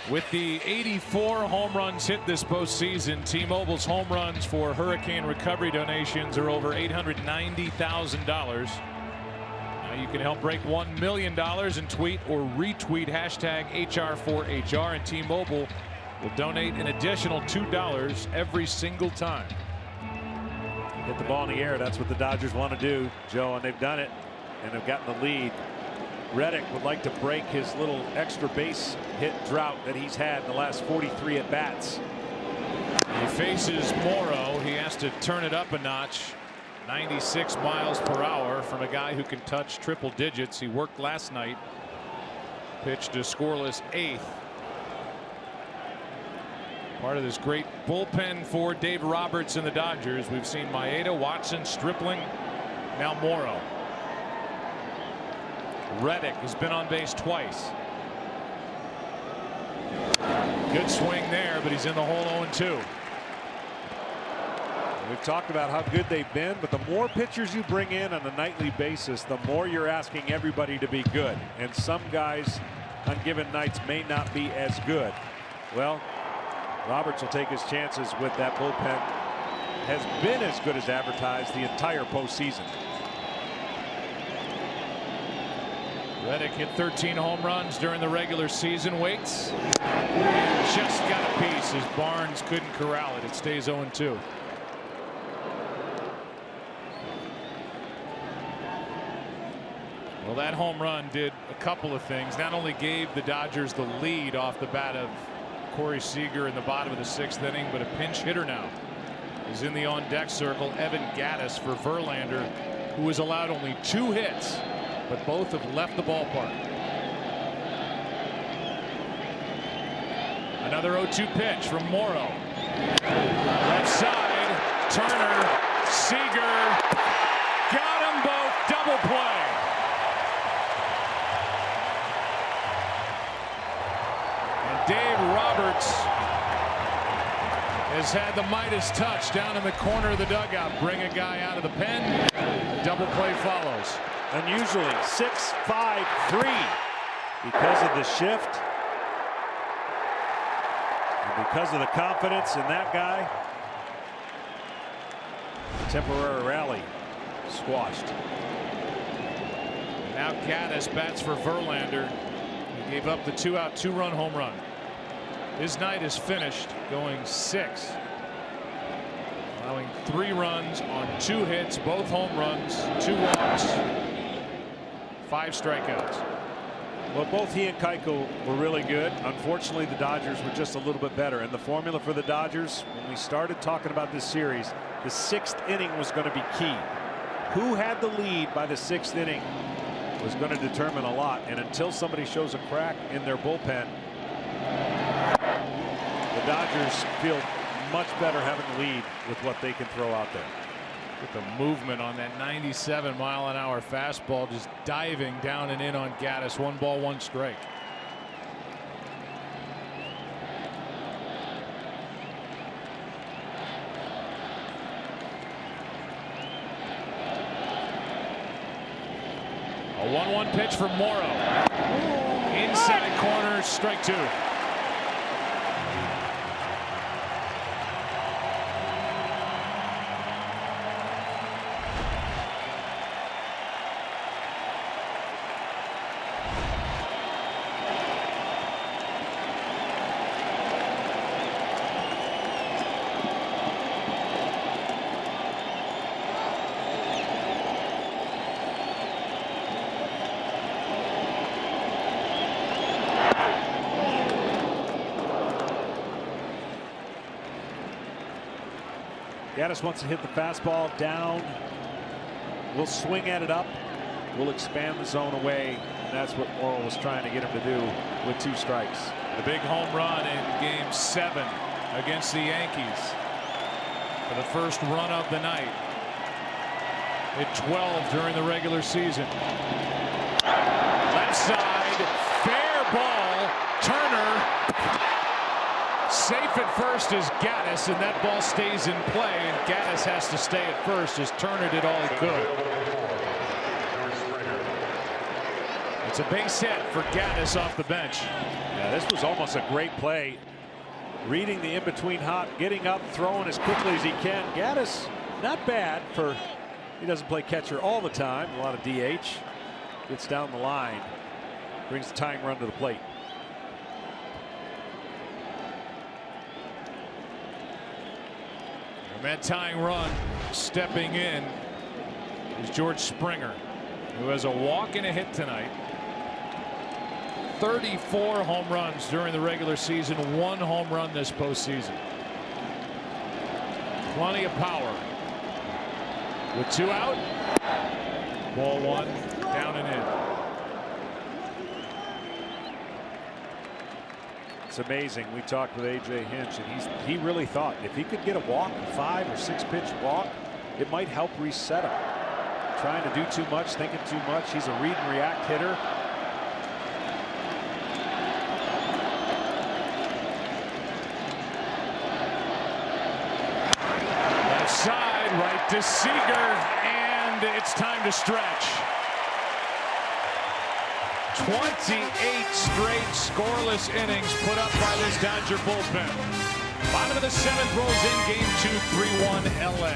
With the 84 home runs hit this postseason, T-Mobile's home runs for hurricane recovery donations are over $890,000. Now you can help break $1 million and tweet or retweet hashtag HR4HR, and T-Mobile will donate an additional $2 every single time. Hit the ball in the air. That's what the Dodgers want to do, Joe, and they've done it, and they've gotten the lead. Reddick would like to break his little extra base hit drought that he's had in the last 43 at bats. He faces Morrow. He has to turn it up a notch. 96 miles per hour from a guy who can touch triple digits. He worked last night. Pitched a scoreless 8th. Part of this great bullpen for Dave Roberts and the Dodgers. We've seen Maeda, Watson, Stripling, now Morrow. Reddick has been on base twice. Good swing there, but he's in the hole 0-2. We've talked about how good they've been, but the more pitchers you bring in on a nightly basis, the more you're asking everybody to be good. And some guys on given nights may not be as good. Well, Roberts will take his chances with that bullpen has been as good as advertised the entire postseason. Reddick hit 13 home runs during the regular season. Waits. Just got a piece as Barnes couldn't corral it. It stays 0-2. Well, that home run did a couple of things. Not only gave the Dodgers the lead off the bat of Corey Seager in the bottom of the 6th inning, but a pinch hitter now is in the on-deck circle. Evan Gattis for Verlander, who was allowed only 2 hits, but both have left the ballpark. Another 0-2 pitch from Morrow. Left side, Turner, Seager, got them both, double play. And Dave Roberts has had the Midas touch down in the corner of the dugout. Bring a guy out of the pen. Double play follows. Unusually 6-5-3 because of the shift and because of the confidence in that guy. Temporary rally squashed. Now Gattis bats for Verlander. He gave up the 2-out 2-run home run. His night is finished, going 6, allowing 3 runs on 2 hits, both home runs, 2 walks, 5 strikeouts. Well, both he and Keiko were really good. Unfortunately, the Dodgers were just a little bit better. And the formula for the Dodgers, when we started talking about this series, the 6th inning was going to be key. Who had the lead by the 6th inning was going to determine a lot. And until somebody shows a crack in their bullpen, the Dodgers feel much better having the lead with what they can throw out there. With the movement on that 97-mile-an-hour fastball, just diving down and in on Gattis. 1 ball, 1 strike. A 1-1 pitch for Morrow. Inside corner, strike 2. Gattis wants to hit the fastball down. We'll swing at it up. We'll expand the zone away. And that's what Morrow was trying to get him to do with 2 strikes. The big home run in Game 7 against the Yankees for the first run of the night. Hit 12 during the regular season. Left side, fair ball. Turner. Safe at first is Gattis, and that ball stays in play, and Gattis has to stay at first as Turner did all he could. It's a base hit for Gattis off the bench. Yeah, this was almost a great play. Reading the in-between hop, getting up, throwing as quickly as he can. Gattis, not bad for, he doesn't play catcher all the time, a lot of DH. Gets down the line, brings the tying run to the plate. And that tying run, stepping in, is George Springer, who has a walk and a hit tonight. 34 home runs during the regular season, 1 home run this postseason. Plenty of power. With 2 out, ball 1, down and in. It's amazing. We talked with A.J. Hinch, and he really thought if he could get a walk, a 5 or 6 pitch walk, it might help reset him. Trying to do too much, thinking too much. He's a read and react hitter. Left side, right to Seager, and it's time to stretch. 28 straight scoreless innings put up by this Dodger bullpen. Bottom of the 7th rolls in game 2, 3-1 LA.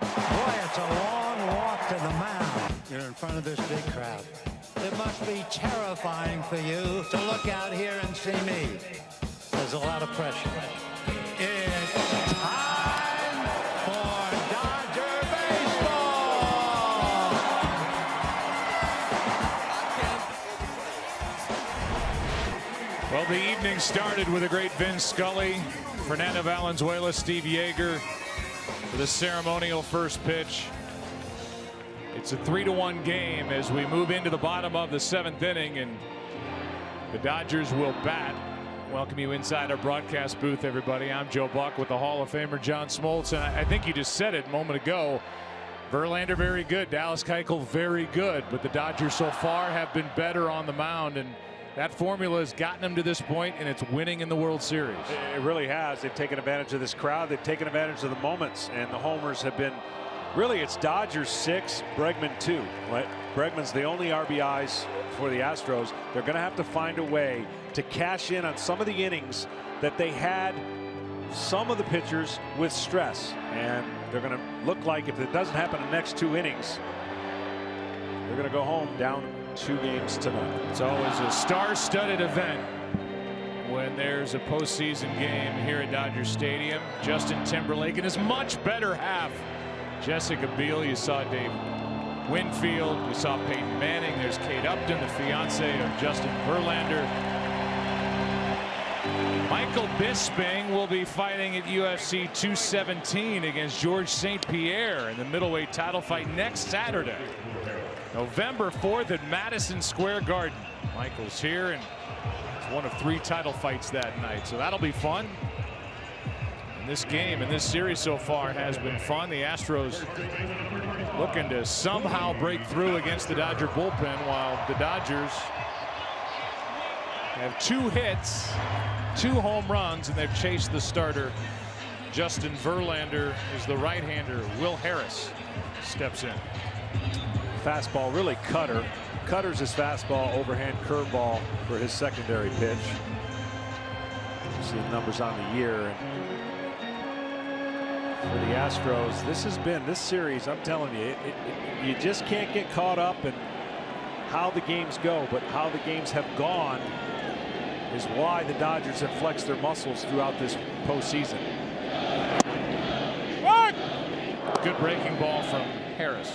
Boy, it's a long walk to the mound. You're in front of this big crowd. It must be terrifying for you to look out here and see me. There's a lot of pressure. It's time for Dodger baseball! Well, the evening started with a great Vin Scully, Fernando Valenzuela, Steve Yeager for the ceremonial first pitch. It's a 3-1 game as we move into the bottom of the 7th inning, and the Dodgers will bat. Welcome you inside our broadcast booth, everybody. I'm Joe Buck with the Hall of Famer John Smoltz, and I think you just said it a moment ago. Verlander very good, Dallas Keuchel very good, but the Dodgers so far have been better on the mound, and that formula has gotten them to this point, and it's winning in the World Series. It really has. They've taken advantage of this crowd. They've taken advantage of the moments, and the homers have been really, it's Dodgers 6, Bregman 2. Bregman's the only RBIs for the Astros. They're going to have to find a way to cash in on some of the innings that they had some of the pitchers with stress, and they're going to look like if it doesn't happen in the next 2 innings, they're going to go home down 2 games tonight. It's always a star-studded event when there's a postseason game here at Dodger Stadium. Justin Timberlake and his much better half, Jessica Biel. You saw Dave Winfield. You saw Peyton Manning. There's Kate Upton, the fiance of Justin Verlander. Michael Bisping will be fighting at UFC 217 against George St. Pierre in the middleweight title fight next Saturday, November 4th at Madison Square Garden. Michael's here, and it's one of 3 title fights that night, so that'll be fun. And this game and this series so far has been fun. The Astros looking to somehow break through against the Dodger bullpen, while the Dodgers have 2 hits, 2 home runs, and they've chased the starter. Justin Verlander is the right-hander. Will Harris steps in. Fastball, really cutter. Cutter's his fastball, overhand curveball for his secondary pitch. You see the numbers on the year. And for the Astros, this series, I'm telling you, you just can't get caught up in how the games go, but how the games have gone is why the Dodgers have flexed their muscles throughout this postseason. Good breaking ball from Harris.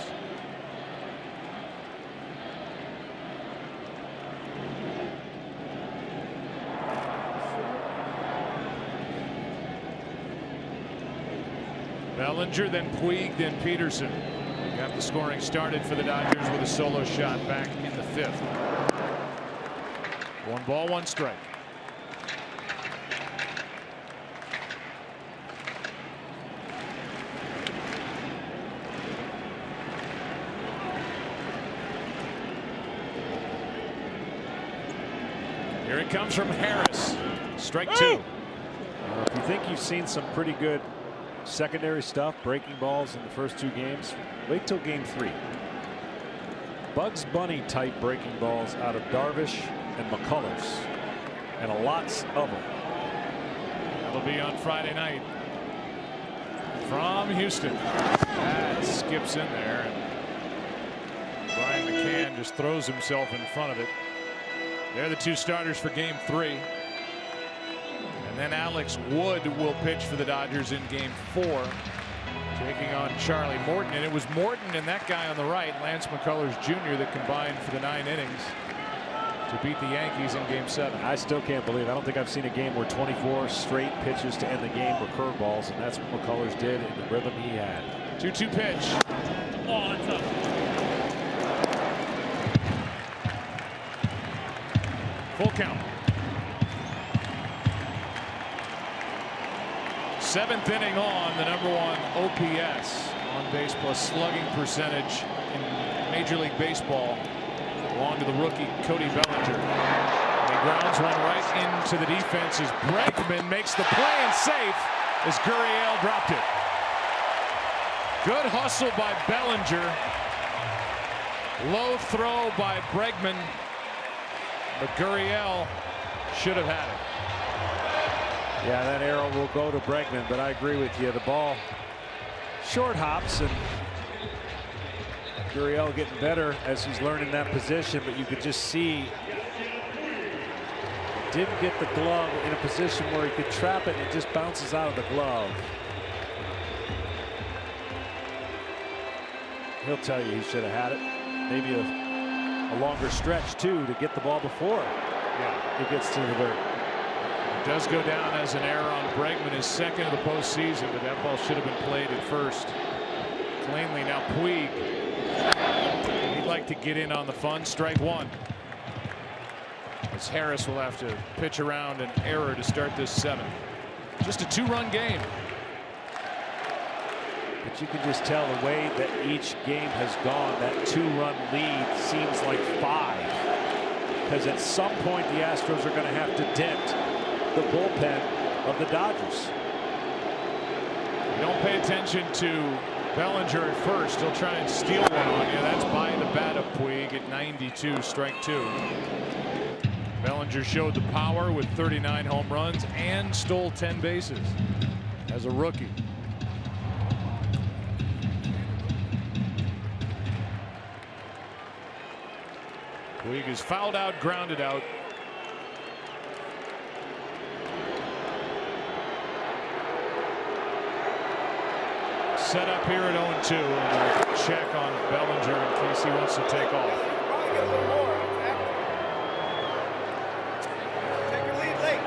Bellinger, then Puig, then Peterson. Got the scoring started for the Dodgers with a solo shot back in the 5th. One ball, one strike. Here it comes from Harris. Strike two. If you think you've seen some pretty good secondary stuff, breaking balls in the first two games, wait till game 3. Bugs Bunny type breaking balls out of Darvish and McCullers, and lots of them. That'll be on Friday night from Houston. That skips in there, and Brian McCann just throws himself in front of it. They're the two starters for game 3. And then Alex Wood will pitch for the Dodgers in game 4, taking on Charlie Morton. And it was Morton and that guy on the right, Lance McCullers Jr., that combined for the 9 innings to beat the Yankees in game 7. I still can't believe, I don't think I've seen a game where 24 straight pitches to end the game were curveballs, and that's what McCullers did in the rhythm he had. 2-2 pitch. Oh, it's up. Full count. 7th inning on, the #1 OPS, on base plus slugging percentage in Major League Baseball, belonged to the rookie Cody Bellinger. And he grounds one right into the defense as Bregman makes the play and safe as Gurriel dropped it. Good hustle by Bellinger. Low throw by Bregman. But Gurriel should have had it. Yeah, that arrow will go to Bregman, but I agree with you. The ball short hops, and Gurriel getting better as he's learning that position, but you could just see didn't get the glove in a position where he could trap it, and it just bounces out of the glove. He'll tell you he should have had it. Maybe a longer stretch too to get the ball before it gets to the dirt. It does go down as an error on Bregman, his second of the postseason, but that ball should have been played at first cleanly. Now Puig, he'd like to get in on the fun. Strike 1. As Harris will have to pitch around an error to start this 7th. Just a 2-run game. But you can just tell the way that each game has gone, that 2-run lead seems like 5. Because at some point the Astros are going to have to dent the bullpen of the Dodgers. You don't pay attention to Bellinger at first. He'll try and steal one on you. That's by the bat of Puig at 92, strike 2. Bellinger showed the power with 39 home runs and stole 10 bases as a rookie. Puig is fouled out, grounded out. Set up here at 0-2, and we'll check on Bellinger in case he wants to take off. Take your lead late.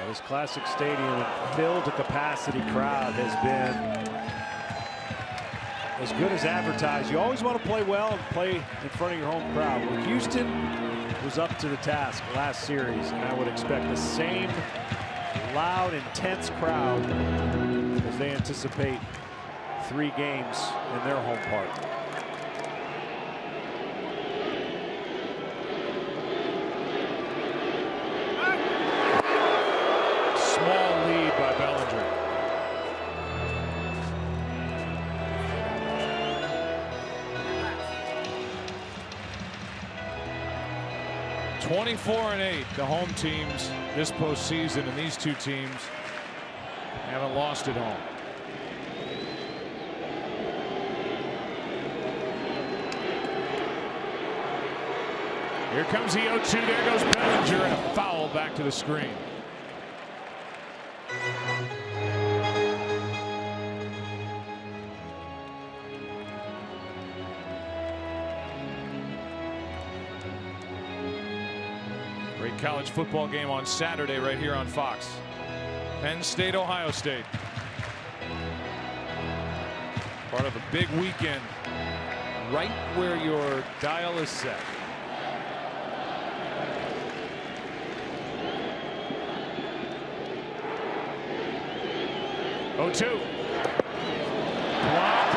This Classic Stadium filled to capacity crowd has been as good as advertised. You always want to play well and play in front of your home crowd. Well, Houston was up to the task last series, and I would expect the same loud, intense crowd as they anticipate 3 games in their home park. Small lead by Bellinger. (24-8) the home teams this postseason, and these two teams haven't lost at home. Here comes the 0-2. There goes Bellinger, and a foul back to the screen. college football game on Saturday right here on Fox. Penn State, Ohio State. Part of a big weekend right where your dial is set. Oh, 2. Blocked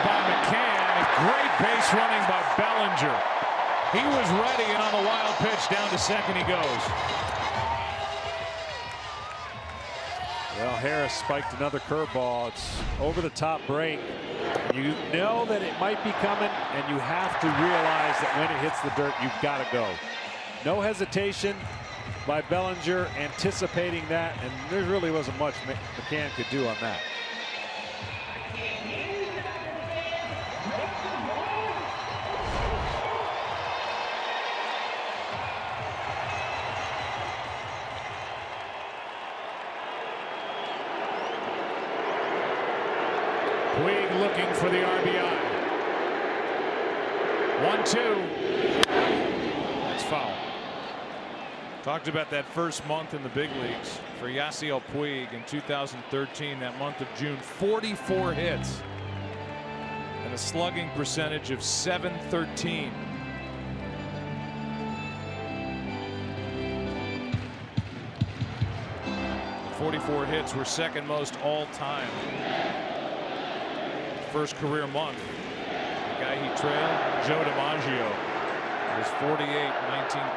by McCann. Great base running by Bellinger. He was ready, and on the wild pitch down to second he goes. Well, Harris spiked another curveball. It's over the top break. You know that it might be coming, and you have to realize that when it hits the dirt, you've got to go. No hesitation by Bellinger, anticipating that, and there really wasn't much McCann could do on that. Puig looking for the RBI. 1-2. That's foul. Talked about that first month in the big leagues for Yasiel Puig in 2013. That month of June, 44 hits and a slugging percentage of .713. .44 hits were second most all time. First career month. The guy he trailed, Joe DiMaggio, was 48 in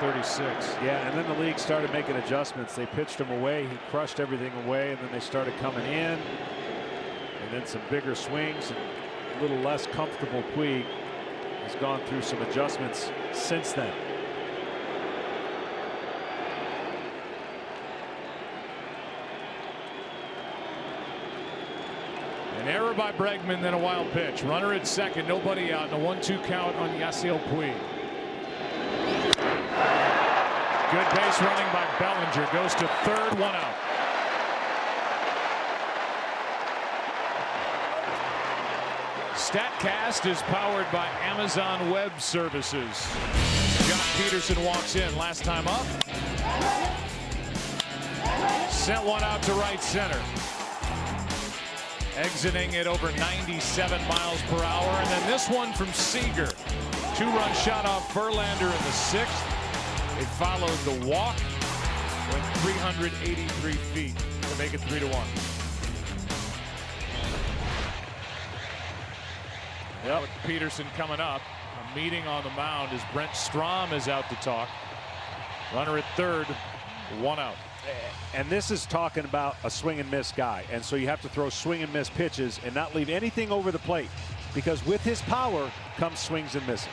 1936. Yeah, and then the league started making adjustments. They pitched him away. He crushed everything away, and then they started coming in. And then some bigger swings. And a little less comfortable Puig has gone through some adjustments since then. An error by Bregman, then a wild pitch. Runner at second, nobody out, and a 1-2 count on Yasiel Puig. Good base running by Bellinger. Goes to third, 1 out. StatCast is powered by Amazon Web Services. Jock Peterson walks in. Last time up. Sent one out to right center. Exiting at over 97 miles per hour. And then this one from Seager. 2-run shot off Verlander in the 6th. It followed the walk. Went 383 feet to make it 3-1. Yep. With Peterson coming up. A meeting on the mound as Brent Strom is out to talk. Runner at third, 1 out. And this is talking about a swing and miss guy. And so you have to throw swing and miss pitches and not leave anything over the plate, because with his power comes swings and misses.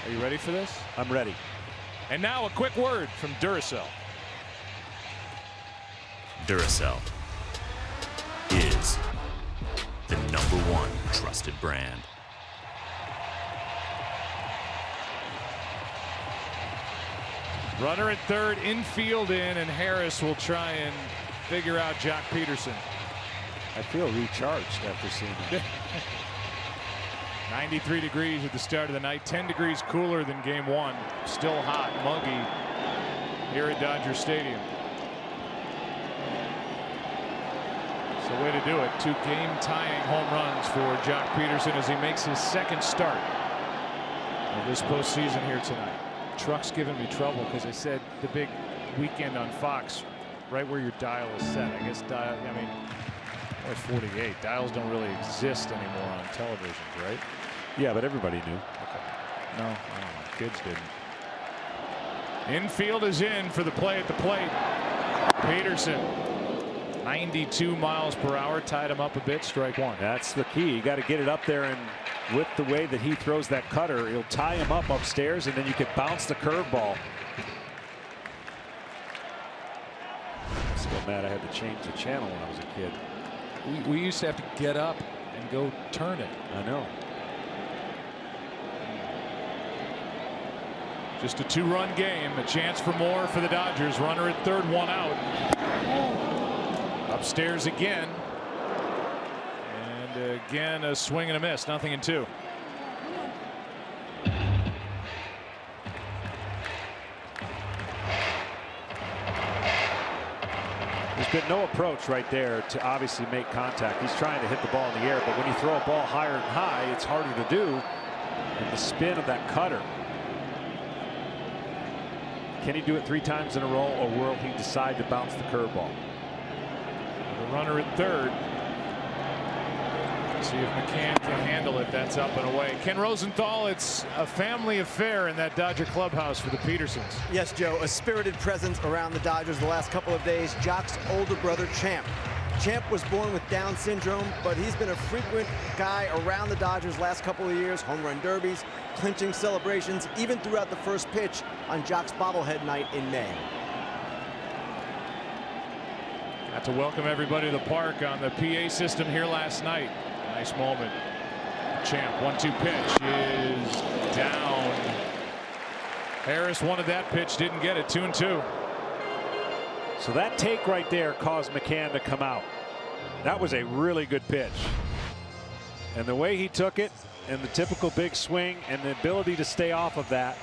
Are you ready for this? I'm ready. And now a quick word from Duracell. Duracell is the #1 trusted brand. Runner at third, infield in, and Harris will try and figure out Jock Peterson. I feel recharged after seeing that. 93 degrees at the start of the night, 10 degrees cooler than game 1. Still hot, muggy here at Dodger Stadium. It's the way to do it. 2 game-tying home runs for Jock Peterson as he makes his second start of this postseason here tonight. Truck's giving me trouble because I said the big weekend on Fox, right where your dial is set. I guess dial, I mean, only 48. Dials don't really exist anymore on televisions, right? Yeah, but everybody knew. Okay. No, I don't know. Kids didn't. Infield is in for the play at the plate. Peterson, 92 miles per hour, tied him up a bit, strike 1. That's the key. You got to get it up there, and with the way that he throws that cutter, he'll tie him up upstairs, and then you could bounce the curveball. I'm still mad I had to change the channel when I was a kid. We used to have to get up and go turn it. I know. Just a 2-run game, a chance for more for the Dodgers. Runner at third, 1 out. Upstairs again. And again, a swing and a miss, nothing in 2. been no approach right there to obviously make contact. He's trying to hit the ball in the air, but when you throw a ball higher and high, it's harder to do. And the spin of that cutter. Can he do it 3 times in a row, or will he decide to bounce the curveball? The runner at third. See if McCann can handle it. That's up and away. Ken Rosenthal, it's a family affair in that Dodger clubhouse for the Petersons. Yes, Joe, a spirited presence around the Dodgers the last couple of days. Jock's older brother, Champ. Champ was born with Down syndrome, but he's been a frequent guy around the Dodgers last couple of years. Home run derbies, clinching celebrations, even throughout the first pitch on Jock's bobblehead night in May. Got to welcome everybody to the park on the PA system here last night. Nice moment. Champ, 1-2 pitch is down. Harris wanted that pitch, didn't get it. 2-2. So that take right there caused McCann to come out. That was a really good pitch. And the way he took it, and the typical big swing, and the ability to stay off of that,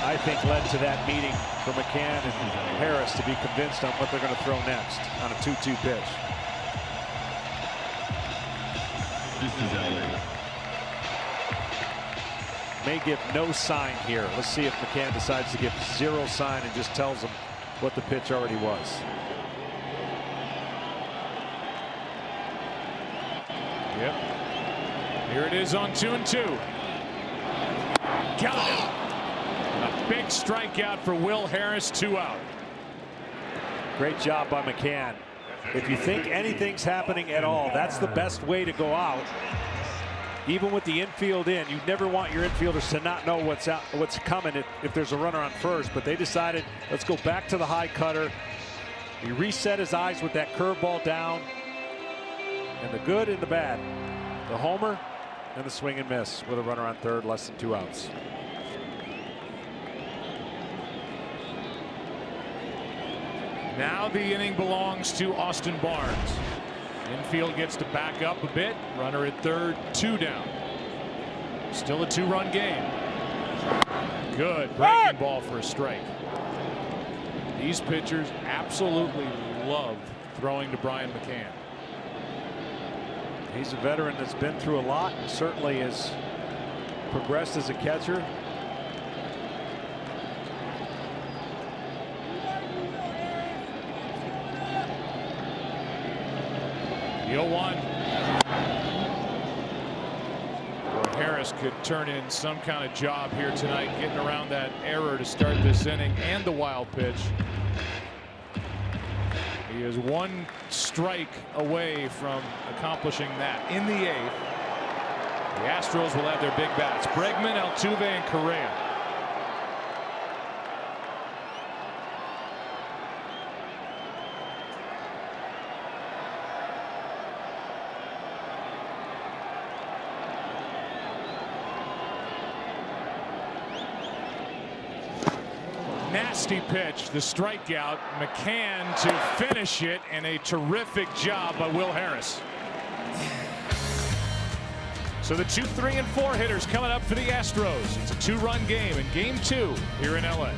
I think led to that meeting for McCann and Harris to be convinced on what they're going to throw next on a 2-2 pitch. May give no sign here. Let's see if McCann decides to give 0 sign and just tells them what the pitch already was. Yep. Here it is on 2-2. Got him. A big strikeout for Will Harris. 2 out. Great job by McCann. If you think anything's happening at all, that's the best way to go out. Even with the infield in, you never want your infielders to not know what's coming if there's a runner on first. But they decided, let's go back to the high cutter. He reset his eyes with that curveball down. And the good and the bad. The homer and the swing and miss with a runner on third, less than 2 outs. Now the inning belongs to Austin Barnes. Infield gets to back up a bit. Runner at third, 2 down. Still a 2-run game. Good breaking ball for a strike. These pitchers absolutely love throwing to Brian McCann. He's a veteran that's been through a lot and certainly has progressed as a catcher. The 0-1. Harris could turn in some kind of job here tonight, getting around that error to start this inning and the wild pitch. He is 1 strike away from accomplishing that. In the 8th, the Astros will have their big bats. Bregman, Altuve, and Correa. Nasty pitch, the strikeout. McCann to finish it, and a terrific job by Will Harris. So the 2, 3, and 4 hitters coming up for the Astros. It's a 2-run game in Game 2 here in LA.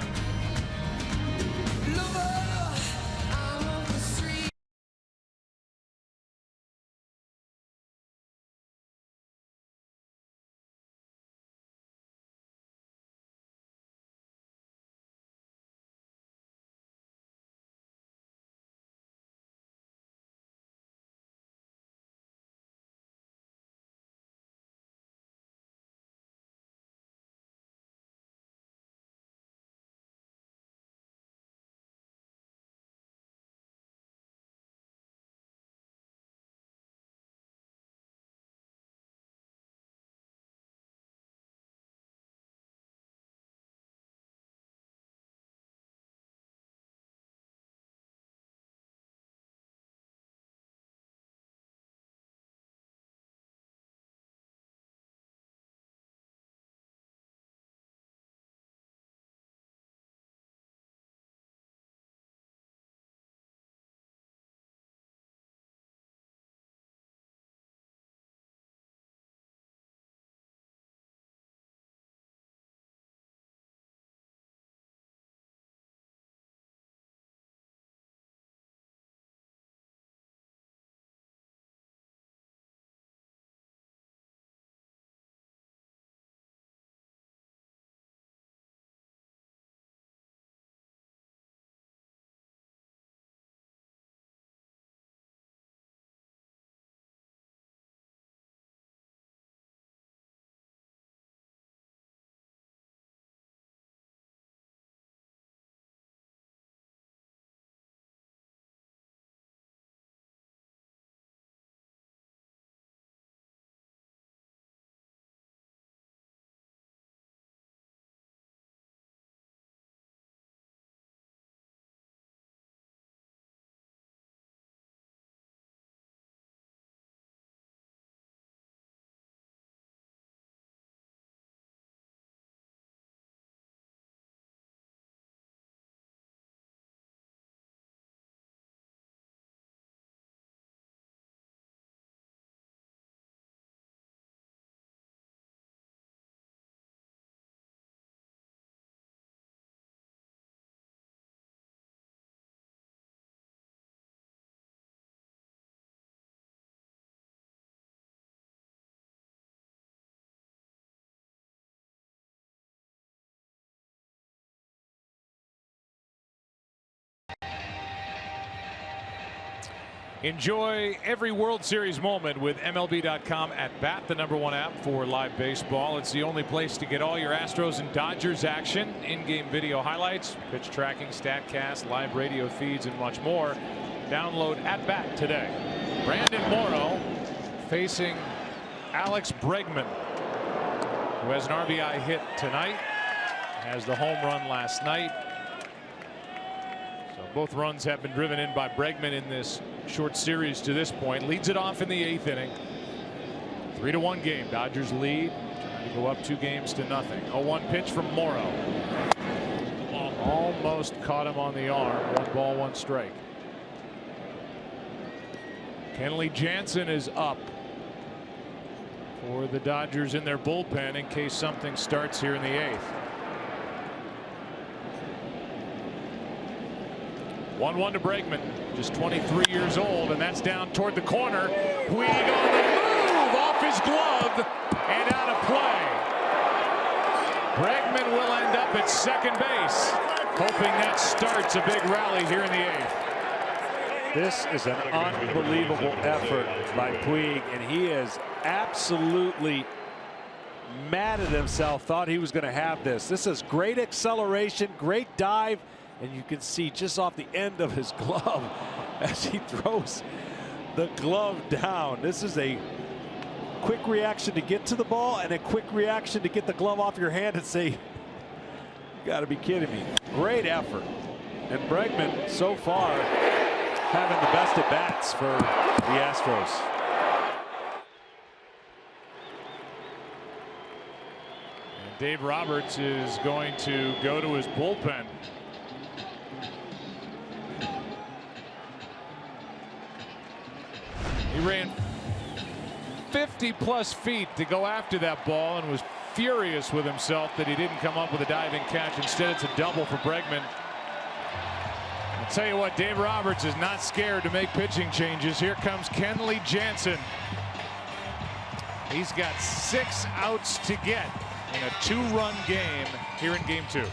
Enjoy every World Series moment with MLB.com at Bat, the #1 app for live baseball. It's the only place to get all your Astros and Dodgers action, in-game video highlights, pitch tracking, StatCast, live radio feeds, and much more. Download at Bat today. Brandon Morrow facing Alex Bregman, who has an RBI hit tonight, has the home run last night. So both runs have been driven in by Bregman in this short series to this point. Leads it off in the 8th inning. 3-1 game. Dodgers lead. Trying to go up 2 games to nothing. 0-1 pitch from Morrow. Almost caught him on the arm. 1 ball, 1 strike. Kenley Jansen is up for the Dodgers in their bullpen in case something starts here in the 8th. 1-1 to Bregman, just 23 years old, and that's down toward the corner. Puig on the move, off his glove, and out of play. Bregman will end up at second base, hoping that starts a big rally here in the 8th. This is an unbelievable effort by Puig, and he is absolutely mad at himself. Thought he was going to have this. This is great acceleration, great dive, and you can see just off the end of his glove as he throws the glove down. This is a quick reaction to get to the ball and a quick reaction to get the glove off your hand and say, you got to be kidding me. Great effort. And Bregman so far having the best at bats for the Astros. And Dave Roberts is going to go to his bullpen. He ran 50+ feet to go after that ball and was furious with himself that he didn't come up with a diving catch. Instead, it's a double for Bregman. I'll tell you what, Dave Roberts is not scared to make pitching changes. Here comes Kenley Jansen. He's got 6 outs to get in a 2-run game here in game 2.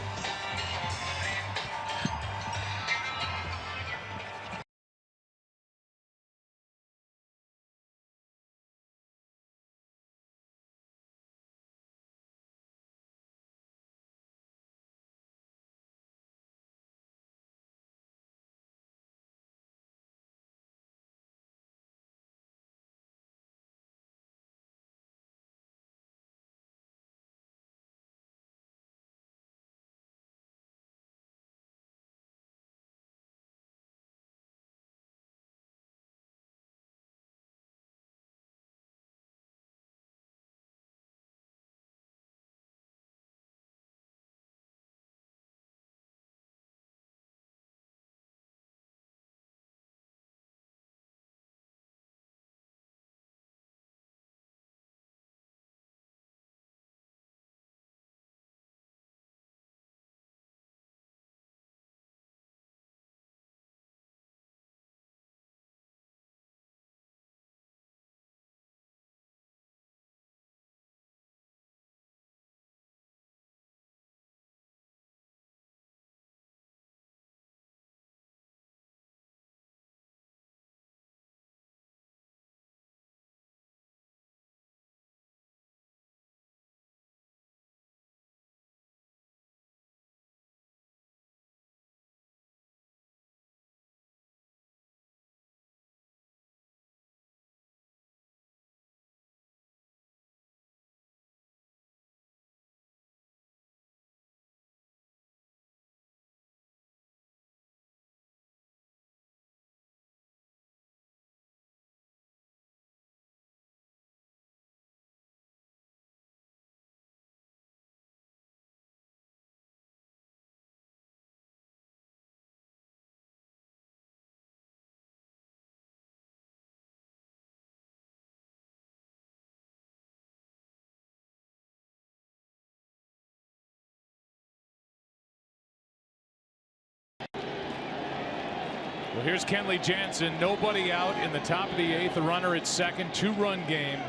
Well, here's Kenley Jansen. Nobody out in the top of the 8th. A runner at second. 2-run game.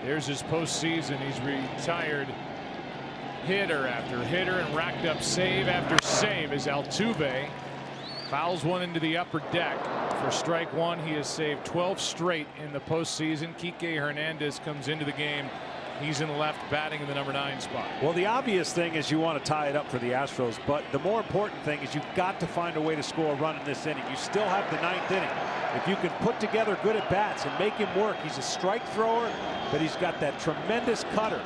There's his postseason. He's retired hitter after hitter and racked up save after save as Altuve fouls one into the upper deck. for strike one. He has saved 12 straight in the postseason. Kike Hernandez comes into the game. He's in left, batting in the number 9 spot. Well, the obvious thing is you want to tie it up for the Astros, but the more important thing is you've got to find a way to score a run in this inning. You still have the 9th inning. If you can put together good at-bats and make him work, he's a strike thrower, but he's got that tremendous cutter.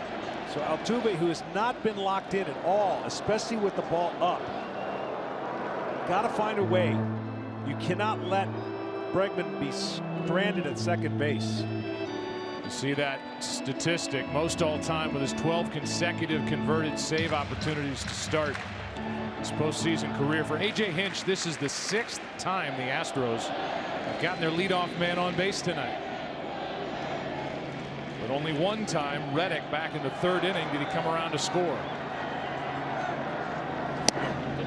So Altuve, who has not been locked in at all, especially with the ball up, got to find a way. You cannot let Bregman be stranded at second base. You see that statistic, most all-time with his 12 consecutive converted save opportunities to start his postseason career. For A.J. Hinch, this is the 6th time the Astros have gotten their leadoff man on base tonight. But only one time, Reddick, back in the 3rd inning, did he come around to score.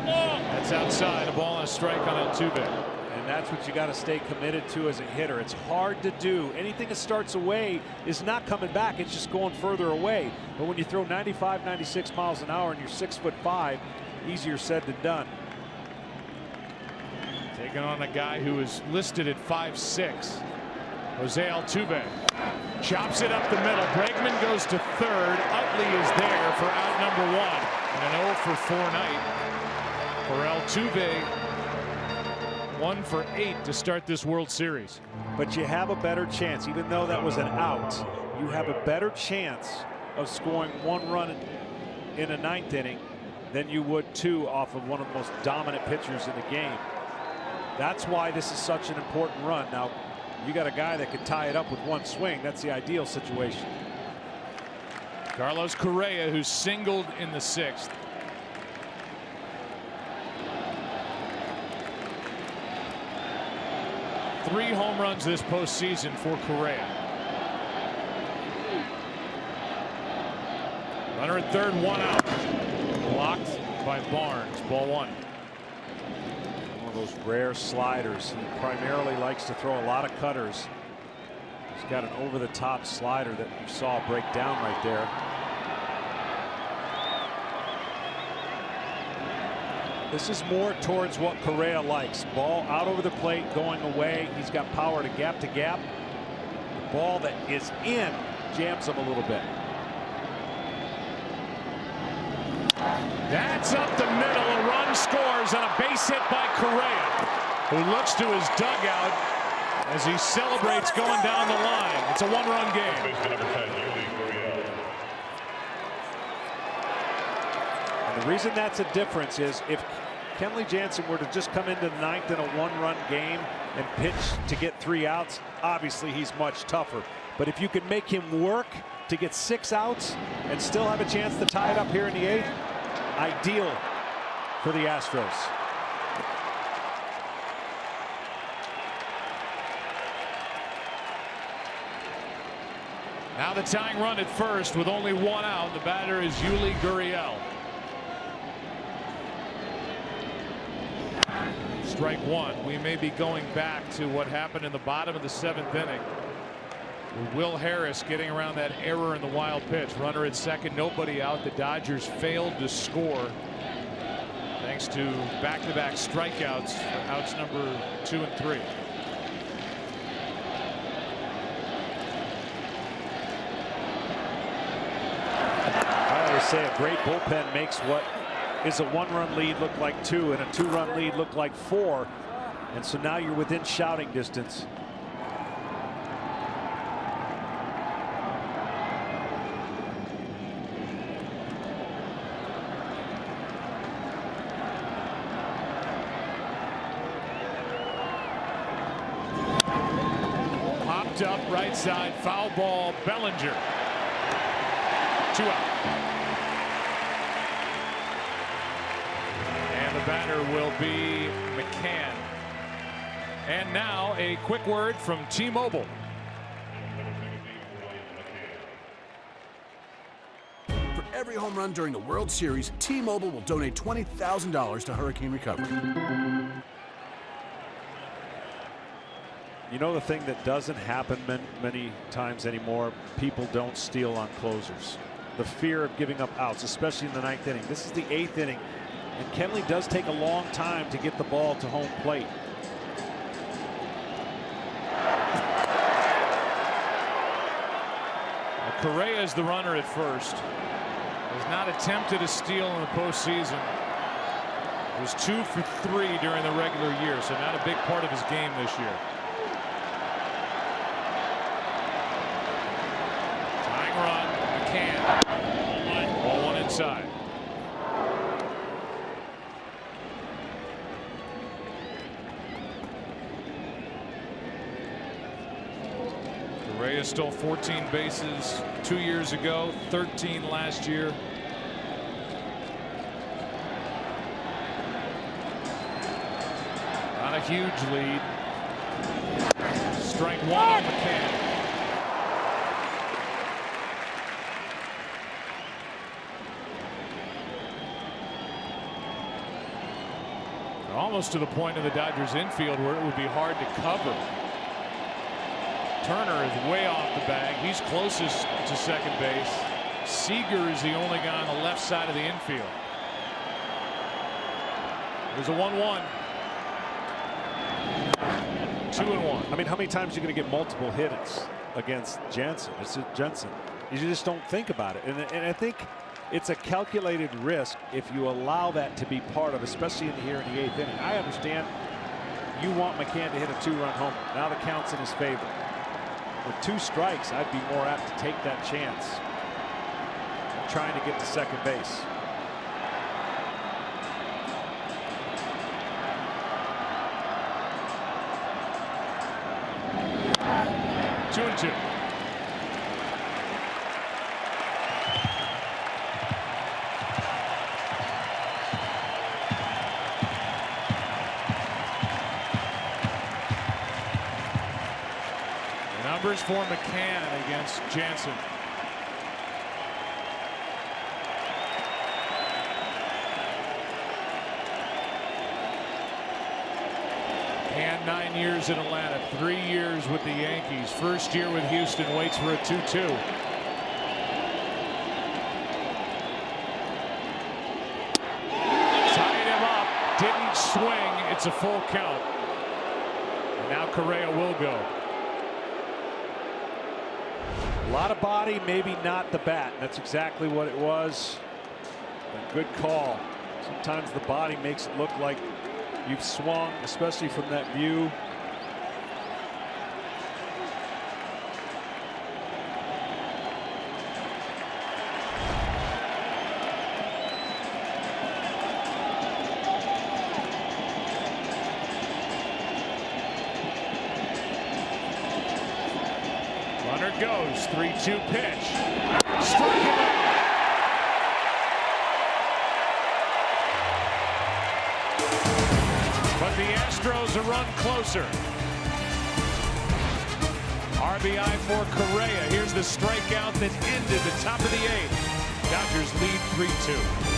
That's outside, a ball and a strike on Altuve. And that's what you got to stay committed to as a hitter. It's hard to do. Anything that starts away is not coming back. It's just going further away. But when you throw 95, 96 miles an hour and you're 6'5", easier said than done. Taking on a guy who is listed at 5'6". Jose Altuve chops it up the middle. Bregman goes to 3rd. Utley is there for out number 1. And an 0 for 4 night for Altuve. 1 for 8 to start this World Series. But you have a better chance, even though that was an out, you have a better chance of scoring 1 run in a 9th inning than you would 2 off of one of the most dominant pitchers in the game. That's why this is such an important run. Now, you got a guy that can tie it up with 1 swing. That's the ideal situation. Carlos Correa, who singled in the 6th. Three home runs this postseason for Correa. Runner at 3rd, 1 out. Blocked by Barnes. Ball 1. One of those rare sliders. He primarily likes to throw a lot of cutters. He's got an over-the-top slider that you saw break down right there. This is more towards what Correa likes. Ball out over the plate, going away. He's got power to gap. The ball that is in jams him a little bit. That's up the middle. A run scores on a base hit by Correa, who looks to his dugout as he celebrates going down the line. It's a 1-run game. And the reason that's a difference is if Kenley Jansen were to just come into the 9th in a 1-run game and pitch to get 3 outs, obviously he's much tougher. But if you can make him work to get 6 outs and still have a chance to tie it up here in the 8th, ideal for the Astros. Now the tying run at first with only 1 out. The batter is Yuli Gurriel. Strike 1. We may be going back to what happened in the bottom of the 7th inning. With Will Harris getting around that error in the wild pitch. Runner at 2nd, nobody out. The Dodgers failed to score thanks to back-to-back strikeouts for outs number 2 and 3. I always say a great bullpen makes what is a 1-run lead look like 2 and a 2-run lead look like 4. And so now you're within shouting distance. Popped up right side, foul ball, Bellinger. 2 out. The batter will be McCann. And now a quick word from T-Mobile. For every home run during the World Series, T-Mobile will donate $20,000 to hurricane recovery. You know, the thing that doesn't happen many times anymore, people don't steal on closers. The fear of giving up outs, especially in the 9th inning. This is the 8th inning. And Kenley does take a long time to get the ball to home plate. Correa is the runner at first. Has not attempted a steal in the postseason. Was 2 for 3 during the regular year, so not a big part of his game this year. Tying run, McCann. Ball one inside. Correa stole 14 bases 2 years ago, 13 last year. Not a huge lead. Strike one on McCann. Almost to the point of the Dodgers infield where it would be hard to cover. Turner is way off the bag. He's closest to second base. Seager is the only guy on the left side of the infield. There's a 1-1. 2-1. I mean, how many times are you going to get multiple hits against Jensen? You just don't think about it. And I think it's a calculated risk if you allow that to be part of, especially here in the 8th inning. I understand you want McCann to hit a 2-run homer. Now the count's in his favor. With 2 strikes, I'd be more apt to take that chance. I'm trying to get to second base. Two and two. Numbers for McCann against Jansen. McCann 9 years in Atlanta, 3 years with the Yankees. First year with Houston, waits for a 2-2. Tied him up, didn't swing. It's a full count. And now Correa will go. A lot of body, maybe not the bat. That's exactly what it was. A good call. Sometimes the body makes it look like you've swung, especially from that view. Runner goes, 3-2 pitch. Strike him out. But the Astros a run closer. RBI for Correa. Here's the strikeout that ended the top of the 8th. Dodgers lead 3-2.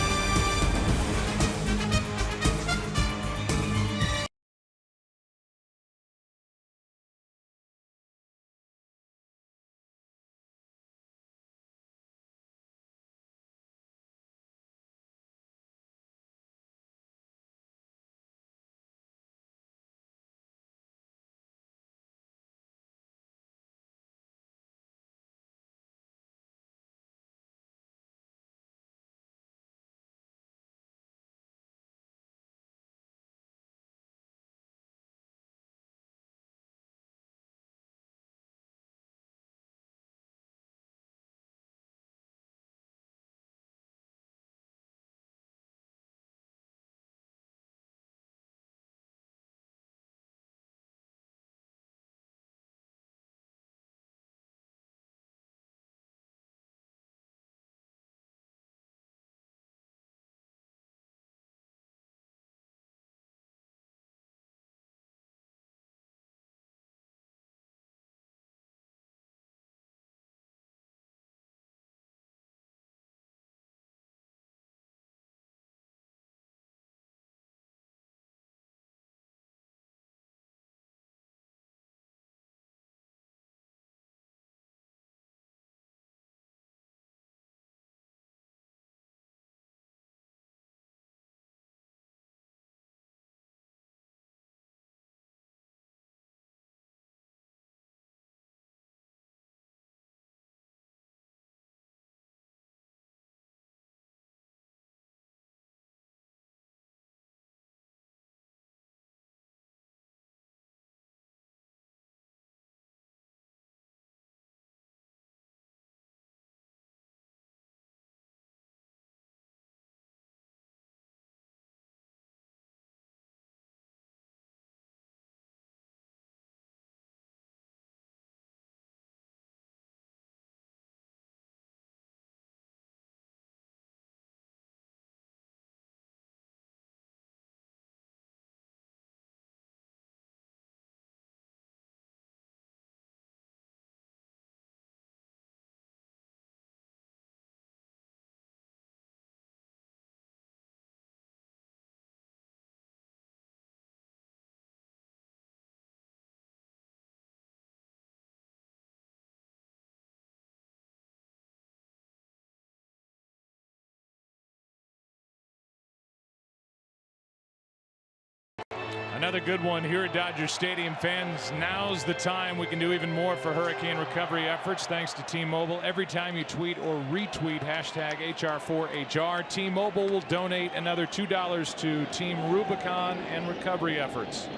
Another good one here at Dodger Stadium. Fans, now's the time. We can do even more for hurricane recovery efforts thanks to T-Mobile. Every time you tweet or retweet hashtag HR4HR, T-Mobile will donate another $2 to Team Rubicon and recovery efforts.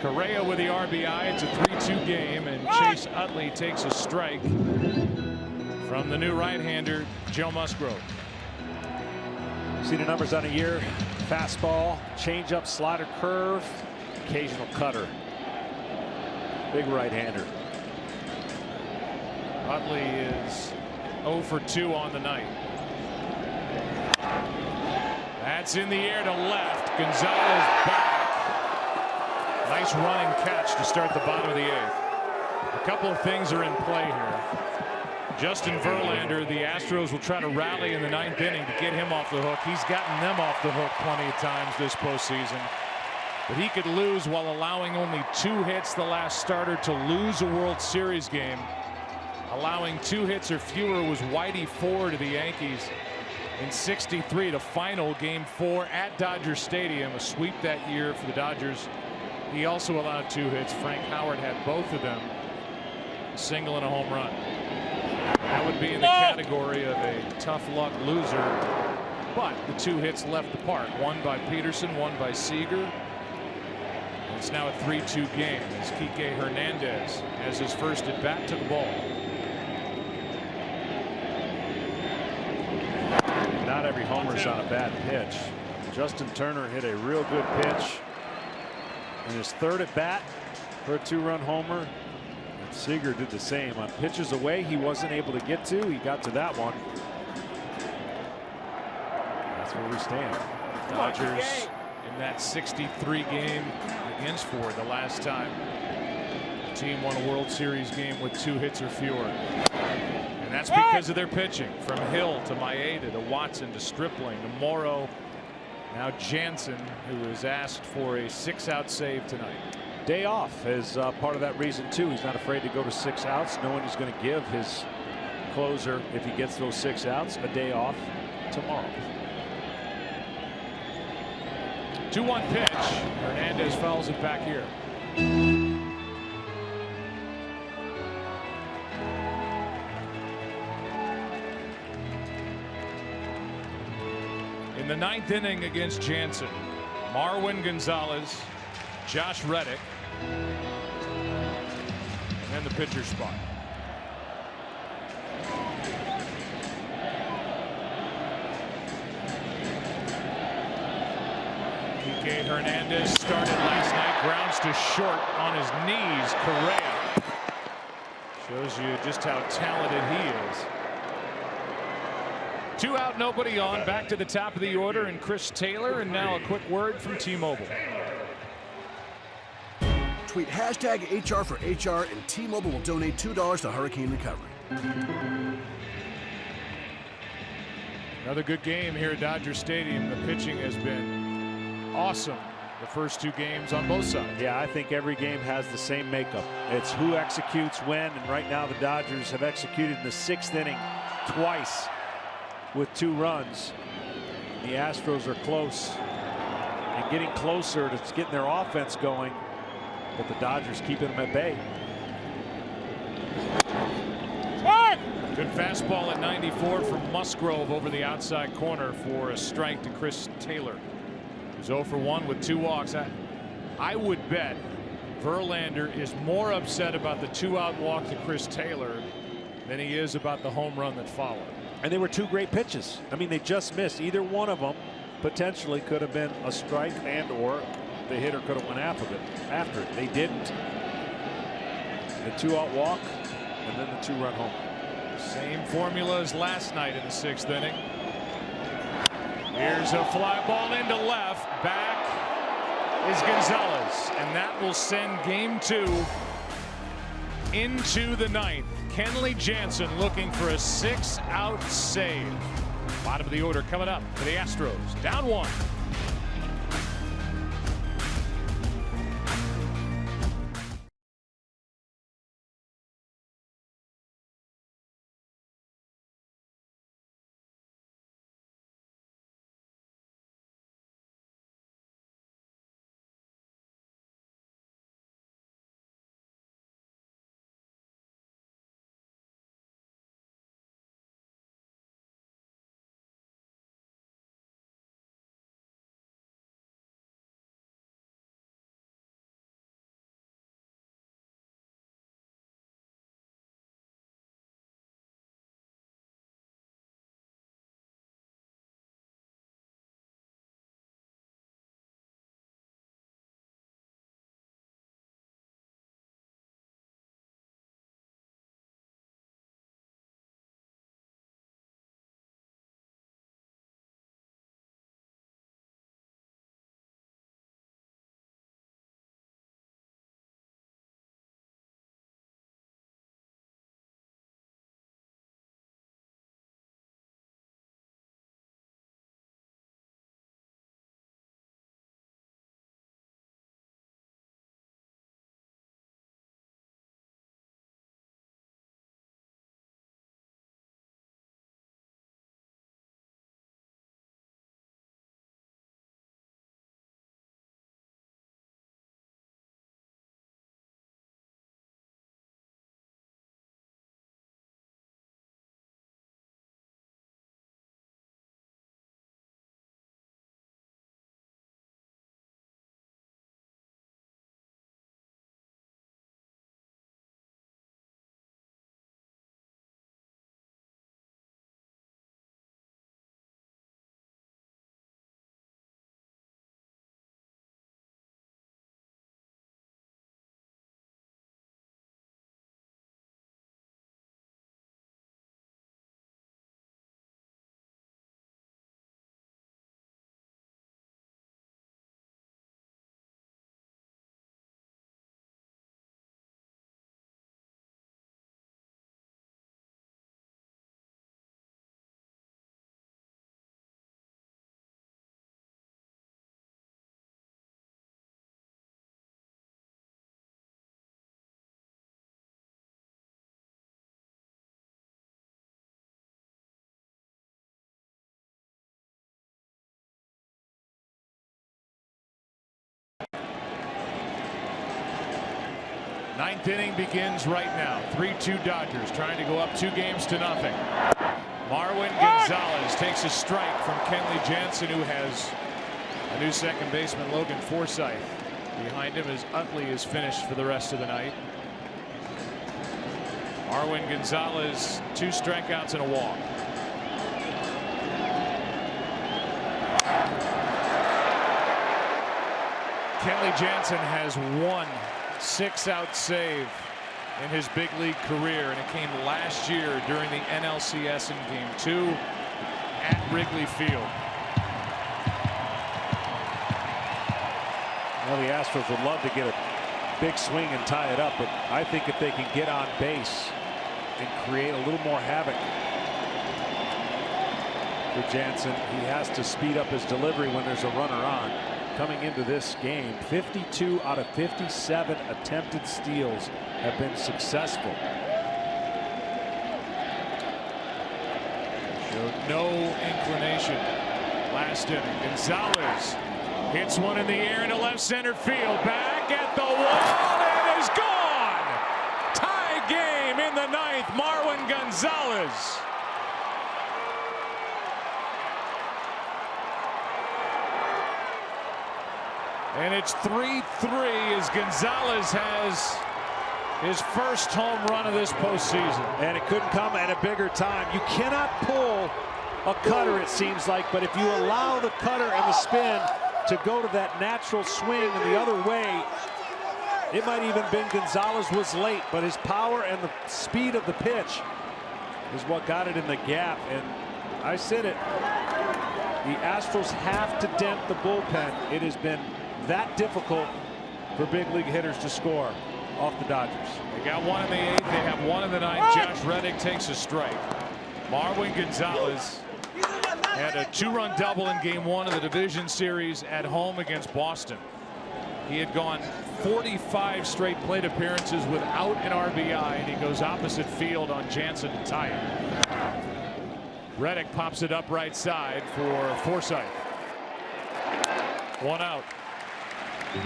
Correa with the RBI. It's a 3-2 game, and Chase Utley takes a strike from the new right-hander, Joe Musgrove. See the numbers on a year. Fastball, changeup, slider, curve, occasional cutter. Big right-hander. Utley is 0 for 2 on the night. That's in the air to left. Gonzalez back. Nice running catch to start the bottom of the 8th. A couple of things are in play here. Justin Verlander, the Astros will try to rally in the 9th inning to get him off the hook. He's gotten them off the hook plenty of times this postseason. But he could lose while allowing only 2 hits, the last starter to lose a World Series game. Allowing 2 hits or fewer was Whitey Ford to the Yankees in '63 to final Game 4 at Dodger Stadium. A sweep that year for the Dodgers. He also allowed 2 hits. Frank Howard had both of them. A single and a home run. That would be in the category of a tough luck loser. But the 2 hits left the park. One by Peterson, one by Seager. It's now a 3-2 game as Kike Hernandez has his first at bat to the ball. Not every homer's on a bad pitch. Justin Turner hit a real good pitch in his 3rd at bat for a 2-run homer. And Seager did the same on pitches away he wasn't able to get to. He got to that one. That's where we stand. Dodgers in that '63 game against Ford, the last time the team won a World Series game with 2 hits or fewer. And that's because of their pitching. From Hill to Maeda to Watson to Stripling to Morrow. Now Jansen, who is asked for a 6-out save tonight. Day off is part of that reason too. He's not afraid to go to 6 outs, knowing he's going to give his closer, if he gets those 6 outs, a day off tomorrow. 2-1 pitch. Hernandez fouls it back here. In the 9th inning against Jansen, Marwin Gonzalez, Josh Reddick, and then the pitcher spot. Kike Hernandez started last night, grounds to short on his knees. Correa shows you just how talented he is. 2 out, nobody on. Back to the top of the order, and Chris Taylor. And now a quick word from T-Mobile. Tweet hashtag HR for HR, and T-Mobile will donate $2 to hurricane recovery. Another good game here at Dodger Stadium. The pitching has been awesome the first 2 games on both sides. Yeah, I think every game has the same makeup. It's who executes when, and right now the Dodgers have executed in the 6th inning twice with 2 runs. The Astros are close and getting closer to getting their offense going, but the Dodgers keeping them at bay. Good fastball at 94 from Musgrove over the outside corner for a strike to Chris Taylor. He's 0 for 1 with 2 walks. I would bet Verlander is more upset about the 2-out walk to Chris Taylor than he is about the home run that followed. And they were 2 great pitches. I mean, they just missed. Either one of them potentially could have been a strike, and or the hitter could have went after it. They didn't. The 2-out walk and then the 2-run home. Same formula as last night in the 6th inning. Here's a fly ball into left. Back is Gonzalez, and that will send Game 2 into the 9th. Kenley Jansen looking for a 6-out save. Bottom of the order coming up for the Astros. Down 1. Ninth inning begins right now. 3-2 Dodgers trying to go up 2 games to nothing. Marwin Gonzalez takes a strike from Kenley Jansen, who has a new second baseman, Logan Forsythe, behind him as Utley is finished for the rest of the night. Marwin Gonzalez, 2 strikeouts and a walk. Kenley Jansen has 1 6-out save in his big league career, and it came last year during the NLCS in Game 2 at Wrigley Field. Well, the Astros would love to get a big swing and tie it up, but I think if they can get on base and create a little more havoc for Jansen, he has to speed up his delivery when there's a runner on. Coming into this game, 52 out of 57 attempted steals have been successful. Showed no inclination last inning. Gonzalez hits one in the air into left center field. Back at the wall, and is gone. Tie game in the 9th. Marwin Gonzalez. And it's 3-3 as Gonzalez has his first home run of this postseason. And it couldn't come at a bigger time. You cannot pull a cutter, it seems like, but if you allow the cutter and the spin to go to that natural swing and the other way, it might even been Gonzalez was late, but his power and the speed of the pitch is what got it in the gap. And I said it, the Astros have to dent the bullpen. It has been that difficult for big league hitters to score off the Dodgers. They got 1 in the 8th. They have 1 in the 9th. Josh Reddick takes a strike. Marwin Gonzalez had a 2-run double in Game 1 of the division series at home against Boston. He had gone 45 straight plate appearances without an RBI, and he goes opposite field on Jansen to tie it. Reddick pops it up right side for Forsythe. 1 out. And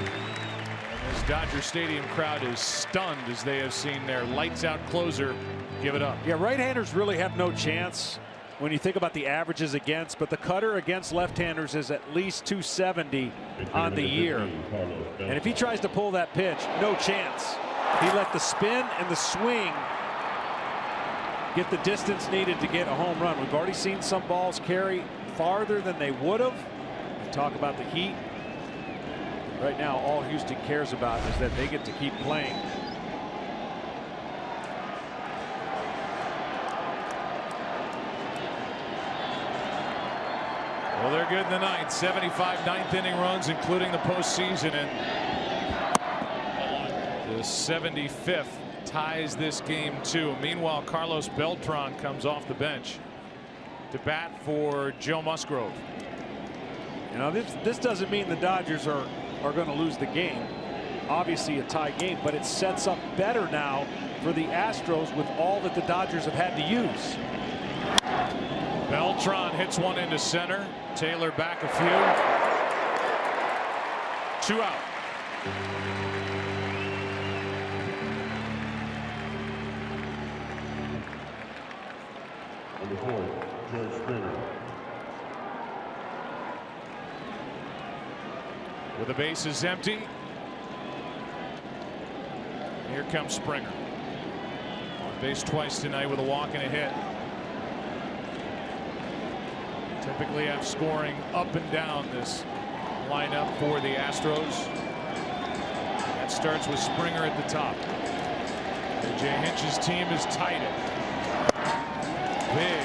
this Dodger Stadium crowd is stunned as they have seen their lights-out closer give it up. Yeah, right-handers really have no chance when you think about the averages against, but the cutter against left-handers is at least 270 on the year. And if he tries to pull that pitch, no chance. He let the spin and the swing get the distance needed to get a home run. We've already seen some balls carry farther than they would have. We talk about the heat. Right now, all Houston cares about is that they get to keep playing. Well, they're good in the 9th. 75 9th inning runs, including the postseason, and the 75th ties this game 2. Meanwhile, Carlos Beltran comes off the bench to bat for Joe Musgrove. You know, this doesn't mean the Dodgers are going to lose the game. Obviously a tie game, but it sets up better now for the Astros with all that the Dodgers have had to use. Beltran hits one into center. Taylor back a few. 2 out. With the bases empty, here comes Springer. On base twice tonight with a walk and a hit. Typically have scoring up and down this lineup for the Astros. That starts with Springer at the top. Jay Hinch's team is tight. Big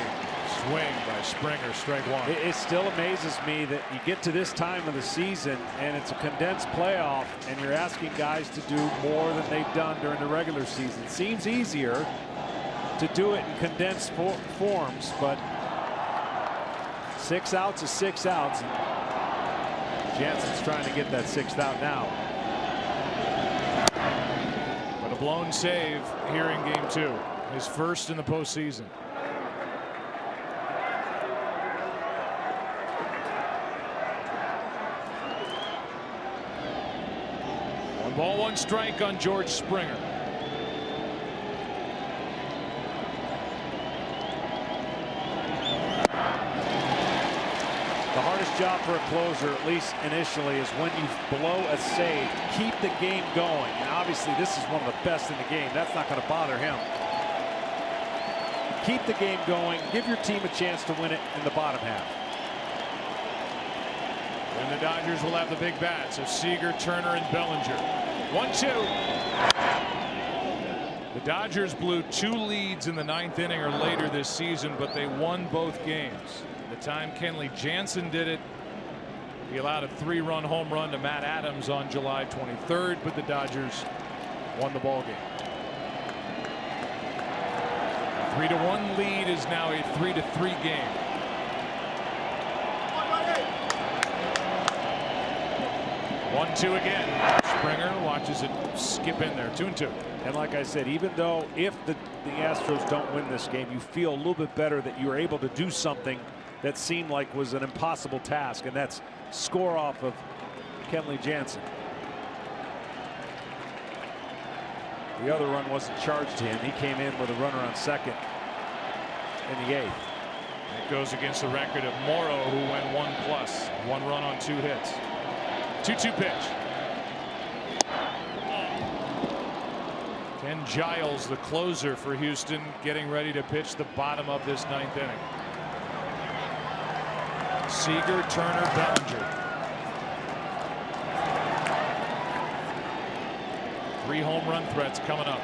swing by Springer, strike 1. It still amazes me that you get to this time of the season and it's a condensed playoff and you're asking guys to do more than they've done during the regular season. It seems easier to do it in condensed forms, but 6 outs is 6 outs. Jansen's trying to get that 6th out now. But a blown save here in Game 2, his first in the postseason. 1 ball, 1 strike on George Springer. job for a closer, at least initially, is when you blow a save, keep the game going. And obviously, this is one of the best in the game. That's not going to bother him. Keep the game going. Give your team a chance to win it in the bottom half. And the Dodgers will have the big bats of Seager, Turner, and Bellinger. 1-2. The Dodgers blew 2 leads in the 9th inning or later this season, but they won both games. The time Kenley Jansen did it, he allowed a 3-run home run to Matt Adams on July 23rd, but the Dodgers won the ball game. A 3-1 lead is now a 3-3 game. One, 2 again. Springer watches it skip in there. 2-2. And like I said, even though if the Astros don't win this game, you feel a little bit better that you were able to do something that seemed like was an impossible task, and that's score off of Kenley Jansen. The other run wasn't charged to him. He came in with a runner on second in the 8th. It goes against the record of Morrow, who went 1+, 1 run on 2 hits. 2-2 pitch. Ken Giles, the closer for Houston, getting ready to pitch the bottom of this 9th inning. Seager, Turner, Bellinger. 3 home run threats coming up.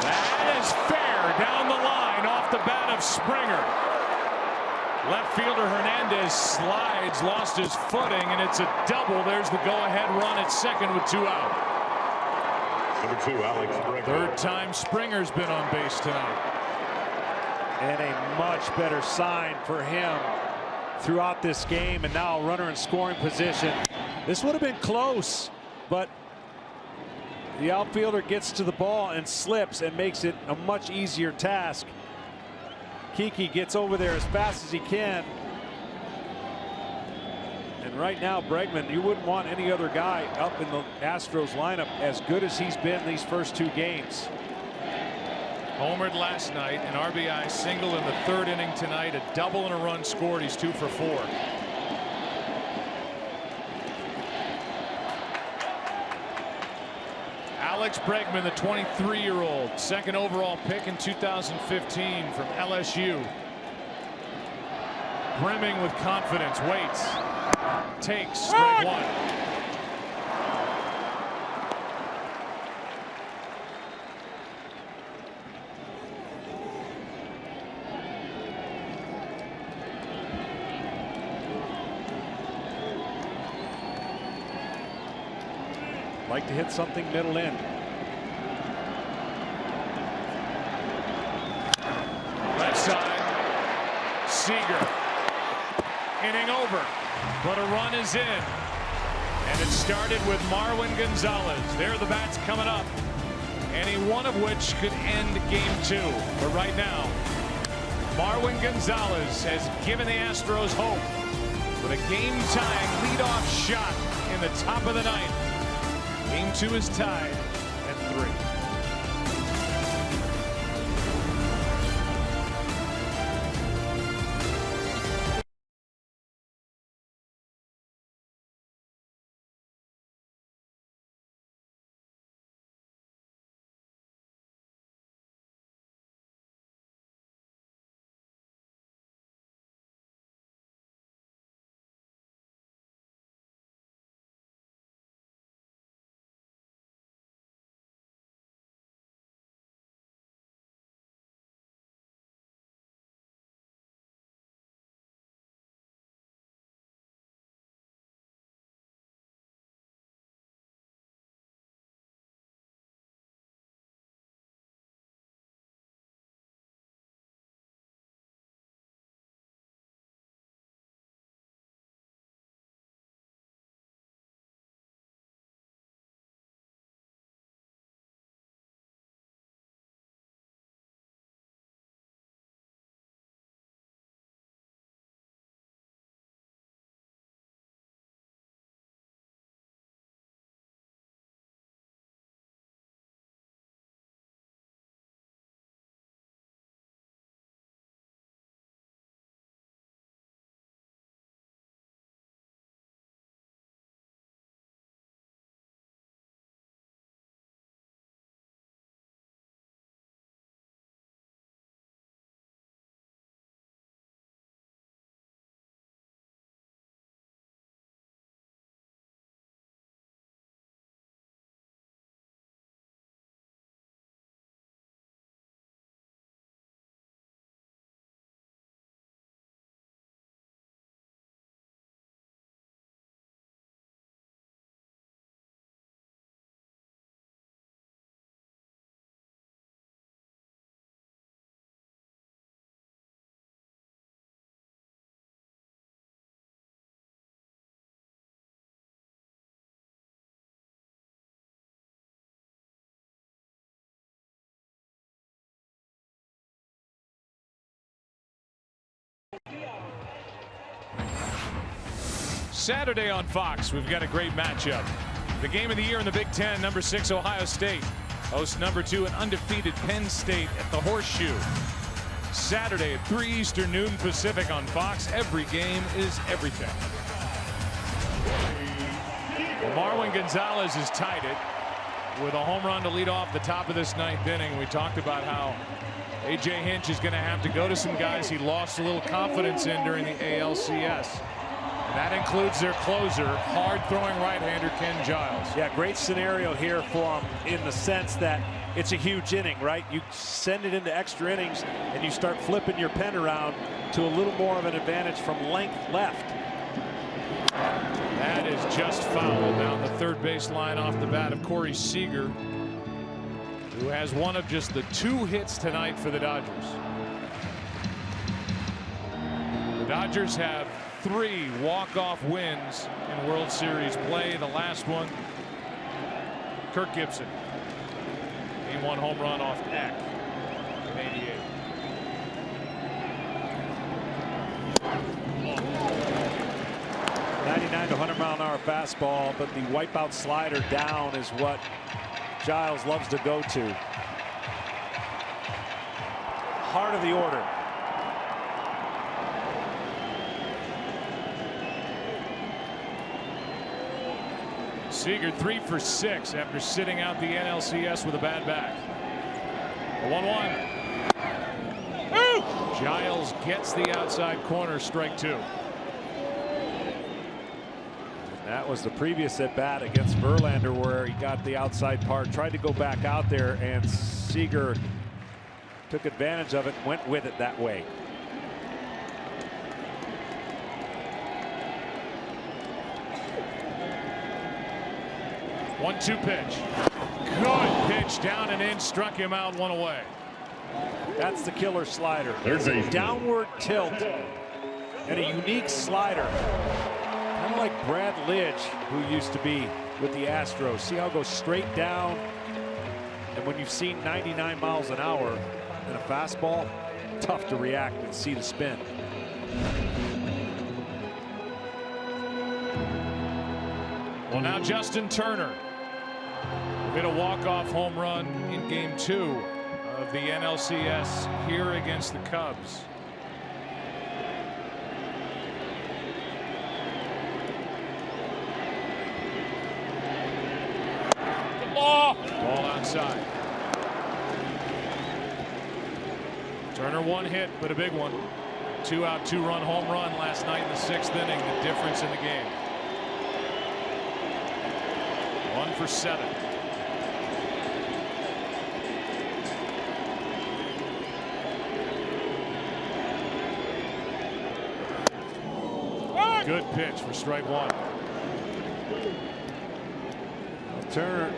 That is fair down the line off the bat of Springer. Left fielder Hernandez slides, lost his footing, and it's a double. There's the go-ahead run at second with 2 out. Number 2, Alex Springer. 3rd time Springer's been on base tonight. And a much better sign for him throughout this game, and now a runner in scoring position. This would have been close, but the outfielder gets to the ball and slips and makes it a much easier task. Kiki gets over there as fast as he can. And right now, Bregman, you wouldn't want any other guy up in the Astros lineup as good as he's been these first 2 games. Homered last night, an RBI single in the 3rd inning tonight, a double and a run scored. He's 2 for 4. Alex Bregman, the 23-year-old, 2nd overall pick in 2015 from LSU. Brimming with confidence, waits, takes, strike 1. Like to hit something middle in. Left side, Seager. Inning over, but a run is in. And it started with Marwin Gonzalez. There are the bats coming up. Any one of which could end game 2. But right now, Marwin Gonzalez has given the Astros hope with a game-tying leadoff shot in the top of the 9th. Game 2 is tied at 3. Saturday on Fox, we've got a great matchup. The game of the year in the Big Ten, number 6 Ohio State hosts number 2 and undefeated Penn State at the Horseshoe. Saturday at 3 Eastern, noon Pacific on Fox. Every game is everything. Well, Marwin Gonzalez has tied it with a home run to lead off the top of this 9th inning. We talked about how A.J. Hinch is going to have to go to some guys he lost a little confidence in during the ALCS. That includes their closer, hard-throwing right-hander Ken Giles. Yeah, great scenario here for him in the sense that it's a huge inning, right? You send it into extra innings and you start flipping your pen around to a little more of an advantage from length left. That is just fouled down the third base line off the bat of Corey Seager, who has one of just the 2 hits tonight for the Dodgers. The Dodgers have 3 walk-off wins in World Series play. The last one, Kirk Gibson. He won home run off Eck in '88. .99 to 100-mile-an-hour fastball, but the wipeout slider down is what Giles loves to go to. Heart of the order. Seager 3 for 6 after sitting out the NLCS with a bad back. A 1-1. Giles gets the outside corner, strike 2. That was the previous at bat against Verlander where he got the outside part, tried to go back out there, and Seager took advantage of it, went with it that way. One-two pitch. Good pitch down and in, struck him out, 1 away. That's the killer slider. There's a downward tilt and a unique slider. Kind of like Brad Lidge, who used to be with the Astros. See how it goes straight down? And when you've seen 99 miles an hour in a fastball, tough to react and see the spin. Well, now Justin Turner hit a walk-off home run in Game 2 of the NLCS here against the Cubs. Ball outside. Turner 1 hit, but a big one. 2-out, 2-run home run last night in the 6th inning. The difference in the game. 1 for 7. Good pitch for strike 1. Turner,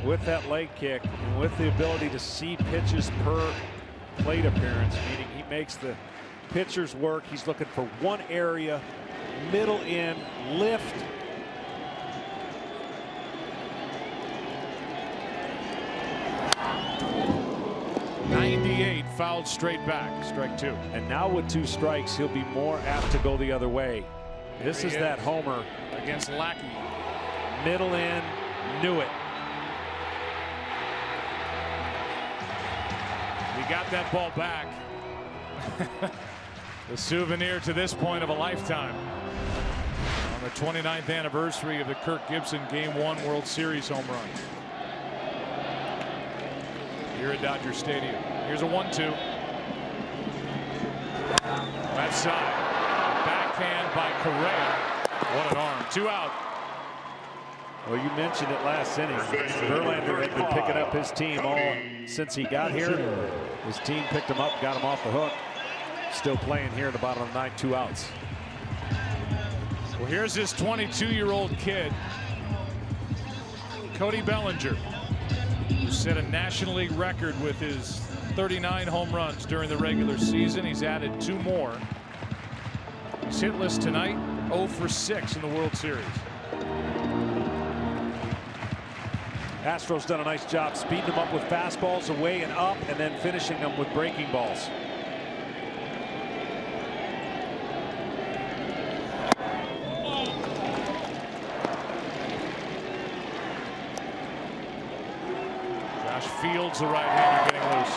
with that leg kick and with the ability to see pitches per plate appearance, meaning he makes the pitchers work. He's looking for one area, middle in, lift. .98 fouled straight back, strike 2. And now with 2 strikes, he'll be more apt to go the other way. This is that homer against Lackey. Middle in, knew it. He got that ball back. The souvenir to this point of a lifetime. On the 29th anniversary of the Kirk Gibson Game 1 World Series home run. Here at Dodger Stadium. Here's a 1-2. Left side. Backhand by Correa. What an arm. 2 out. Well, you mentioned it last inning. Verlander had been picking up his team all since he got here. His team picked him up, got him off the hook. Still playing here at the bottom of the 9th, 2 outs. Well, here's this 22-year-old kid, Cody Bellinger, who set a National League record with his 39 home runs during the regular season. He's added 2 more. He's hitless tonight, 0 for 6 in the World Series. Astros done a nice job speeding them up with fastballs away and up, and then finishing them with breaking balls. Josh Fields, the right-hander, getting loose.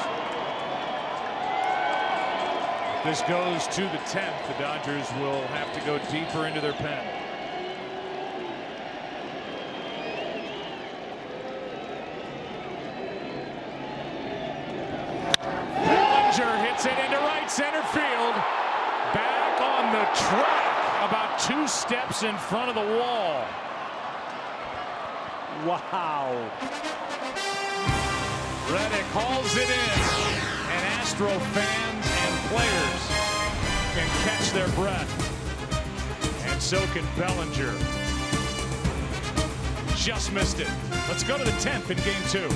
If this goes to the 10th, the Dodgers will have to go deeper into their pen. Bellinger hits it into right center field. Back on the track, about 2 steps in front of the wall. Wow. Reddick hauls it in, and Astro fans and players can catch their breath. And so can Bellinger. Just missed it. Let's go to the 10th in game 2.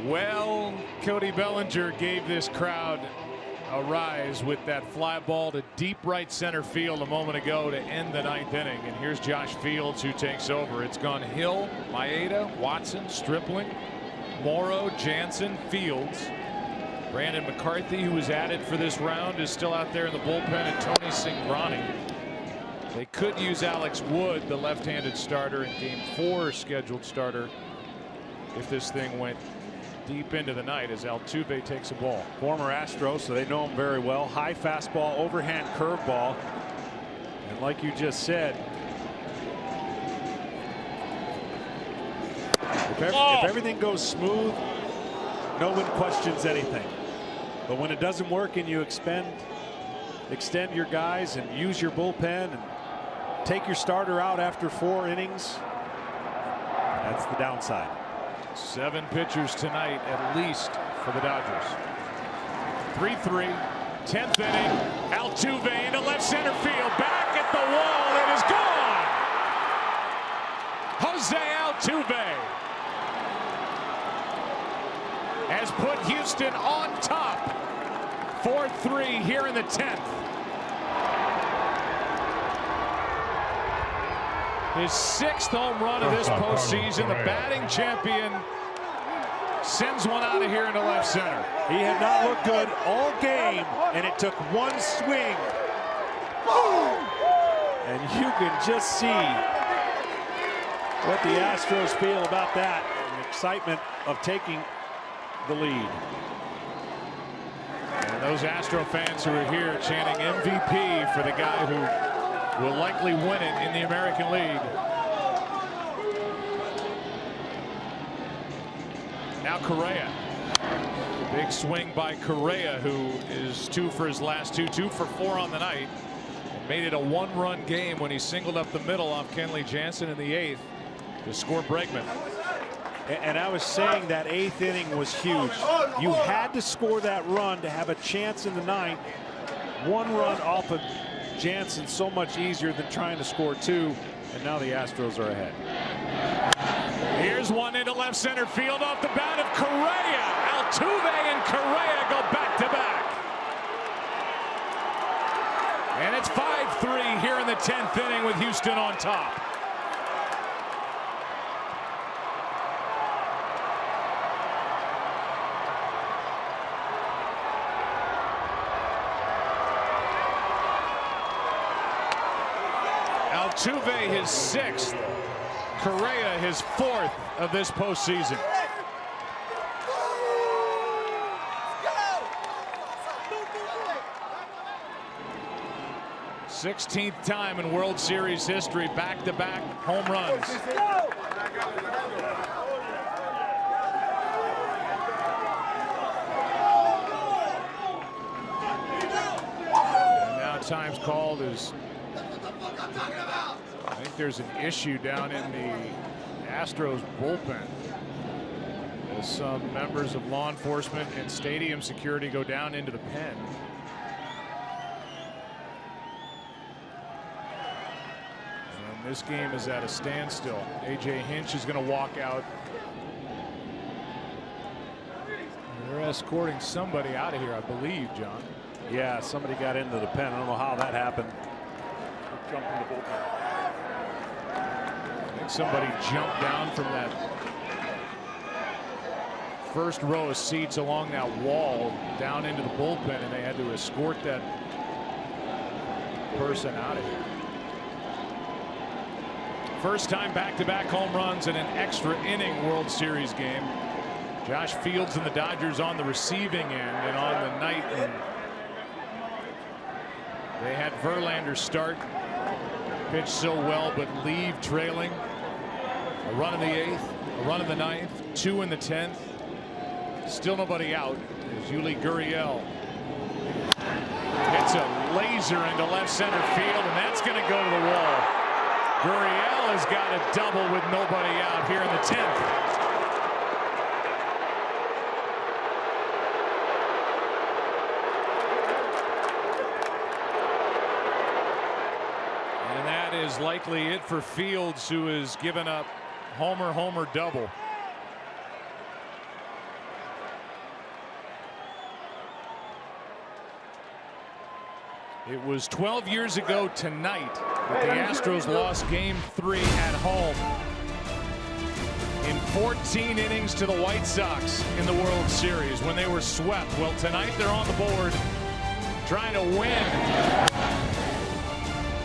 Well, Cody Bellinger gave this crowd a rise with that fly ball to deep right center field a moment ago to end the 9th inning. And here's Josh Fields, who takes over. It's gone Hill, Maeda, Watson, Stripling, Morrow, Jansen, Fields. Brandon McCarthy, who was added for this round, is still out there in the bullpen, and Tony Cingrani. They could use Alex Wood, the left-handed starter, in game 4 scheduled starter, if this thing went deep into the night, as Altuve takes a ball. Former Astros, so they know him very well. High fastball, overhand curveball. And like you just said, if everything goes smooth, no one questions anything. But when it doesn't work and you extend your guys and use your bullpen and take your starter out after 4 innings, that's the downside. 7 pitchers tonight, at least, for the Dodgers. 3-3, 10th inning. Altuve into left center field. Back at the wall. It is gone. Jose Altuve has put Houston on top. 4-3 here in the 10th. His 6th home run of this postseason. The batting champion sends one out of here into left center. He had not looked good all game, and it took one swing. And you can just see what the Astros feel about that, and the excitement of taking the lead. And those Astro fans who are here chanting MVP for the guy who will likely win it in the American League. Now Correa. Big swing by Correa, who is 2 for his last 2 for 4 on the night. Made it a 1-run game when he singled up the middle off Kenley Jansen in the 8th to score Bregman. And I was saying that 8th inning was huge. You had to score that run to have a chance in the 9th. 1 run off of Jansen so much easier than trying to score 2, and now the Astros are ahead. Here's one into left center field off the bat of Correa. Altuve and Correa go back to back. And it's 5-3 here in the 10th inning with Houston on top. Altuve his 6th, Correa his 4th of this postseason. Sixteenth time in World Series history, back-to-back home runs. And now time's called as I think there's an issue down in the Astros bullpen as some members of law enforcement and stadium security go down into the pen. And this game is at a standstill. A.J. Hinch is going to walk out. They're escorting somebody out of here, I believe, John. Yeah, somebody got into the pen. I don't know how that happened. Jumped in the bullpen. I think somebody jumped down from that first row of seats along that wall down into the bullpen, and they had to escort that person out of here. First time back-to-back home runs in an extra inning World Series game. Josh Fields and the Dodgers on the receiving end, and on the night when they had Verlander start, pitched so well but leave trailing. A run in the 8th, a run in the 9th, 2 in the 10th. Still nobody out as Yuli Gurriel hits a laser into left center field, and that's going to go to the wall. Gurriel has got a double with nobody out here in the 10th. And that is likely it for Fields, who has given up homer double. It was 12 years ago tonight that the Astros lost Game 3 at home in 14 innings to the White Sox in the World Series when they were swept. Well, tonight they're on the board trying to win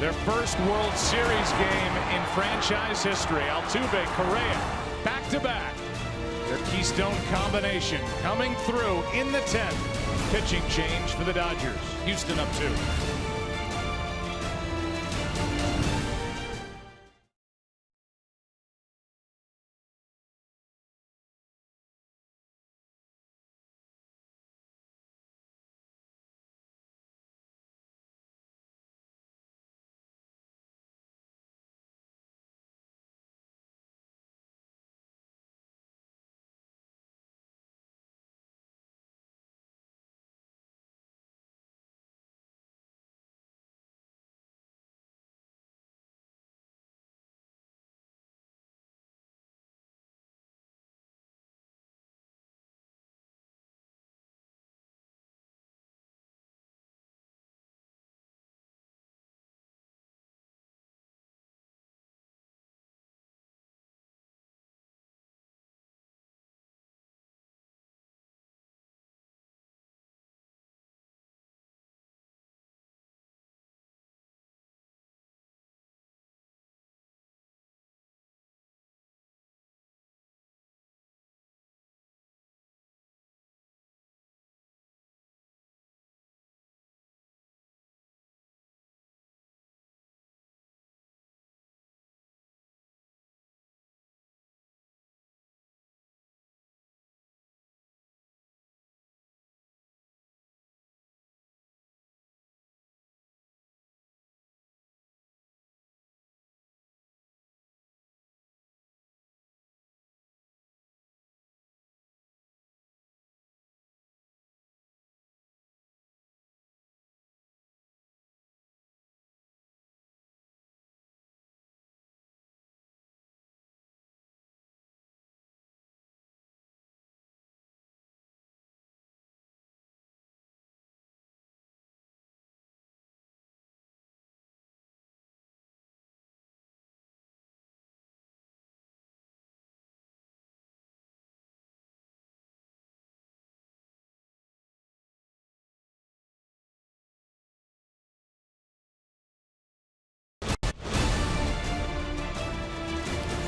their first World Series game in franchise history. Altuve, Correa, back-to-back. Their Keystone combination coming through in the 10th. Pitching change for the Dodgers. Houston up 2.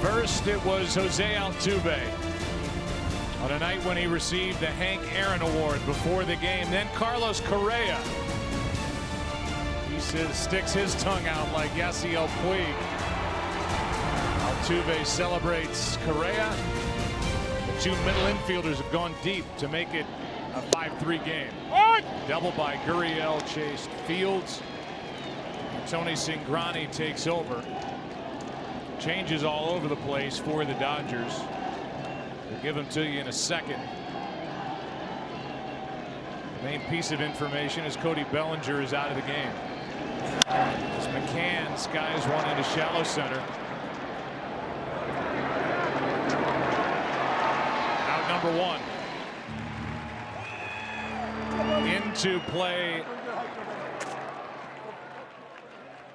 First, it was Jose Altuve on a night when he received the Hank Aaron Award before the game. Then Carlos Correa. He sticks his tongue out like Yasiel Puig. Altuve celebrates Correa. The two middle infielders have gone deep to make it a 5-3 game. Double by Gurriel chased Fields. Tony Cingrani takes over. Changes all over the place for the Dodgers. We'll give them to you in a second. The main piece of information is Cody Bellinger is out of the game. As McCann skies one into shallow center. Out number one. Into play.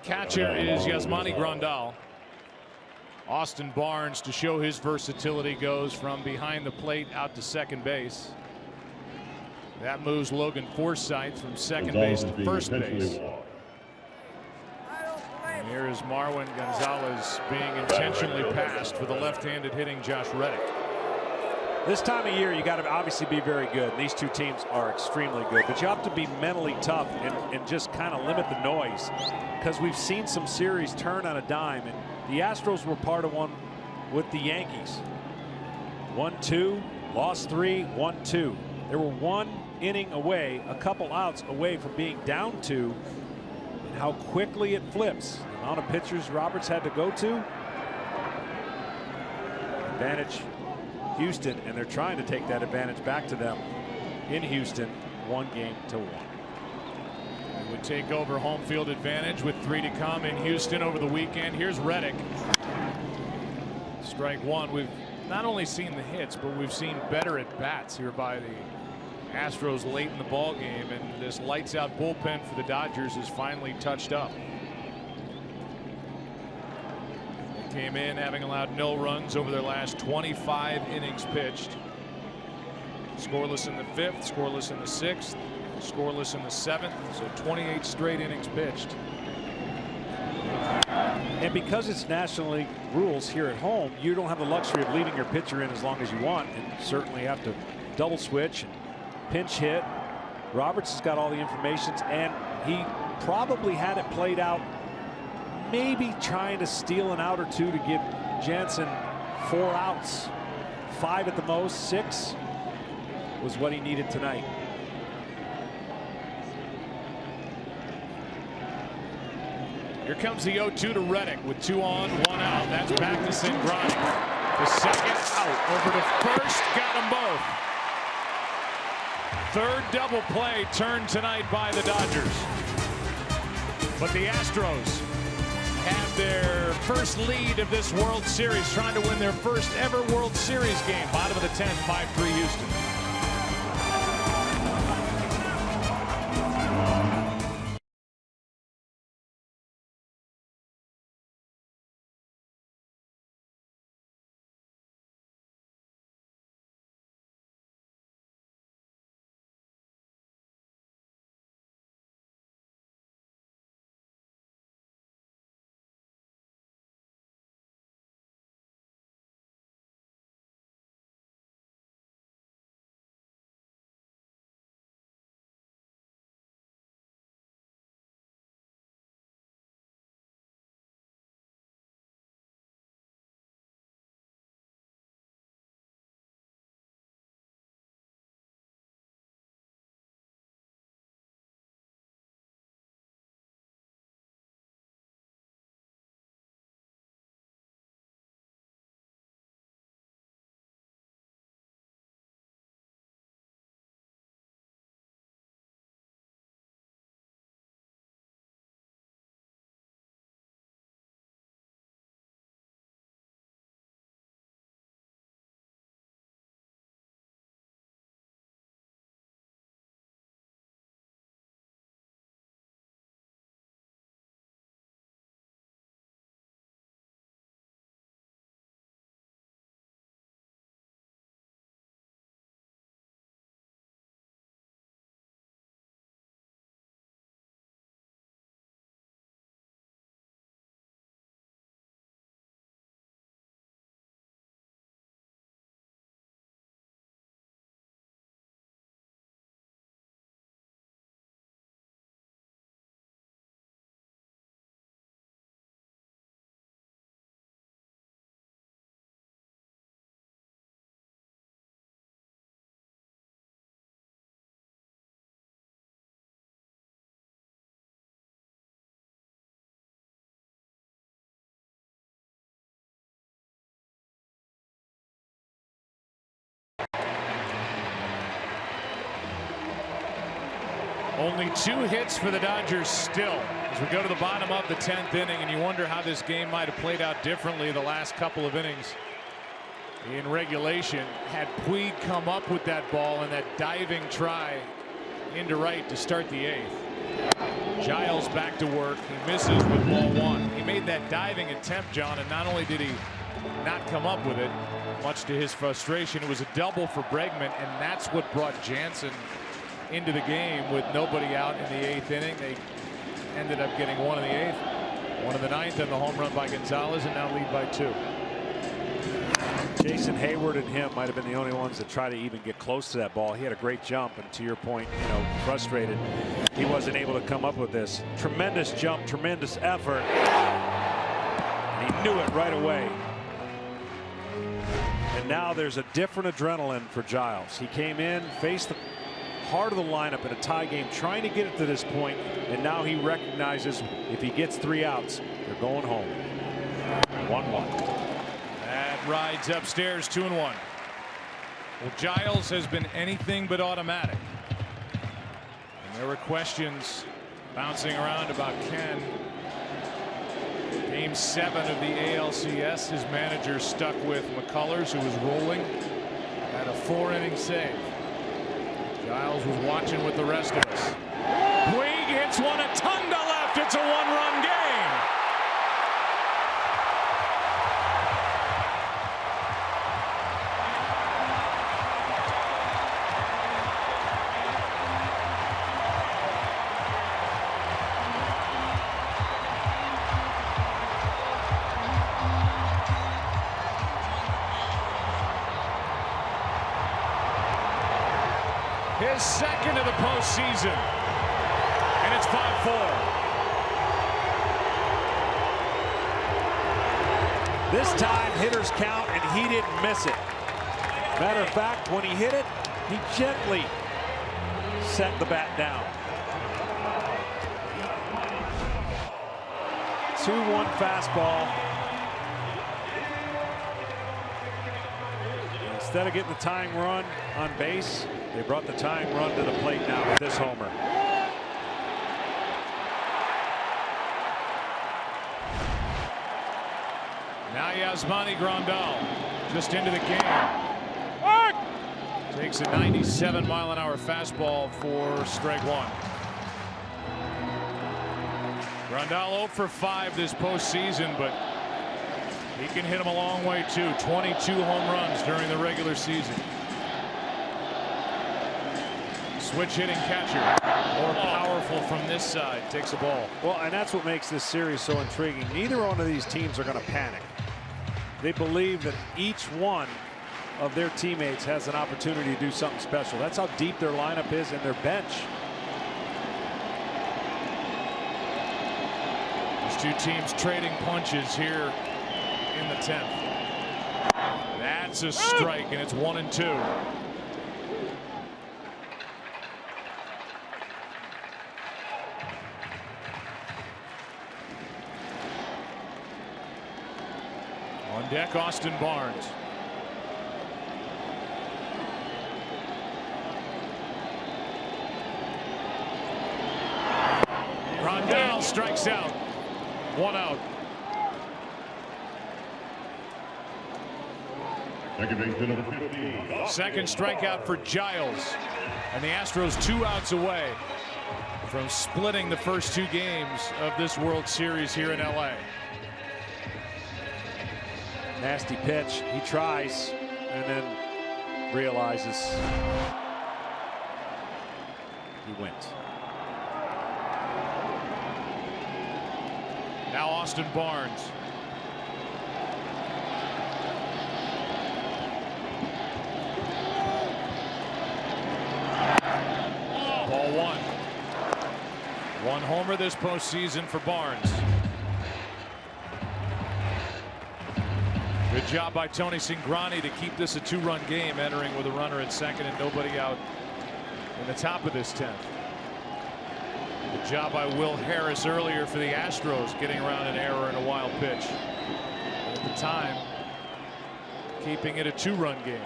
Catcher is Yasmani Grandal. Austin Barnes, to show his versatility, goes from behind the plate out to second base. That moves Logan Forsythe from second base to first base. And here is Marwin Gonzalez being intentionally passed for the left-handed hitting Josh Reddick. This time of year, you got to obviously be very good. These two teams are extremely good, but you have to be mentally tough and just kind of limit the noise, because we've seen some series turn on a dime, and the Astros were part of one with the Yankees. 1-2, lost 3, 1-2. They were 1 inning away, a couple outs away from being down 2, and how quickly it flips. The amount of pitchers Roberts had to go to. Advantage Houston, and they're trying to take that advantage back to them in Houston, 1-1. They would take over home field advantage with 3 to come in Houston over the weekend. Here's Reddick. Strike one. We've not only seen the hits, but we've seen better at bats here by the Astros late in the ball game, and this lights out bullpen for the Dodgers is finally touched up. Came in having allowed no runs over their last 25 innings pitched. Scoreless in the 5th, scoreless in the 6th, scoreless in the 7th, so 28 straight innings pitched. And because it's National League rules here at home, you don't have the luxury of leaving your pitcher in as long as you want, and certainly have to double switch and pinch hit. Roberts has got all the information, and he probably had it played out, maybe trying to steal an out or 2 to give Jansen 4 outs. 5 at the most. 6 was what he needed tonight. Here comes the 0-2 to Reddick with 2 on, 1 out. That's back to Cingrani. The second out over to first. Got them both. Third double play turned tonight by the Dodgers. But the Astros have their first lead of this World Series, trying to win their first ever World Series game. Bottom of the 10th, 5-3 Houston. Only 2 hits for the Dodgers still as we go to the bottom of the 10th inning, and you wonder how this game might have played out differently the last couple of innings. In regulation, had Puig come up with that ball and that diving try into right to start the 8th. Giles back to work. He misses with ball 1. He made that diving attempt, John, and not only did he not come up with it, much to his frustration, it was a double for Bregman, and that's what brought Jansen into the game with nobody out in the 8th inning. They ended up getting 1 in the 8th, 1 in the 9th, and the home run by Gonzalez, and now lead by 2. Jason Hayward and him might have been the only ones that try to even get close to that ball. He had a great jump, and to your point, you know, frustrated he wasn't able to come up with this. Tremendous jump, tremendous effort, and he knew it right away. And now there's a different adrenaline for Giles. He came in, faced the heart of the lineup in a tie game, trying to get it to this point, and now he recognizes if he gets 3 outs, they're going home. 1-1. That rides upstairs, 2-1. Well, Giles has been anything but automatic. And there were questions bouncing around about Ken. Game 7 of the ALCS, his manager stuck with McCullers, who was rolling, had a 4-inning save. Giles was watching with the rest of us. Puig hits one a ton to left. It's a 1-run game. His second of the postseason, and it's 5-4. This time hitters count, and he didn't miss it. Matter of fact, when he hit it, he gently set the bat down. 2-1 fastball. Instead of getting the tying run on base, they brought the tying run to the plate now with this homer. Now Yasmani Grandal just into the game. Takes a 97-mile-an-hour fastball for strike 1. Grandal 0 for 5 this postseason, but he can hit him a long way too. 22 home runs during the regular season. Switch hitting catcher, more powerful from this side, takes a ball. Well, and that's what makes this series so intriguing. Neither one of these teams are going to panic. They believe that each one of their teammates has an opportunity to do something special. That's how deep their lineup is and their bench. These two teams trading punches here in the 10th. That's a strike, and it's 1-2. On deck, Austin Barnes. Grandal strikes out. 1 out. Second strikeout for Giles, and the Astros 2 outs away from splitting the first 2 games of this World Series here in LA. Nasty pitch. He tries and then realizes he went. Now Austin Barnes. Ball 1. 1 homer this postseason for Barnes. Good job by Tony Cingrani to keep this a 2-run game, entering with a runner at second and nobody out in the top of this 10th. Good job by Will Harris earlier for the Astros, getting around an error and a wild pitch. At the time, keeping it a 2-run game.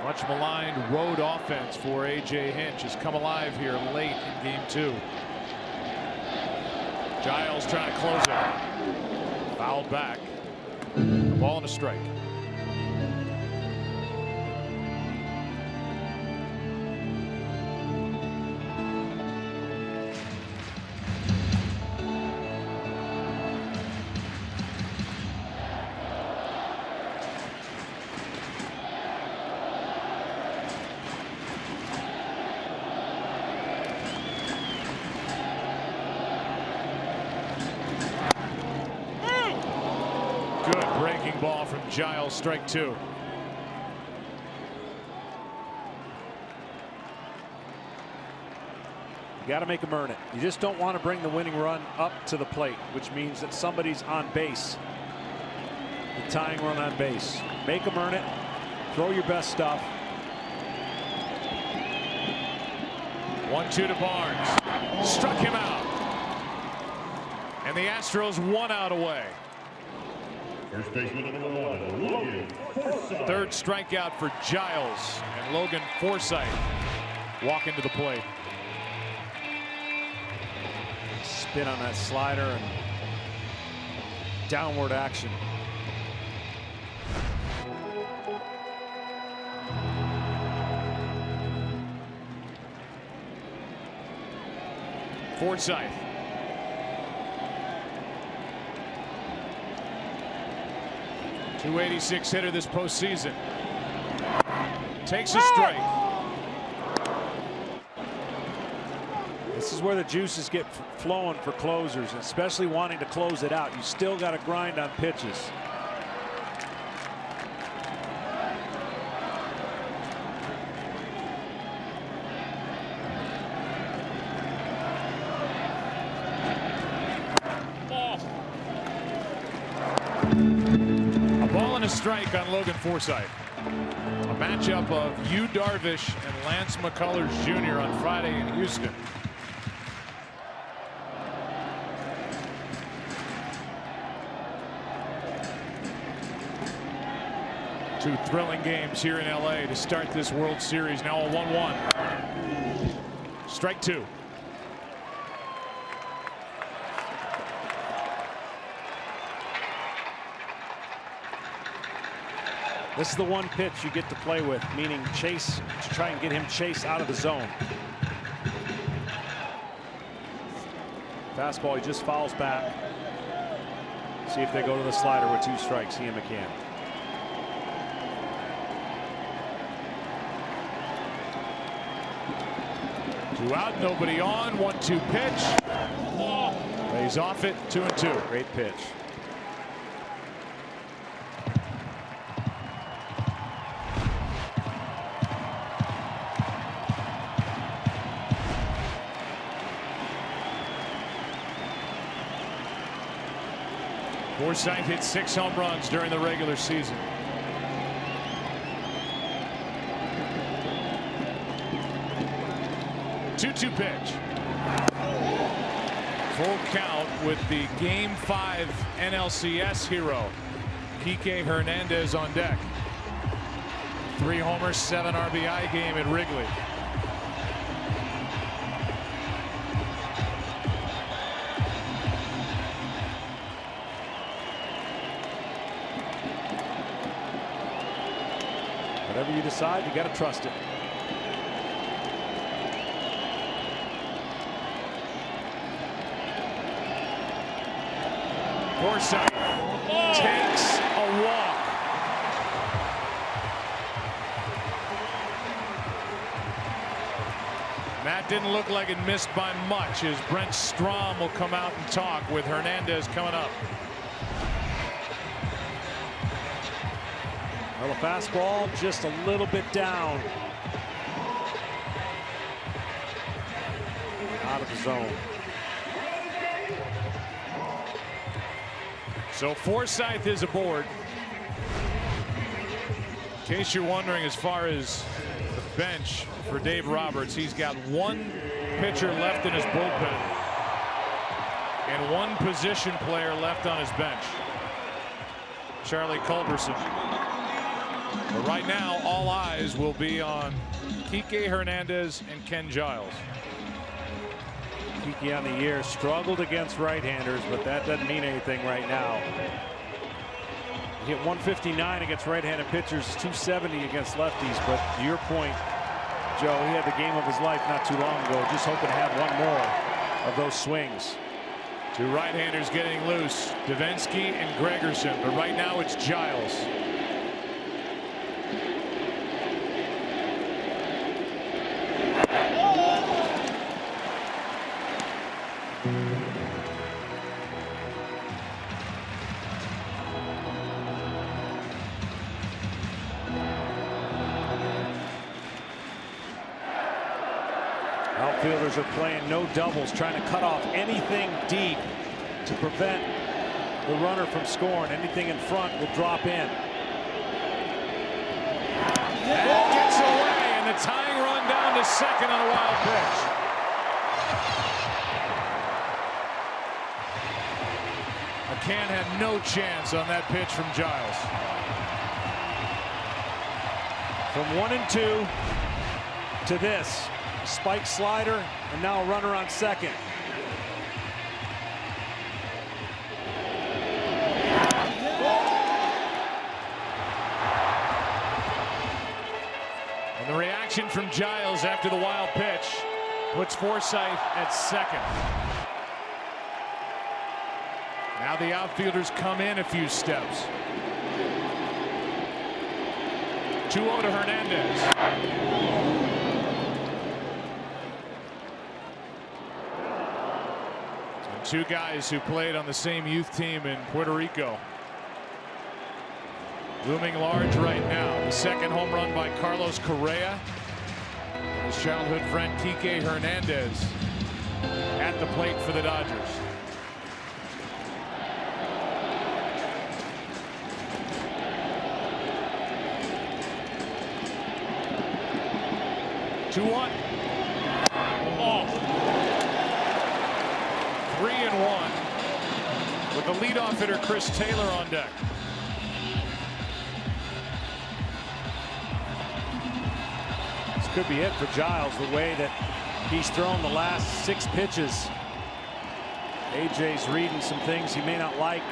Much maligned road offense for A.J. Hinch has come alive here late in game 2. Giles trying to close it. Fouled back. A ball and a strike. Good breaking ball from Giles, strike 2. You got to make them earn it. You just don't want to bring the winning run up to the plate, which means that somebody's on base. The tying run on base. Make them earn it. Throw your best stuff. 1-2 to Barnes. Struck him out. And the Astros 1 out away. First baseman number 1, Logan Forsythe. Third strikeout for Giles, and Logan Forsythe walking to the plate. Spin on that slider and downward action. Forsythe. .286 hitter this postseason. Takes a strike. This is where the juices get flowing for closers, especially wanting to close it out. You still got to grind on pitches. A strike on Logan Forsythe. A matchup of Yu Darvish and Lance McCullers Jr. on Friday in Houston. Two thrilling games here in LA to start this World Series. Now a 1-1. Strike 2. This is the one pitch you get to play with, meaning chase, to try and get him chase out of the zone. Fastball, he just fouls back. See if they go to the slider with 2 strikes. Ian McCann. Two out, nobody on. 1-2 pitch. Lays off it. 2-2. Great pitch. Forsythe hit 6 home runs during the regular season. Two pitch. Full count with the Game 5 NLCS hero, Kike Hernandez on deck. 3 homers, 7 RBI game at Wrigley. Whatever you decide, you got to trust it. Forsythe takes a walk. That didn't look like it missed by much, as Brent Strom will come out and talk with Hernandez coming up. Well, the fastball just a little bit down. Out of the zone. So Forsythe is aboard. In case you're wondering, as far as the bench for Dave Roberts, he's got 1 pitcher left in his bullpen and 1 position player left on his bench. Charlie Culberson. But right now, all eyes will be on Kike Hernandez and Ken Giles. Kike on the year struggled against right-handers, but that doesn't mean anything right now. He hit 159 against right-handed pitchers, 270 against lefties. But to your point, Joe, he had the game of his life not too long ago. Just hoping to have one more of those swings. Two right-handers getting loose, Davinsky and Gregerson, but right now it's Giles. Outfielders are playing no doubles, trying to cut off anything deep to prevent the runner from scoring. Anything in front will drop in. And gets away, and the tying run down to second on a wild pitch. McCann had no chance on that pitch from Giles. From 1-2 to this. Spike slider, and now a runner on second. And the reaction from Giles after the wild pitch puts Forsythe at second. Now the outfielders come in a few steps. 2-0 to Hernandez. Two guys who played on the same youth team in Puerto Rico. Looming large right now. The second home run by Carlos Correa. His childhood friend Kike Hernandez at the plate for the Dodgers. Two one. Oh. 3-1 with the leadoff hitter Chris Taylor on deck. This could be it for Giles, the way that he's thrown the last 6 pitches. AJ's reading some things he may not like.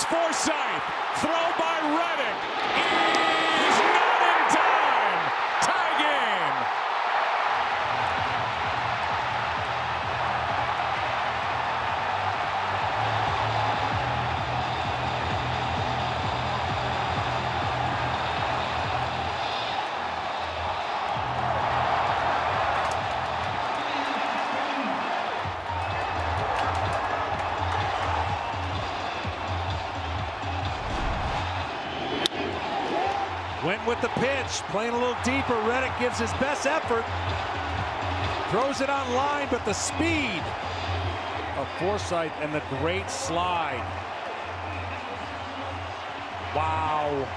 Forsythe, throw by Reddick, is not in time. Tie game. Went with the pitch, playing a little deeper. Reddick gives his best effort. Throws it on line, but the speed of Forsythe and the great slide. Wow.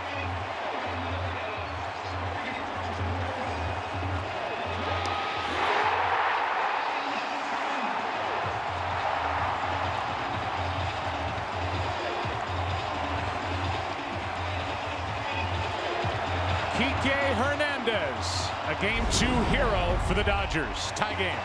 Kike Hernandez, a Game 2 hero for the Dodgers. Tie game.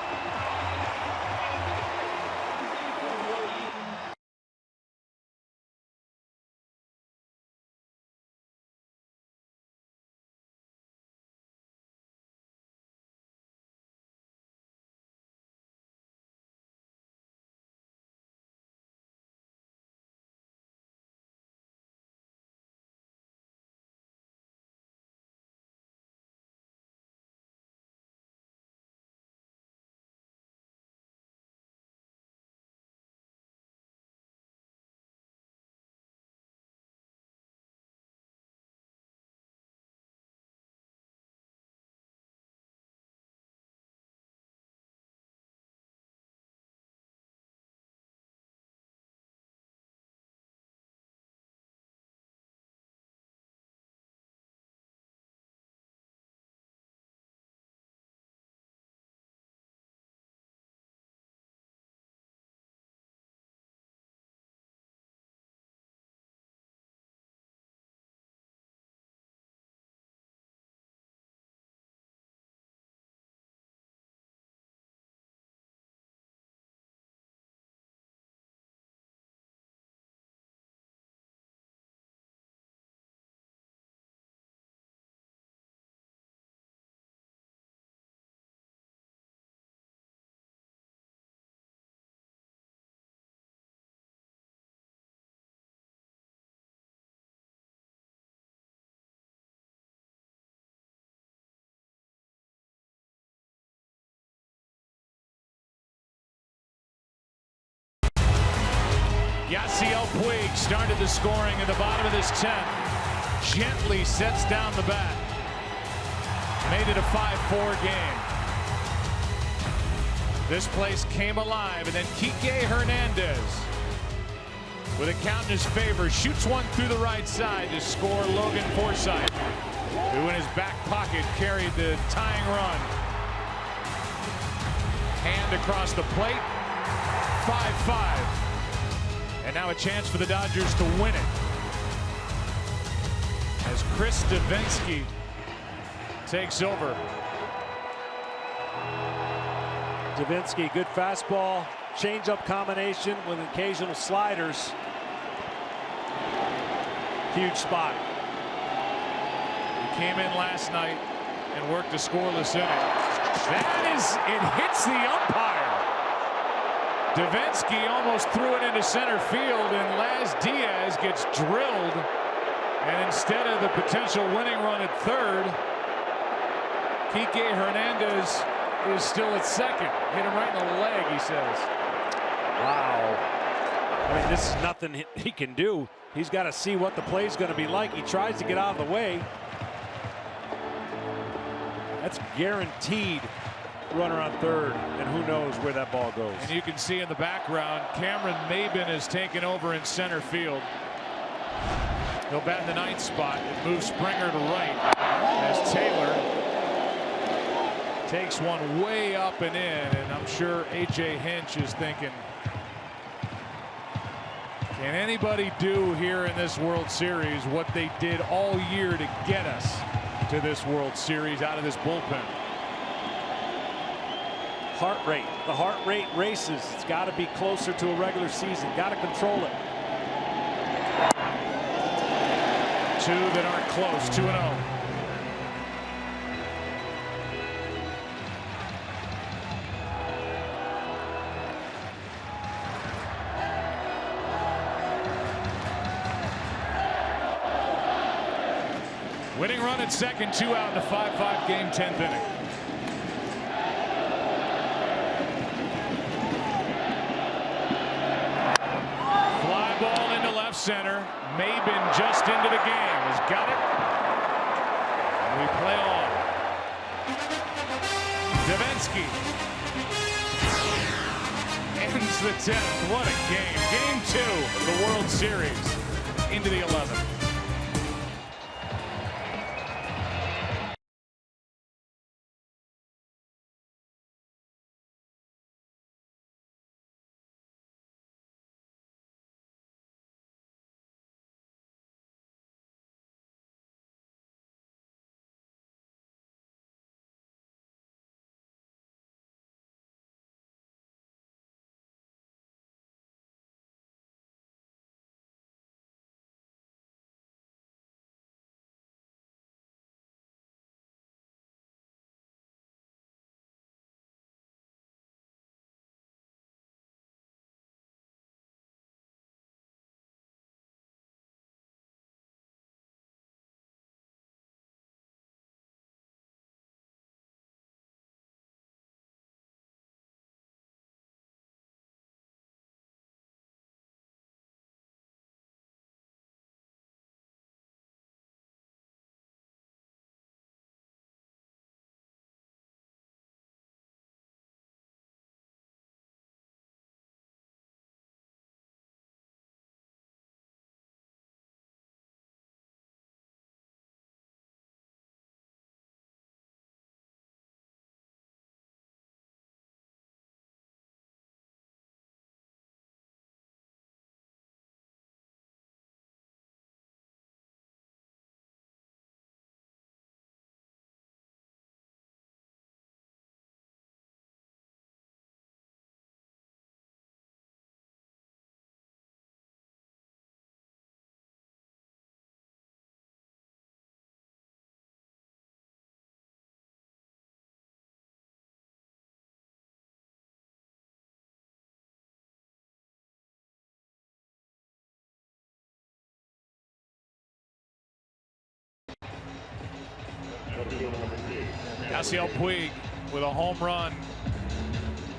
Yasiel Puig started the scoring at the bottom of this 10th. Gently sets down the bat. Made it a 5-4 game. This place came alive, and then Kike Hernandez, with a count in his favor, shoots one through the right side to score Logan Forsythe, who in his back pocket carried the tying run. Hand across the plate, 5-5. And now a chance for the Dodgers to win it, as Chris Davinsky takes over. Davinsky, good fastball, change-up combination with occasional sliders. Huge spot. He came in last night and worked a scoreless inning. It hits the umpire. Davinsky almost threw it into center field, and Laz Diaz gets drilled. And instead of the potential winning run at third, Kike Hernandez is still at second. Hit him right in the leg, he says. Wow. I mean, this is nothing he can do. He's got to see what the play's going to be like. He tries to get out of the way. That's guaranteed runner on third, and who knows where that ball goes. And you can see in the background, Cameron Maben has taken over in center field. He'll bat in the 9th spot. It moves Springer to right as Taylor takes one way up and in, and I'm sure A.J. Hinch is thinking, can anybody do here in this World Series what they did all year to get us to this World Series out of this bullpen? Heart rate. The heart rate races. It's got to be closer to a regular season. Got to control it. Two that aren't close, 2-0. Winning run at second, 2 out in a 5-5 game, 10th inning. Fly ball into left center. Maben just into the game. Has got it. And we play on. Davinsky ends the 10th. What a game. Game 2 of the World Series into the 11th. Yasiel Puig with a home run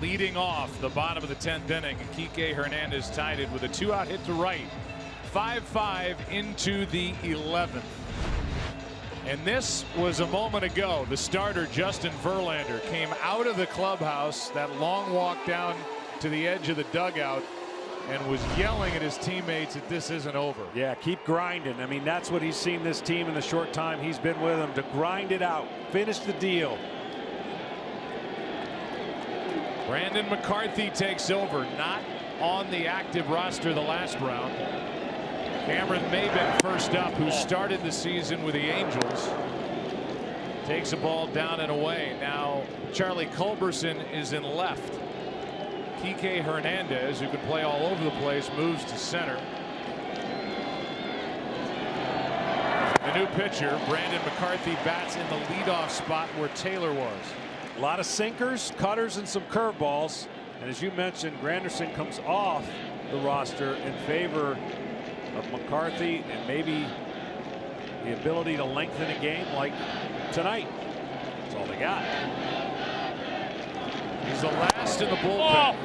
leading off the bottom of the 10th inning. Kike Hernandez tied it with a 2-out hit to right. 5-5 into the 11th. And this was a moment ago. The starter, Justin Verlander, came out of the clubhouse, that long walk down to the edge of the dugout, and was yelling at his teammates that this isn't over. Yeah, keep grinding. I mean, that's what he's seen this team in the short time he's been with them, to grind it out, finish the deal. Brandon McCarthy takes over, not on the active roster the last round. Cameron Maybin first up, who started the season with the Angels. Takes a ball down and away. Now Charlie Culberson is in left. Kike Hernandez, who can play all over the place, moves to center. The new pitcher, Brandon McCarthy, bats in the leadoff spot where Taylor was. A lot of sinkers, cutters, and some curveballs. And as you mentioned, Granderson comes off the roster in favor of McCarthy, and maybe the ability to lengthen a game like tonight. That's all they got. He's the last in the bullpen.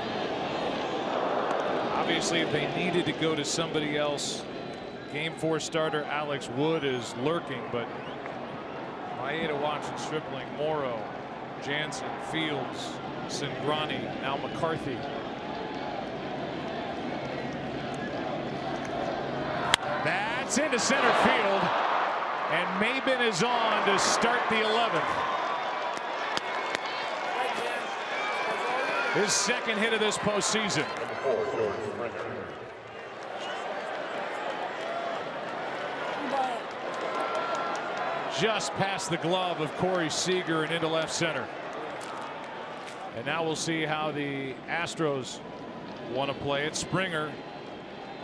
Obviously, if they needed to go to somebody else, Game 4 starter Alex Wood is lurking, but Maeda, Watson, Stripling, Morrow, Jansen, Fields, Cingrani, now McCarthy. That's into center field, and Maybin is on to start the 11th. His second hit of this postseason. Just past the glove of Corey Seager and into left center. And now we'll see how the Astros want to play it. Springer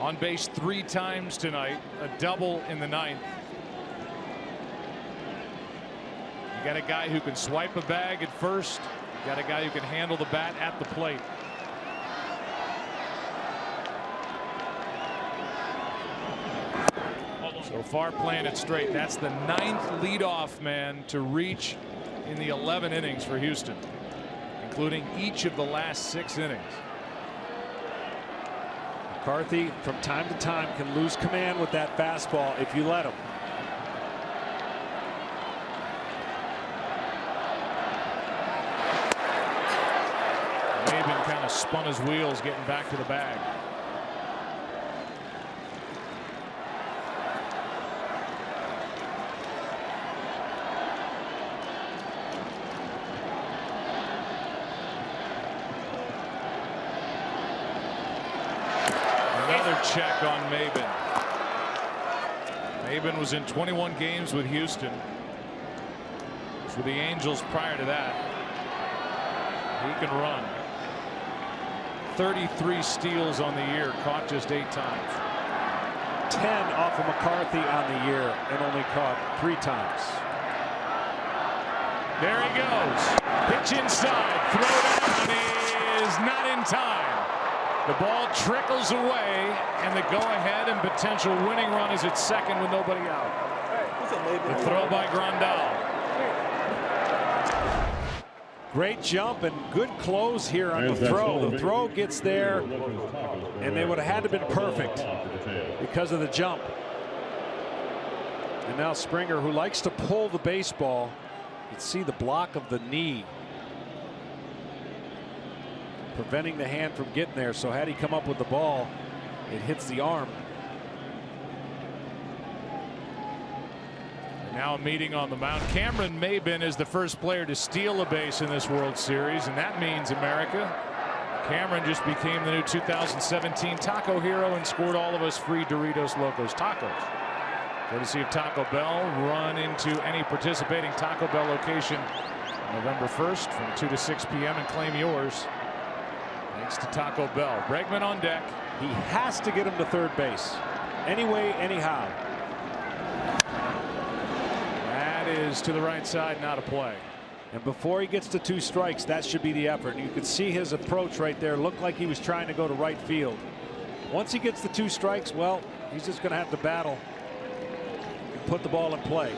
on base 3 times tonight, a double in the 9th. You got a guy who can swipe a bag at first. You got a guy who can handle the bat at the plate. So far playing it straight. That's the 9th leadoff man to reach in the 11 innings for Houston, including each of the last 6 innings. McCarthy from time to time can lose command with that fastball if you let him. Maybin kind of spun his wheels getting back to the bag. Check on Maybin. Maybin was in 21 games with Houston. Was with the Angels prior to that. He can run. 33 steals on the year, caught just 8 times. 10 off of McCarthy on the year, and only caught 3 times. There he goes. Pitch inside. Throw down is not in time. The ball trickles away, and the go-ahead and potential winning run is at second with nobody out. The throw by Grandal. Great jump and good close here on the throw. The throw gets there, and they would have had to have been perfect because of the jump. And now Springer, who likes to pull the baseball, you can see the block of the knee preventing the hand from getting there. So had he come up with the ball, it hits the arm. And now a meeting on the mound. Cameron Maybin is the first player to steal a base in this World Series, and that means America. Cameron just became the new 2017 Taco Hero and scored all of us free Doritos Locos Tacos. Courtesy of Taco Bell. Run into any participating Taco Bell location November 1st from 2 to 6 p.m. and claim yours. Thanks to Taco Bell. Bregman on deck. He has to get him to third base. Anyway, anyhow. That is to the right side, not a play. And before he gets to 2 strikes, that should be the effort. You could see his approach right there. Looked like he was trying to go to right field. Once he gets to 2 strikes, well, he's just going to have to battle and put the ball in play.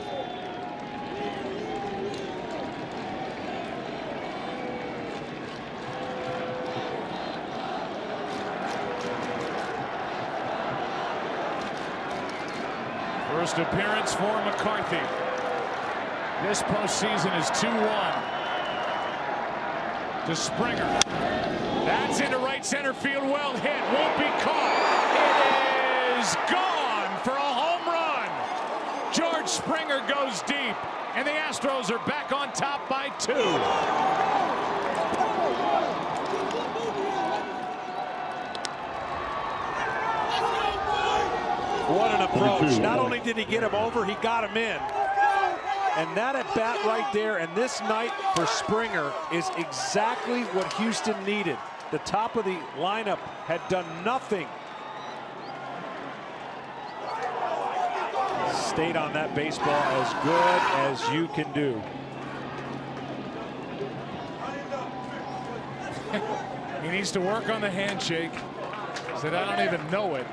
First appearance for McCarthy. This postseason is 2-1 to Springer. That's into right center field. Well hit. Won't be caught. It is gone for a home run. George Springer goes deep, and the Astros are back on top by 2. What an approach. Not only did he get him over, he got him in. And that at bat right there, and this night for Springer is exactly what Houston needed. The top of the lineup had done nothing. Stayed on that baseball as good as you can do. He needs to work on the handshake. Said, I don't even know it.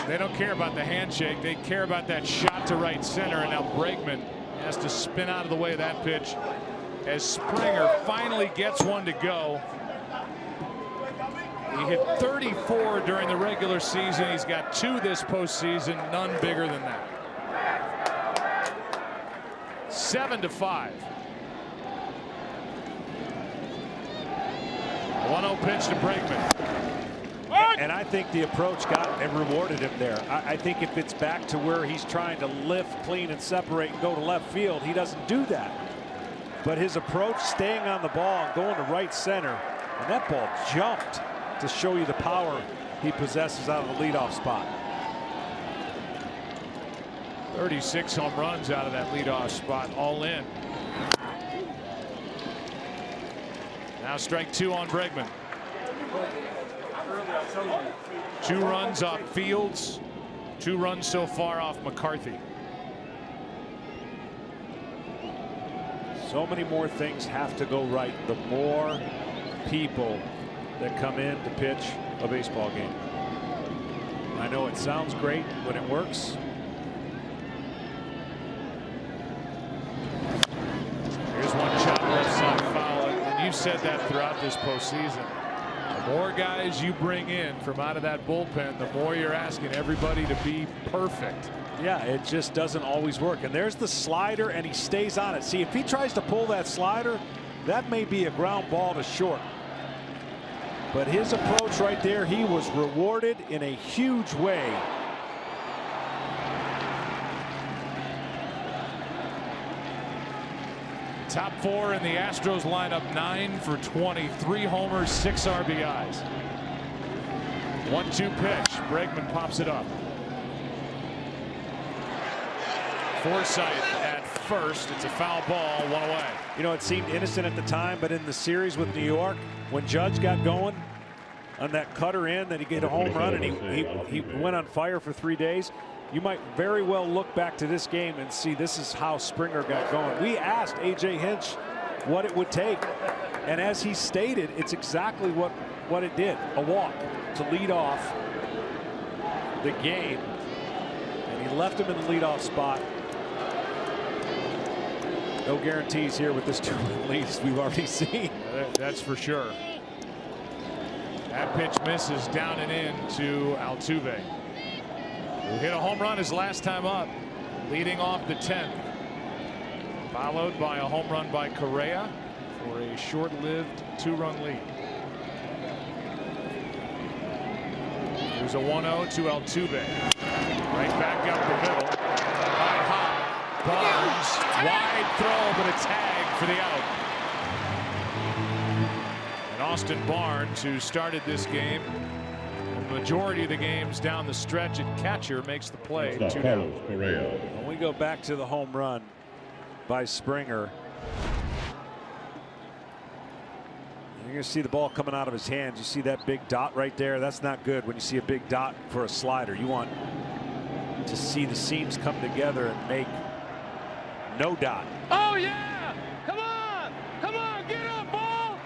They don't care about the handshake. They care about that shot to right center. And now Bregman has to spin out of the way of that pitch as Springer finally gets one to go. He hit 34 during the regular season. He's got 2 this postseason, none bigger than that. 7-5. 1-0 pitch to Bregman. And I think the approach got and rewarded him there. I think if it's back to where he's trying to lift, clean, and separate and go to left field, he doesn't do that. But his approach, staying on the ball and going to right center, and that ball jumped to show you the power he possesses out of the leadoff spot. 36 home runs out of that leadoff spot, all in. Now strike 2 on Bregman. 2 runs off Fields, 2 runs so far off McCarthy. So many more things have to go right. The more people that come in to pitch a baseball game. I know it sounds great when it works. Here's one shot left side foul, and you've said that throughout this postseason. The more guys you bring in from out of that bullpen, the more you're asking everybody to be perfect. Yeah, it just doesn't always work. And there's the slider, and he stays on it. See, if he tries to pull that slider, that may be a ground ball to short. But his approach right there, he was rewarded in a huge way. Top 4 in the Astros lineup, 9 for 20, 3 homers, 6 RBIs. 1-2 pitch. Bregman pops it up. Forsythe at first. It's a foul ball, 1 away. You know, it seemed innocent at the time, but in the series with New York, when Judge got going on that cutter in, that he get a home run, and he went on fire for 3 days. You might very well look back to this game and see this is how Springer got going. We asked A.J. Hinch what it would take, and as he stated, it's exactly what it did. A walk to lead off the game, and he left him in the leadoff spot. No guarantees here with this 2-run lead, as we've already seen. That's for sure. That pitch misses down and in to Altuve, who hit a home run his last time up, leading off the 10th. Followed by a home run by Correa for a short-lived 2-run lead. There's a 1-0 to Altuve. Right back up the middle. High hop. Barnes. Wide throw, but a tag for the out. And Austin Barnes, who started this game, the majority of the games down the stretch at catcher, makes the play. 2 down. When we go back to the home run by Springer, you're going to see the ball coming out of his hands. You see that big dot right there? That's not good when you see a big dot for a slider. You want to see the seams come together and make no dot. Oh, yeah! Come on! Come on! Get up, ball!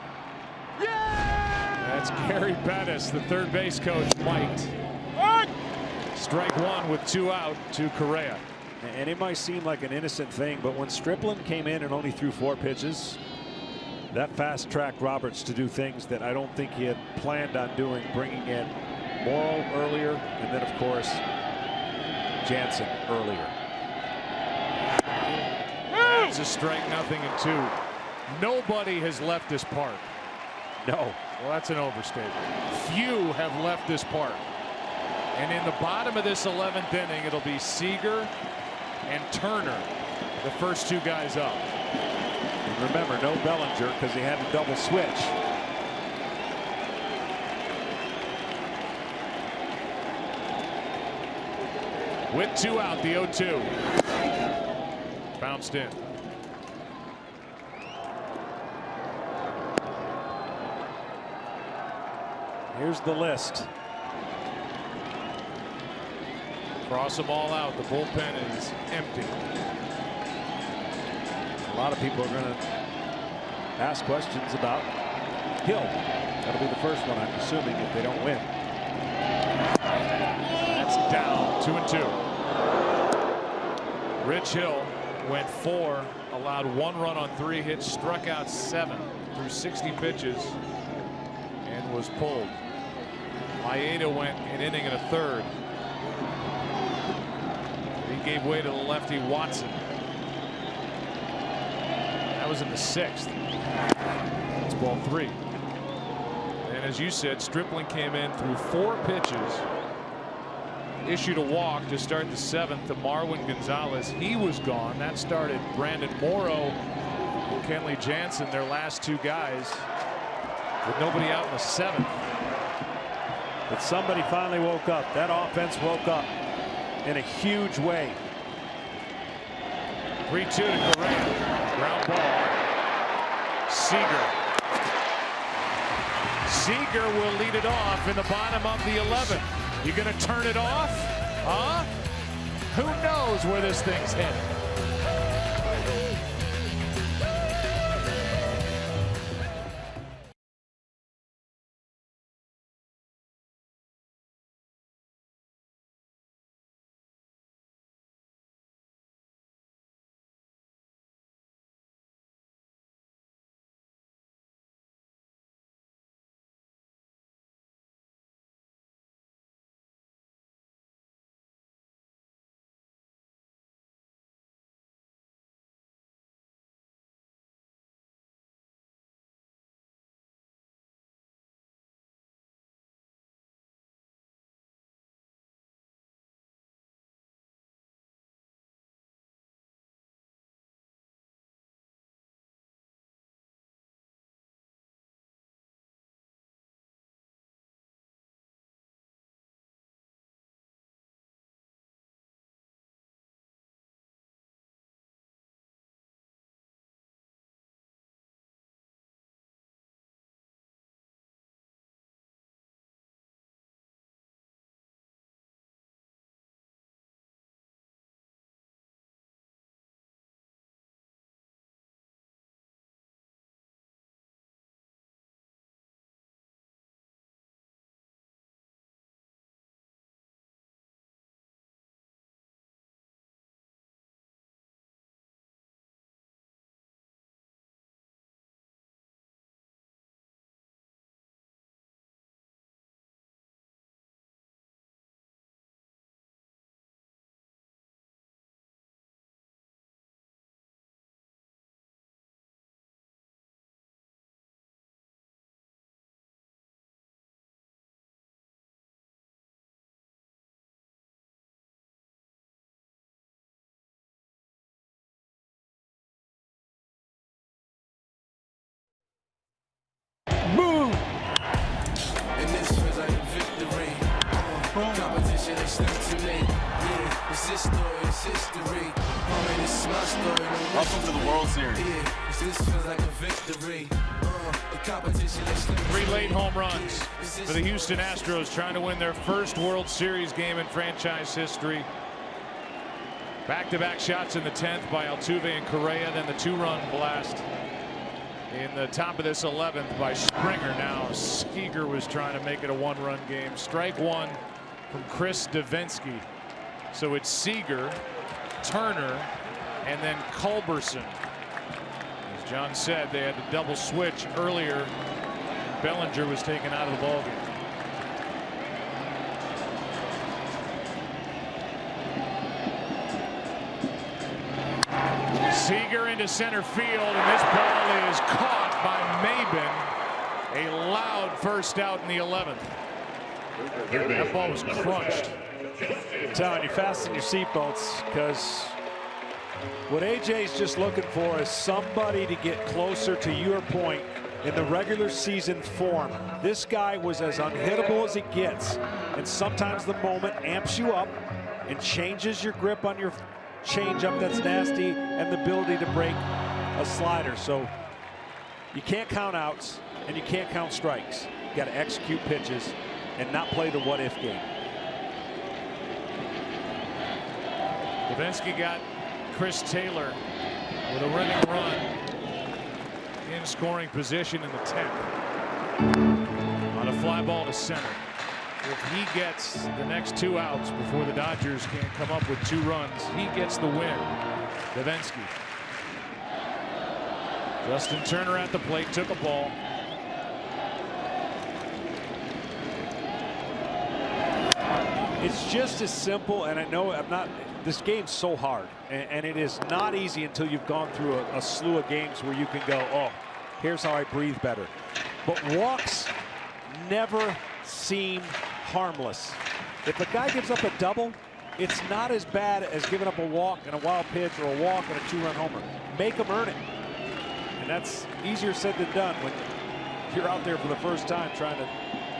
Yeah! That's Gary Bettis, the third base coach, mic'd. Strike 1 with 2 out to Correa. And it might seem like an innocent thing, but when Stripling came in and only threw 4 pitches, that fast-tracked Roberts to do things that I don't think he had planned on doing, bringing in Morrow earlier, and then, of course, Jansen earlier. That's a strike, nothing, and 2. Nobody has left this park. No. Well, that's an overstatement. Few have left this park. And in the bottom of this 11th inning, it'll be Seager and Turner, the first 2 guys up. And remember, no Bellinger because he had a double switch. With 2 out, the 0-2. Bounced in. Here's the list. Cross them all out. The bullpen is empty. A lot of people are going to ask questions about Hill. That'll be the first one, I'm assuming, if they don't win. That's down. 2-2. Rich Hill went 4, allowed 1 run on 3 hits, struck out 7 through 60 pitches, and was pulled. Maeda went an inning and a third. He gave way to the lefty Watson. That was in the 6th. That's ball 3. And as you said, Stripling came in through 4 pitches, issued a walk to start the 7th to Marwin Gonzalez. He was gone. That started Brandon Morrow and Kenley Jansen, their last 2 guys, with nobody out in the 7th. But somebody finally woke up. That offense woke up in a huge way. 3-2 to Correa. Ground ball. Seager. Seager will lead it off in the bottom of the 11th. You going to turn it off? Huh? Who knows where this thing's headed? Boom! And this feels like a victory. Competition is stuck to me. Yeah, it's this story, it's history. Oh, this is my story. Welcome to the World Series. Yeah, this feels like a victory. The competition is stuck to me. 3 late home runs for the Houston Astros, trying to win their first World Series game in franchise history. Back-to-back shots in the 10th by Altuve and Correa, then the 2-run blast in the top of this 11th by Springer. Now Seager was trying to make it a 1-run game. Strike 1 from Chris Davinsky. So it's Seager, Turner, and then Culberson. As John said, they had the double switch earlier. Bellinger was taken out of the ballgame. Seager into center field, and this ball is caught by Maben. A loud first out in the 11th. That ball was crunched. I'm telling you, fasten your seatbelts, because what AJ's just looking for is somebody to get closer to your point in the regular season form. This guy was as unhittable as it gets, and sometimes the moment amps you up and changes your grip on your changeup that's nasty and the ability to break a slider. So you can't count outs and you can't count strikes. You got to execute pitches and not play the what-if game. Davinsky got Chris Taylor with a running run in scoring position in the 10th on a fly ball to center. If he gets the next 2 outs before the Dodgers can come up with 2 runs, he gets the win. Davinsky. Justin Turner at the plate, took a ball. It's just as simple, and I know I'm not. This game's so hard, and it is not easy until you've gone through a slew of games where you can go, oh, here's how I breathe better. But walks never seem harmless. If a guy gives up a double, it's not as bad as giving up a walk and a wild pitch or a walk and a 2-run homer. Make them earn it. And that's easier said than done when you're out there for the first time trying to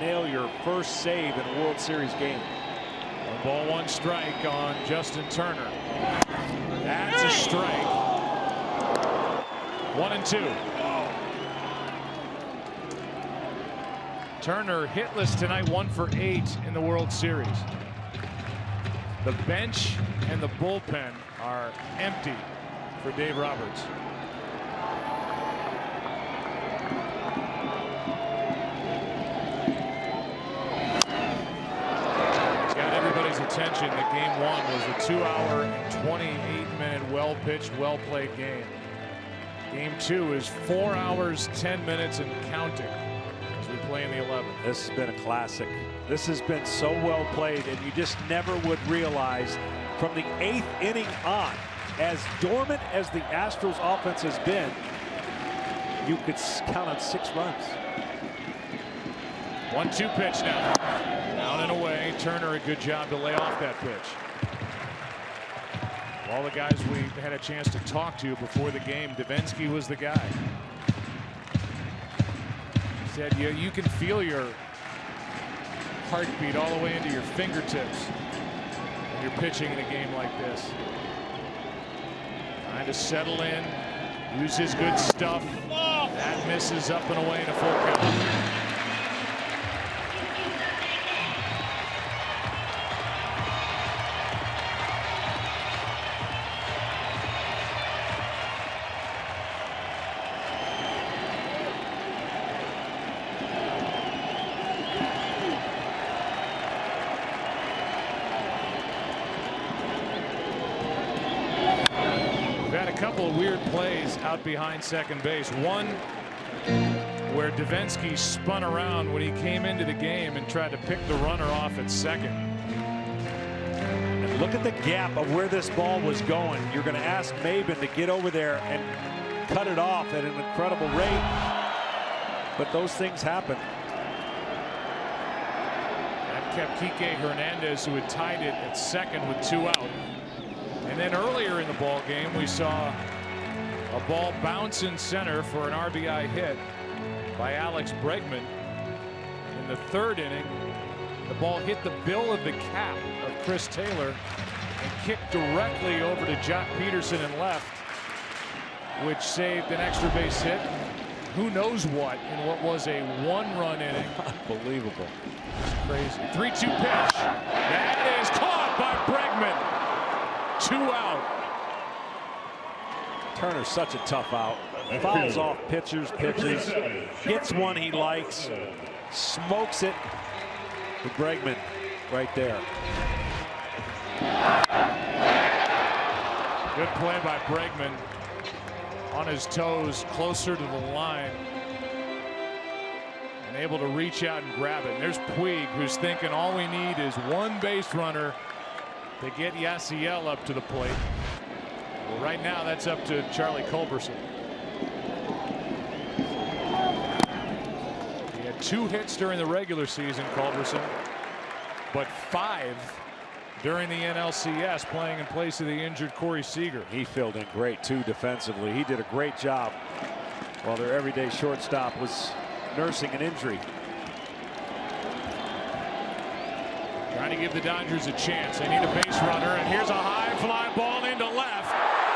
nail your first save in a World Series game. 1 ball, 1 strike on Justin Turner. That's a strike. 1-2. Turner hitless tonight, 1 for 8 in the World Series. The bench and the bullpen are empty for Dave Roberts. Attention that game 1 was a 2-hour and 28-minute well-pitched, well-played game. Game 2 is 4 hours, 10 minutes and counting as we play in the 11th. This has been a classic. This has been so well played, and you just never would realize from the 8th inning on, as dormant as the Astros offense has been, you could count on 6 runs. 1-2 pitch now. Down and away. Turner, a good job to lay off that pitch. All the guys we had a chance to talk to before the game, Davinsky was the guy. He said, you can feel your heartbeat all the way into your fingertips when you're pitching in a game like this. Trying to settle in, use his good stuff. That misses up and away in a full count. Couple of weird plays out behind second base. One where Davinsky spun around when he came into the game and tried to pick the runner off at second. And look at the gap of where this ball was going. You're going to ask Maben to get over there and cut it off at an incredible rate. But those things happen. That kept Kike Hernandez, who had tied it at second with 2 out. And then earlier in the ball game, we saw a ball bounce in center for an RBI hit by Alex Bregman. In the 3rd inning, the ball hit the bill of the cap of Chris Taylor and kicked directly over to Jock Peterson in left, which saved an extra base hit. Who knows what in what was a 1-run inning. Unbelievable. It's crazy. 3-2 pitch. That is caught by Bregman. 2 out. Turner's such a tough out. Fouls off pitches, gets one he likes, smokes it to Bregman right there. Good play by Bregman on his toes, closer to the line, and able to reach out and grab it. And there's Puig, who's thinking all we need is 1 base runner to get Yasiel up to the plate. Well, right now, that's up to Charlie Culberson. He had 2 hits during the regular season, Culberson, but 5 during the NLCS, playing in place of the injured Corey Seager. He filled in great, too, defensively. He did a great job while their everyday shortstop was nursing an injury. Trying to give the Dodgers a chance. They need a base runner, and here's a high fly ball into left.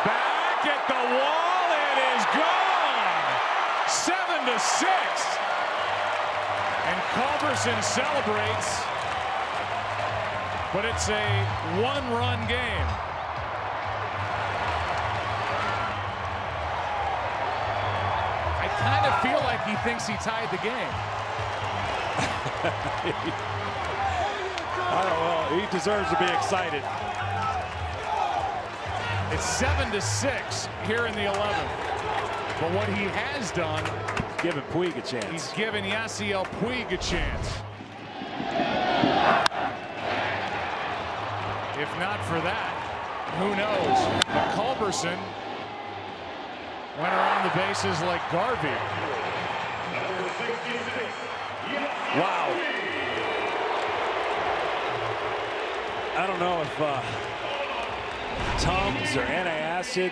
Back at the wall. It is gone. 7-6. And Culberson celebrates, but it's a 1-run game. I kind of feel like he thinks he tied the game. Well, he deserves to be excited. It's 7-6 here in the 11th. But what he has done, giving Puig a chance. He's given Yasiel Puig a chance. If not for that, who knows? But Culberson went around the bases like Garvey. Wow. I don't know if Tums or antacid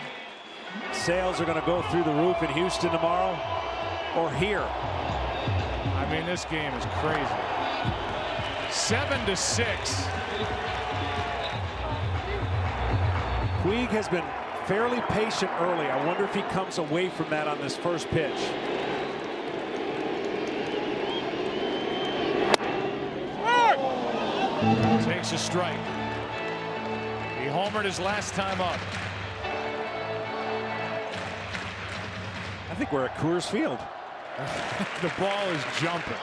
sales are going to go through the roof in Houston tomorrow or here. I mean, this game is crazy. 7-6. Puig has been fairly patient early. I wonder if he comes away from that on this first pitch. Takes a strike. He homered his last time up. I think we're at Coors Field. The ball is jumping.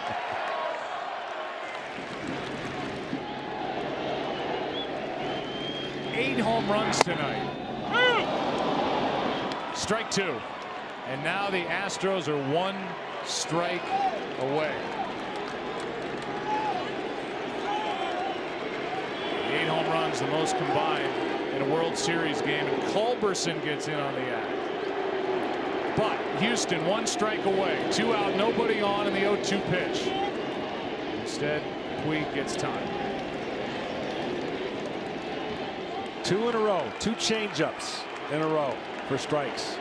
Eight home runs tonight. Strike 2. And now the Astros are 1 strike away. 8 home runs, the most combined in a World Series game, and Culberson gets in on the act. But Houston 1 strike away, 2 out, nobody on in the 0-2 pitch. Instead, Puig gets time. 2 in a row, 2 changeups in a row for strikes.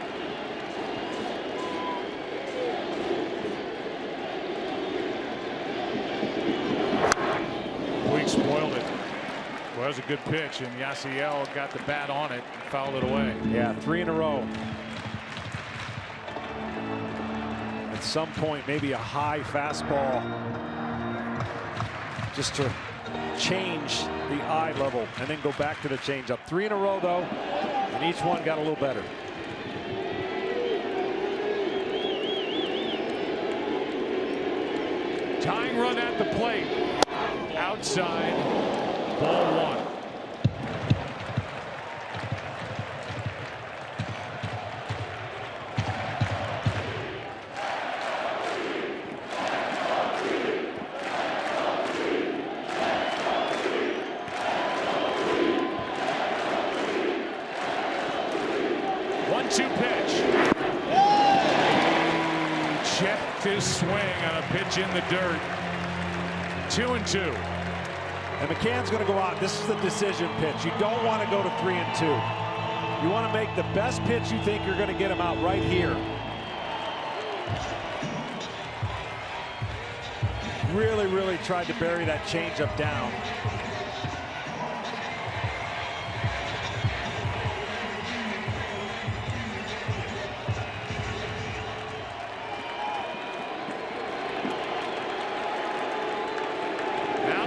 Puig spoiled it. Well, that was a good pitch, and Yasiel got the bat on it and fouled it away. Yeah, 3 in a row. At some point, maybe a high fastball just to change the eye level and then go back to the changeup. 3 in a row, though, and each one got a little better. Tying run at the plate. Outside. Ball 1. Pitch. Checked his swing on a pitch in the dirt. 2-2. And McCann's going to go out. This is the decision pitch. You don't want to go to 3-2. You want to make the best pitch you think you're going to get him out right here. Really, really tried to bury that changeup down.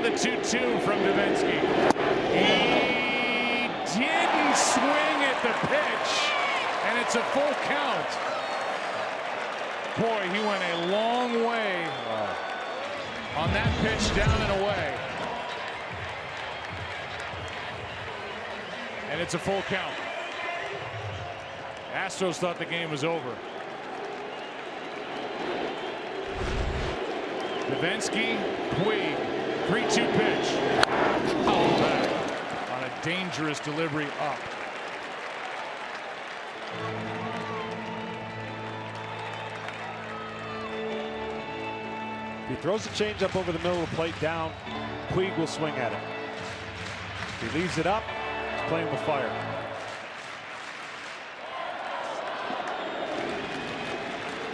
The 2-2 from Davinsky. He didn't swing at the pitch, and it's a full count. Boy, he went a long way on that pitch down and away. And it's a full count. Astros thought the game was over. Davinsky, Puig. 3-2 pitch. Fouled back on a dangerous delivery up. If he throws the changeup over the middle of the plate down, Puig will swing at it. If he leaves it up, he's playing with fire.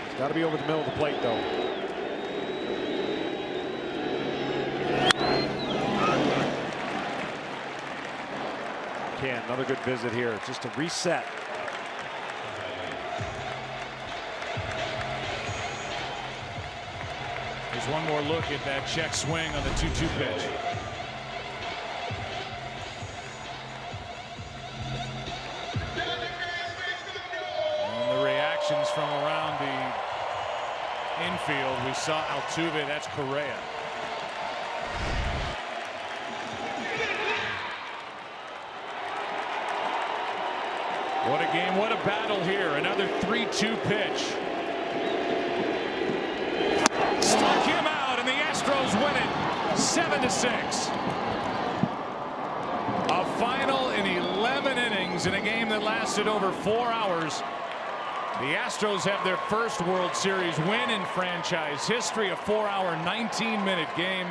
It's got to be over the middle of the plate, though. Another good visit here, just to reset. There's one more look at that check swing on the 2-2 pitch. And the reactions from around the infield. We saw Altuve, that's Correa. What a game, what a battle here. Another 3-2 pitch. Struck him out, and the Astros win it 7-6. A final in 11 innings in a game that lasted over 4 hours. The Astros have their first World Series win in franchise history, a 4-hour, 19-minute game.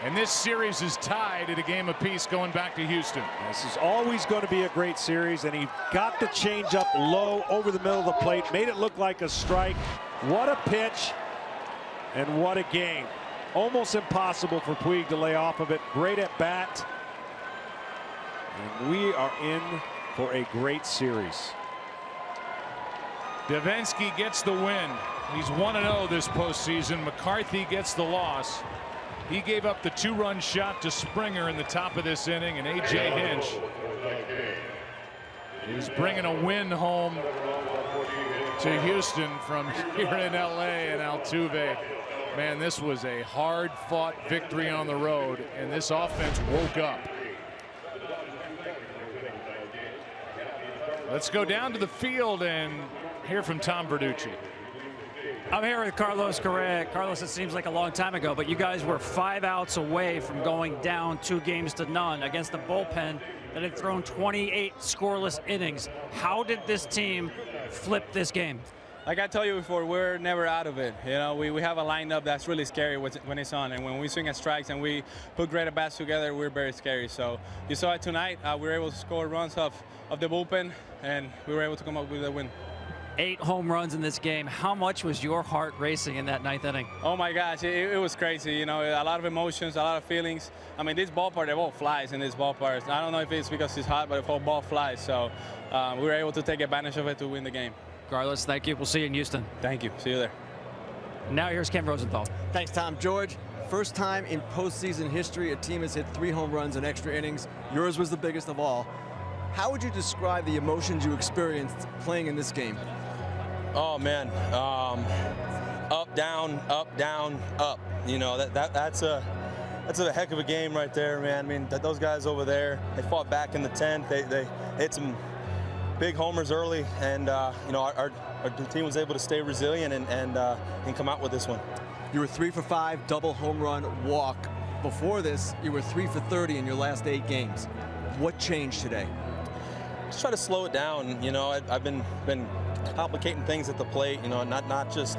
And this series is tied at a game apiece going back to Houston. This is always going to be a great series, and he got the changeup low over the middle of the plate, made it look like a strike. What a pitch, and what a game. Almost impossible for Puig to lay off of it. Great at bat. And we are in for a great series. Davinsky gets the win. He's 1-0 this postseason. McCarthy gets the loss. He gave up the 2-run shot to Springer in the top of this inning, and A.J. Hinch is bringing a win home to Houston from here in L.A. and Altuve. Man, this was a hard-fought victory on the road, and this offense woke up. Let's go down to the field and hear from Tom Verducci. I'm here with Carlos Correa. Carlos, it seems like a long time ago, but you guys were 5 outs away from going down 2-0 against the bullpen that had thrown 28 scoreless innings. How did this team flip this game? Like I told you before, we're never out of it. You know, we have a lineup that's really scary when it's on, and when we swing at strikes and we put great at-bats together, we're very scary. So you saw it tonight. We were able to score runs off the bullpen, and we were able to come up with a win. 8 home runs in this game. How much was your heart racing in that 9th inning? Oh my gosh, it was crazy. You know, a lot of emotions, a lot of feelings. I mean, this ballpark, the ball flies in this ballpark. I don't know if it's because it's hot, but the whole ball flies. So we were able to take advantage of it to win the game. Carlos, thank you. We'll see you in Houston. Thank you. See you there. Now here's Ken Rosenthal. Thanks, Tom. George, first time in postseason history a team has hit 3 home runs in extra innings. Yours was the biggest of all. How would you describe the emotions you experienced playing in this game? Oh man, up, down, up. You know, that's a heck of a game right there, man. I mean, those guys over there, they fought back in the 10th. They hit some big homers early, and you know, our team was able to stay resilient and come out with this one. You were 3 for 5, double home run, walk. Before this, you were 3 for 30 in your last 8 games. What changed today? Just try to slow it down. You know, I've been complicating things at the plate. You know, not just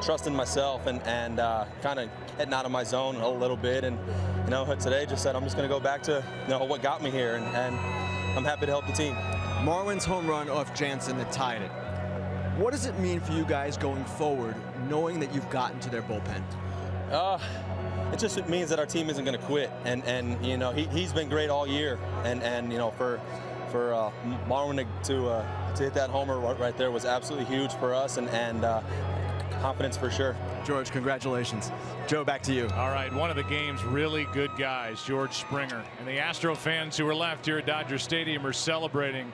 trusting myself and kind of heading out of my zone a little bit. And you know, today just said I'm just going to go back to what got me here, and I'm happy to help the team. Marwin's home run off Jansen that tied it. What does it mean for you guys going forward, knowing that you've gotten to their bullpen? It just means that our team isn't going to quit, and you know, he's been great all year, and you know, for Marwin to hit that homer right there was absolutely huge for us, and confidence for sure. George, congratulations. Joe, back to you. All right, one of the game's really good guys, George Springer. And the Astro fans who are left here at Dodger Stadium are celebrating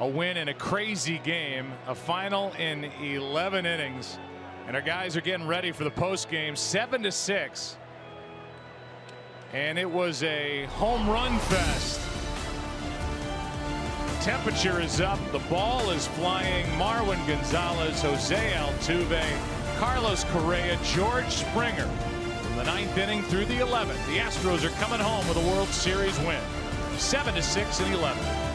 a win in a crazy game, a final in 11 innings. And our guys are getting ready for the post game, 7-6. And it was a home run fest. Temperature is up, the ball is flying. Marwin Gonzalez, Jose Altuve, Carlos Correa, George Springer. From the 9th inning through the 11th, the Astros are coming home with a World Series win, 7-6 in 11.